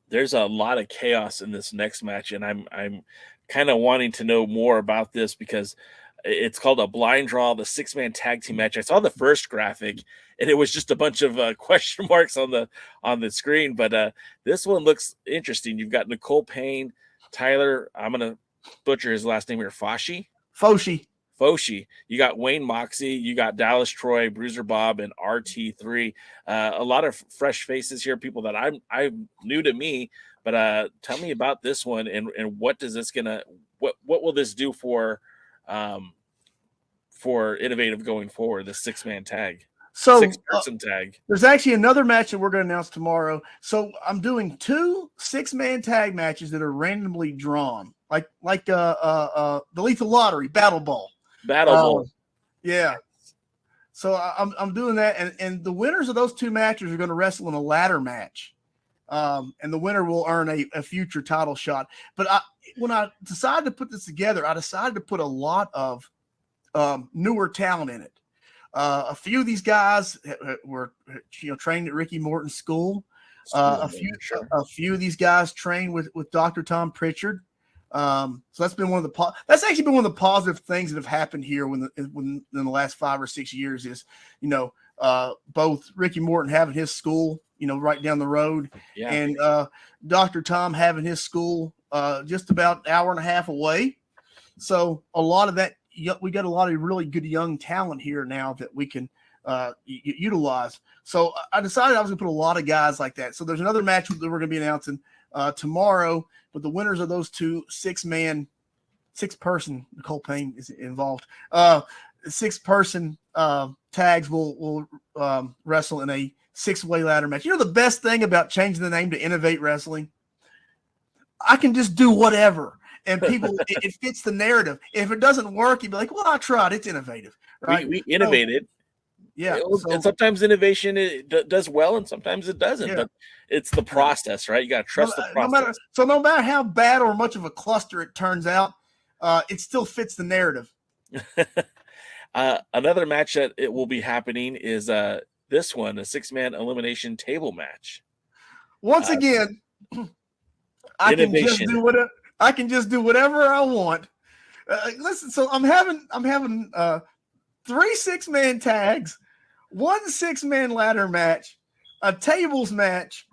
There's a lot of chaos in this next match, and I'm kind of wanting to know more about this because it's called a blind draw, the 6-man tag team match. I saw the first graphic, and it was just a bunch of question marks on the screen. But this one looks interesting. You've got Nicole Payne, Tyler. I'm gonna butcher his last name here. Foshi. You got Wayne Moxie. You got Dallas Troy, Bruiser Bob, and RT3. A lot of fresh faces here. People that I'm new to me. But tell me about this one and what does this what will this do for Innovative going forward, the 6-man tag, so 6-person tag? There's actually another match that we're going to announce tomorrow. So I'm doing 2 6-man tag matches that are randomly drawn, like the Lethal Lottery Battle Ball. Yeah. So I'm doing that, and the winners of those 2 matches are going to wrestle in a ladder match. And the winner will earn a future title shot. But when I decided to put this together, I decided to put a lot of newer talent in it. A few of these guys were trained at Ricky Morton's school. A few of these guys trained with Dr. Tom Pritchard. So that's been that's actually been one of the positive things that have happened here in the last 5 or 6 years is both Ricky Morton having his school right down the road, and Dr. Tom having his school just about an hour and a half away. So a lot of that, we got a lot of really good young talent here now that we can utilize. So I decided I was gonna put a lot of guys like that. So there's another match that we're gonna be announcing tomorrow, but the winners of those 2 6-person, Nicole Payne is involved, 6-person tags will wrestle in a 6-way ladder match. The best thing about changing the name to Innovate Wrestling, I can just do whatever, and people it fits the narrative. If it doesn't work, you'd be like, "Well, I tried. It's innovative." Right? We innovated. And sometimes innovation does well, and sometimes it doesn't. But it's the process, right? You got to trust the process. No matter how bad or much of a cluster it turns out, it still fits the narrative. Another match that it will be happening is this one, a 6-man elimination table match. Once again, I can just do whatever I want. Listen, so I'm having 3 6-man tags, 1 6-man ladder match, a tables match.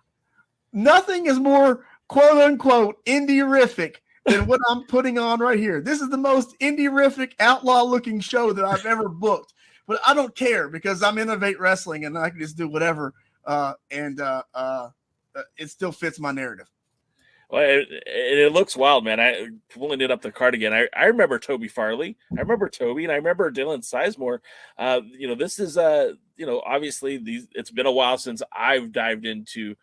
Nothing is more quote unquote indie-rific than what I'm putting on right here. This is the most indie-rific, outlaw-looking show that I've ever booked. But I don't care because I'm Innovate Wrestling and I can just do whatever. And it still fits my narrative. Well, it looks wild, man. I pulling it up the card again. I remember Toby Farley. I remember Toby, and I remember Dylan Sizemore. This is obviously it's been a while since I've dived into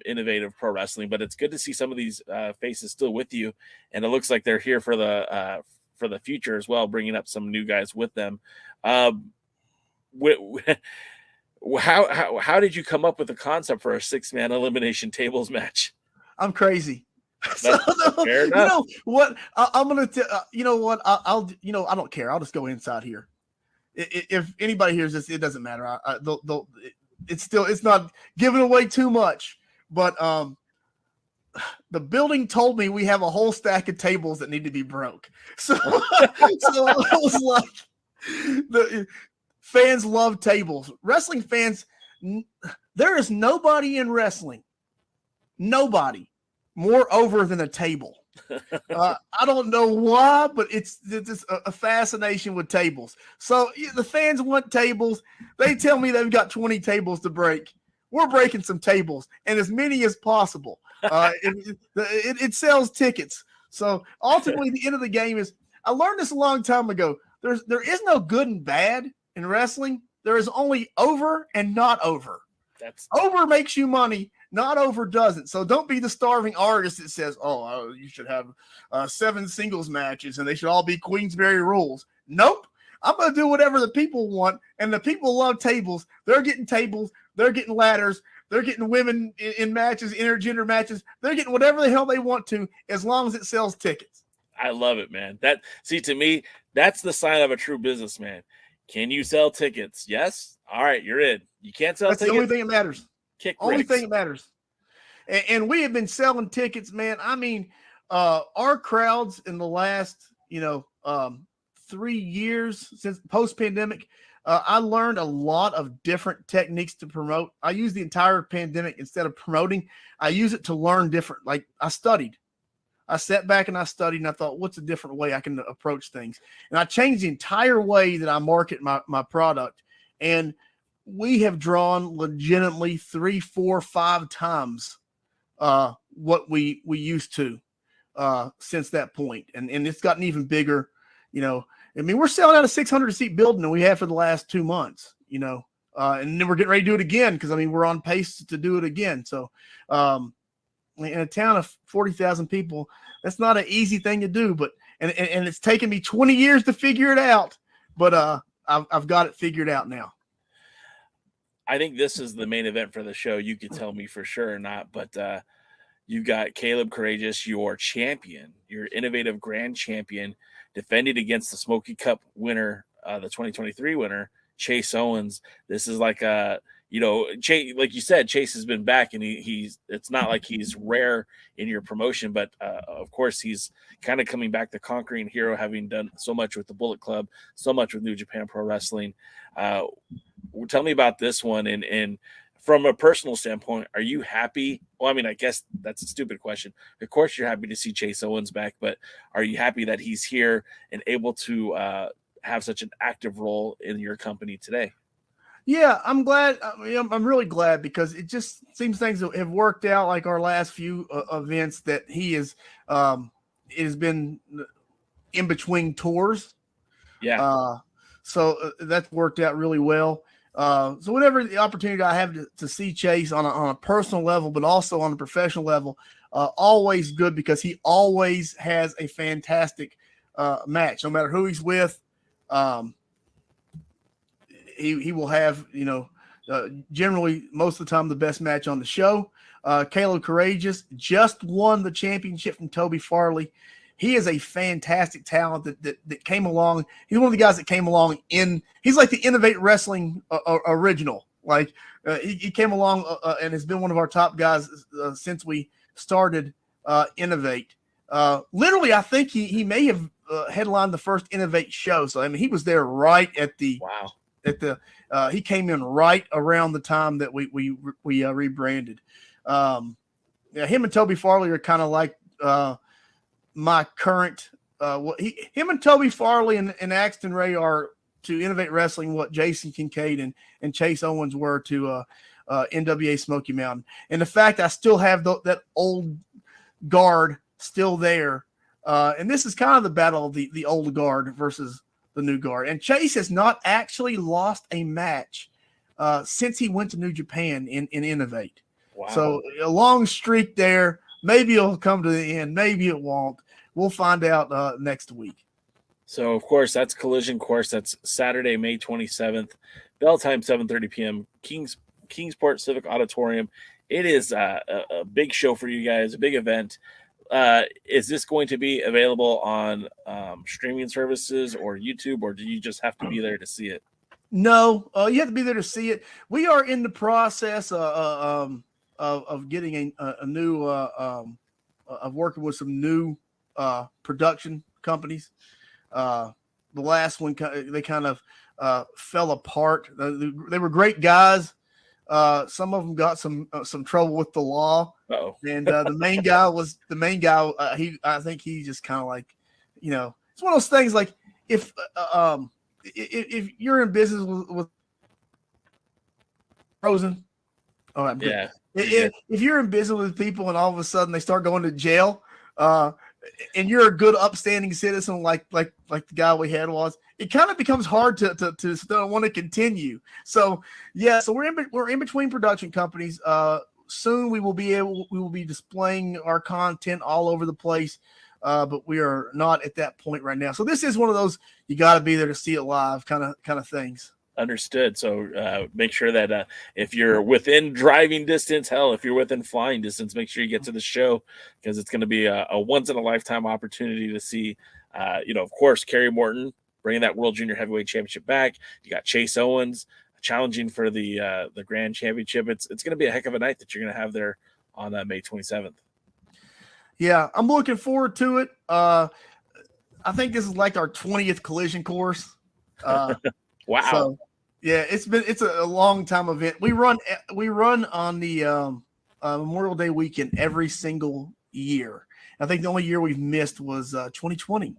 Innovative Pro Wrestling, but it's good to see some of these faces still with you, and it looks like they're here for the future as well, bringing up some new guys with them. How did you come up with the concept for a 6-man elimination tables match? I'm crazy. Fair enough. What I'm gonna I'll I don't care. I'll just go inside here. If anybody hears this, it doesn't matter. it's not giving away too much, but the building told me we have a whole stack of tables that need to be broke. So, so it was like the fans love tables. Wrestling fans, there is nobody in wrestling, nobody more over than a table. I don't know why, but it's a fascination with tables. So the fans want tables. They tell me they've got 20 tables to break. We're breaking some tables, and as many as possible. It sells tickets. So ultimately, the end of the game is, I learned this a long time ago. There is no good and bad in wrestling. There is only over and not over. Over makes you money. Not over doesn't. So don't be the starving artist that says, oh, you should have 7 singles matches and they should all be Queensberry rules. Nope. I'm going to do whatever the people want. And the people love tables. They're getting tables. They're getting ladders. They're getting women in matches, intergender matches. They're getting whatever the hell they want to, as long as it sells tickets. I love it, man. To me, that's the sign of a true businessman. Can you sell tickets? Yes. All right, you're in. You can't sell tickets. That's the only thing that matters. Only thing that matters. And we have been selling tickets, man. I mean, our crowds in the last, 3 years since post-pandemic, I learned a lot of different techniques to promote. I use the entire pandemic instead of promoting. I use it to learn different. Like I studied. I sat back and I studied and I thought, what's a different way I can approach things? And I changed the entire way that I market my product. And we have drawn legitimately 3, 4, 5 times what we used to since that point. And it's gotten even bigger. We're selling out a 600-seat building and we have for the last 2 months, and then we're getting ready to do it again because, we're on pace to do it again. So in a town of 40,000 people, that's not an easy thing to do, but and it's taken me 20 years to figure it out, but I've got it figured out now. I think this is the main event for the show. You could tell me for sure or not, but you've got Caleb Courageous, your champion, your innovative grand champion, defended against the Smoky Cup winner, the 2023 winner, Chase Owens. This is like Chase, like you said, Chase has been back, and he's it's not like he's rare in your promotion, but of course he's kind of coming back the conquering hero, having done so much with the Bullet Club, so much with New Japan Pro Wrestling. Tell me about this one, and from a personal standpoint, are you happy? Well, I guess that's a stupid question. Of course you're happy to see Chase Owens back, but are you happy that he's here and able to have such an active role in your company today? Yeah, I'm glad. I'm really glad because it just seems things have worked out like our last few events that he is. It has been in between tours. Yeah. So that's worked out really well. So whatever the opportunity I have to see Chase on a personal level, but also on a professional level, always good because he always has a fantastic match, no matter who he's with. He will have, generally most of the time the best match on the show. Caleb Courageous just won the championship from Toby Farley. He is a fantastic talent that came along. He's one of the guys that came along he's like the Innovate Wrestling original. Like he came along and has been one of our top guys since we started Innovate. Literally, I think he may have headlined the first Innovate show. So, he was there right at the – wow. He came in right around the time that we rebranded. Him and Toby Farley are kind of like my current. Him and Toby Farley and Axton Ray are to Innovate Wrestling what Jason Kincaid and Chase Owens were to NWA Smoky Mountain. And the fact I still have that old guard still there, and this is kind of the battle of the old guard versus the new guard. And Chase has not actually lost a match since he went to New Japan in Innovate. Wow. So a long streak there. Maybe it'll come to the end. Maybe it won't. We'll find out next week. So, of course, that's Collision Course. That's Saturday, May 27th. Bell time, 7:30 p.m. Kingsport Civic Auditorium. It is a big show for you guys, a big event. Is this going to be available on streaming services or YouTube, or do you just have to be there to see it? No, you have to be there to see it. We are in the process of getting a new of working with some new production companies. The last one, they kind of fell apart. They were great guys. Some of them got some trouble with the law. And the main guy. I think he just kind of like, it's one of those things like if you're in business with Frozen, all right, yeah. If you're in business with people and all of a sudden they start going to jail, and you're a good upstanding citizen like the guy we had was, it kind of becomes hard to want to continue. So yeah, so we're in between production companies. Soon we will be displaying our content all over the place, but we are not at that point right now. So this is one of those you got to be there to see it live kind of things. Understood. So make sure that if you're within driving distance, hell, if you're within flying distance, make sure you get to the show, because it's going to be a once in a lifetime opportunity to see, of course, Kerry Morton bringing that World Junior Heavyweight Championship back. You got Chase Owens challenging for the Grand Championship. It's going to be a heck of a night that you're going to have there on May 27th. Yeah, I'm looking forward to it. I think this is like our 20th Collision Course. Wow. So, yeah, it's a long time event. We run on the Memorial Day weekend every single year. I think the only year we've missed was 2020,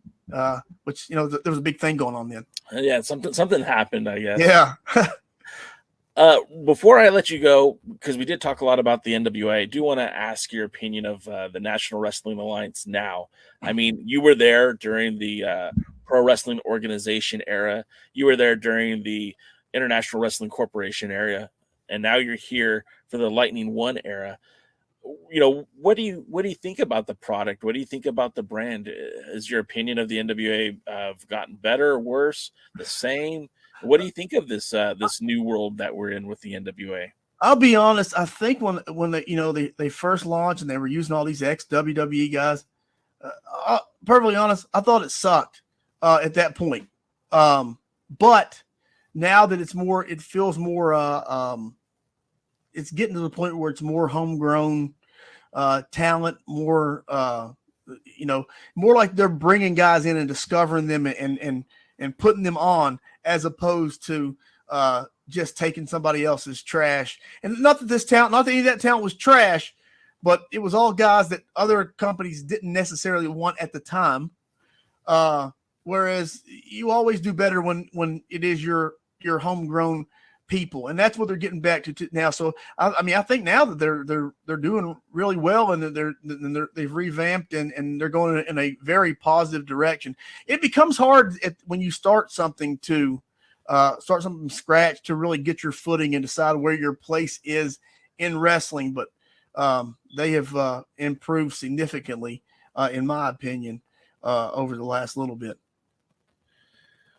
which there was a big thing going on then. Yeah, something happened, I guess. Yeah. Before I let you go, because we did talk a lot about the NWA, I do want to ask your opinion of the National Wrestling Alliance now. I mean, you were there during the Pro Wrestling Organization era. You were there during the International Wrestling Corporation era, and now you're here for the Lightning One era. What do you think about the product? What do you think about the brand? Is your opinion of the NWA gotten better or worse, the same? What do you think of this new world that we're in with the NWA? I'll be honest. I think when they first launched and they were using all these ex-WWE guys, perfectly honest, I thought it sucked at that point. But now that it feels more, it's getting to the point where it's more homegrown talent, more more like they're bringing guys in and discovering them and putting them on, as opposed to just taking somebody else's trash. And not that any of that talent was trash, but it was all guys that other companies didn't necessarily want at the time. Whereas you always do better when it is your homegrown people, and that's what they're getting back to now. So I think now that they're doing really well, and they've revamped and they're going in a very positive direction. It becomes hard when you start something from scratch to really get your footing and decide where your place is in wrestling. But they have improved significantly, in my opinion, over the last little bit.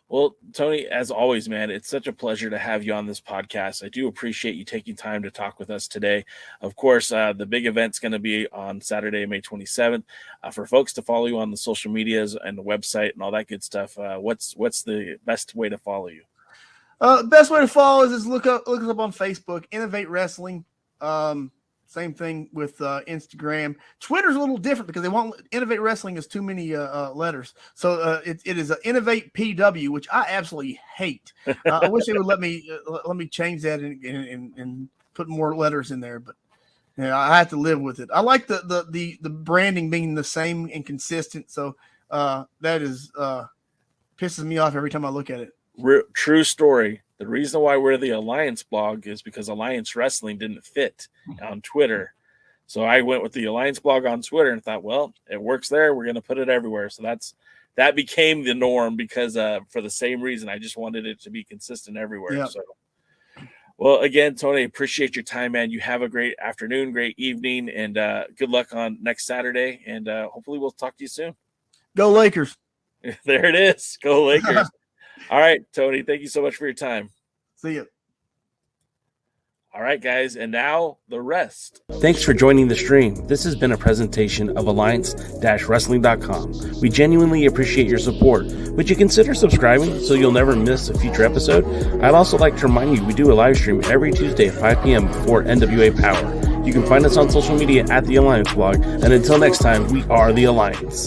Well, Tony, as always, man, it's such a pleasure to have you on this podcast. I do appreciate you taking time to talk with us today. Of course, the big event's going to be on Saturday, May 27th. For folks to follow you on the social medias and the website and all that good stuff, what's the best way to follow you? The best way to follow is look us up on Facebook, Innovate Wrestling. Same thing with Instagram. Twitter's a little different because they won't Innovate Wrestling is too many letters. So it is Innovate PW, which I absolutely hate. I wish they would let me change that and put more letters in there, but I have to live with it. I like the branding being the same and consistent. So that is pisses me off every time I look at it. True story. The reason why we're the Alliance blog is because Alliance Wrestling didn't fit on Twitter. So I went with the Alliance blog on Twitter and thought, well, it works there. We're going to put it everywhere. So that became the norm because for the same reason, I just wanted it to be consistent everywhere. Yeah. So, well, again, Tony, appreciate your time, man. You have a great afternoon, great evening, and good luck on next Saturday. And hopefully we'll talk to you soon. Go Lakers. There it is. Go Lakers. All right, Tony, thank you so much for your time. See you. All right, guys, and now the rest. Thanks for joining the stream. This has been a presentation of Alliance-Wrestling.com. We genuinely appreciate your support. Would you consider subscribing so you'll never miss a future episode? I'd also like to remind you we do a live stream every Tuesday at 5 p.m. before NWA Power. You can find us on social media at The Alliance Blog, and until next time, we are The Alliance.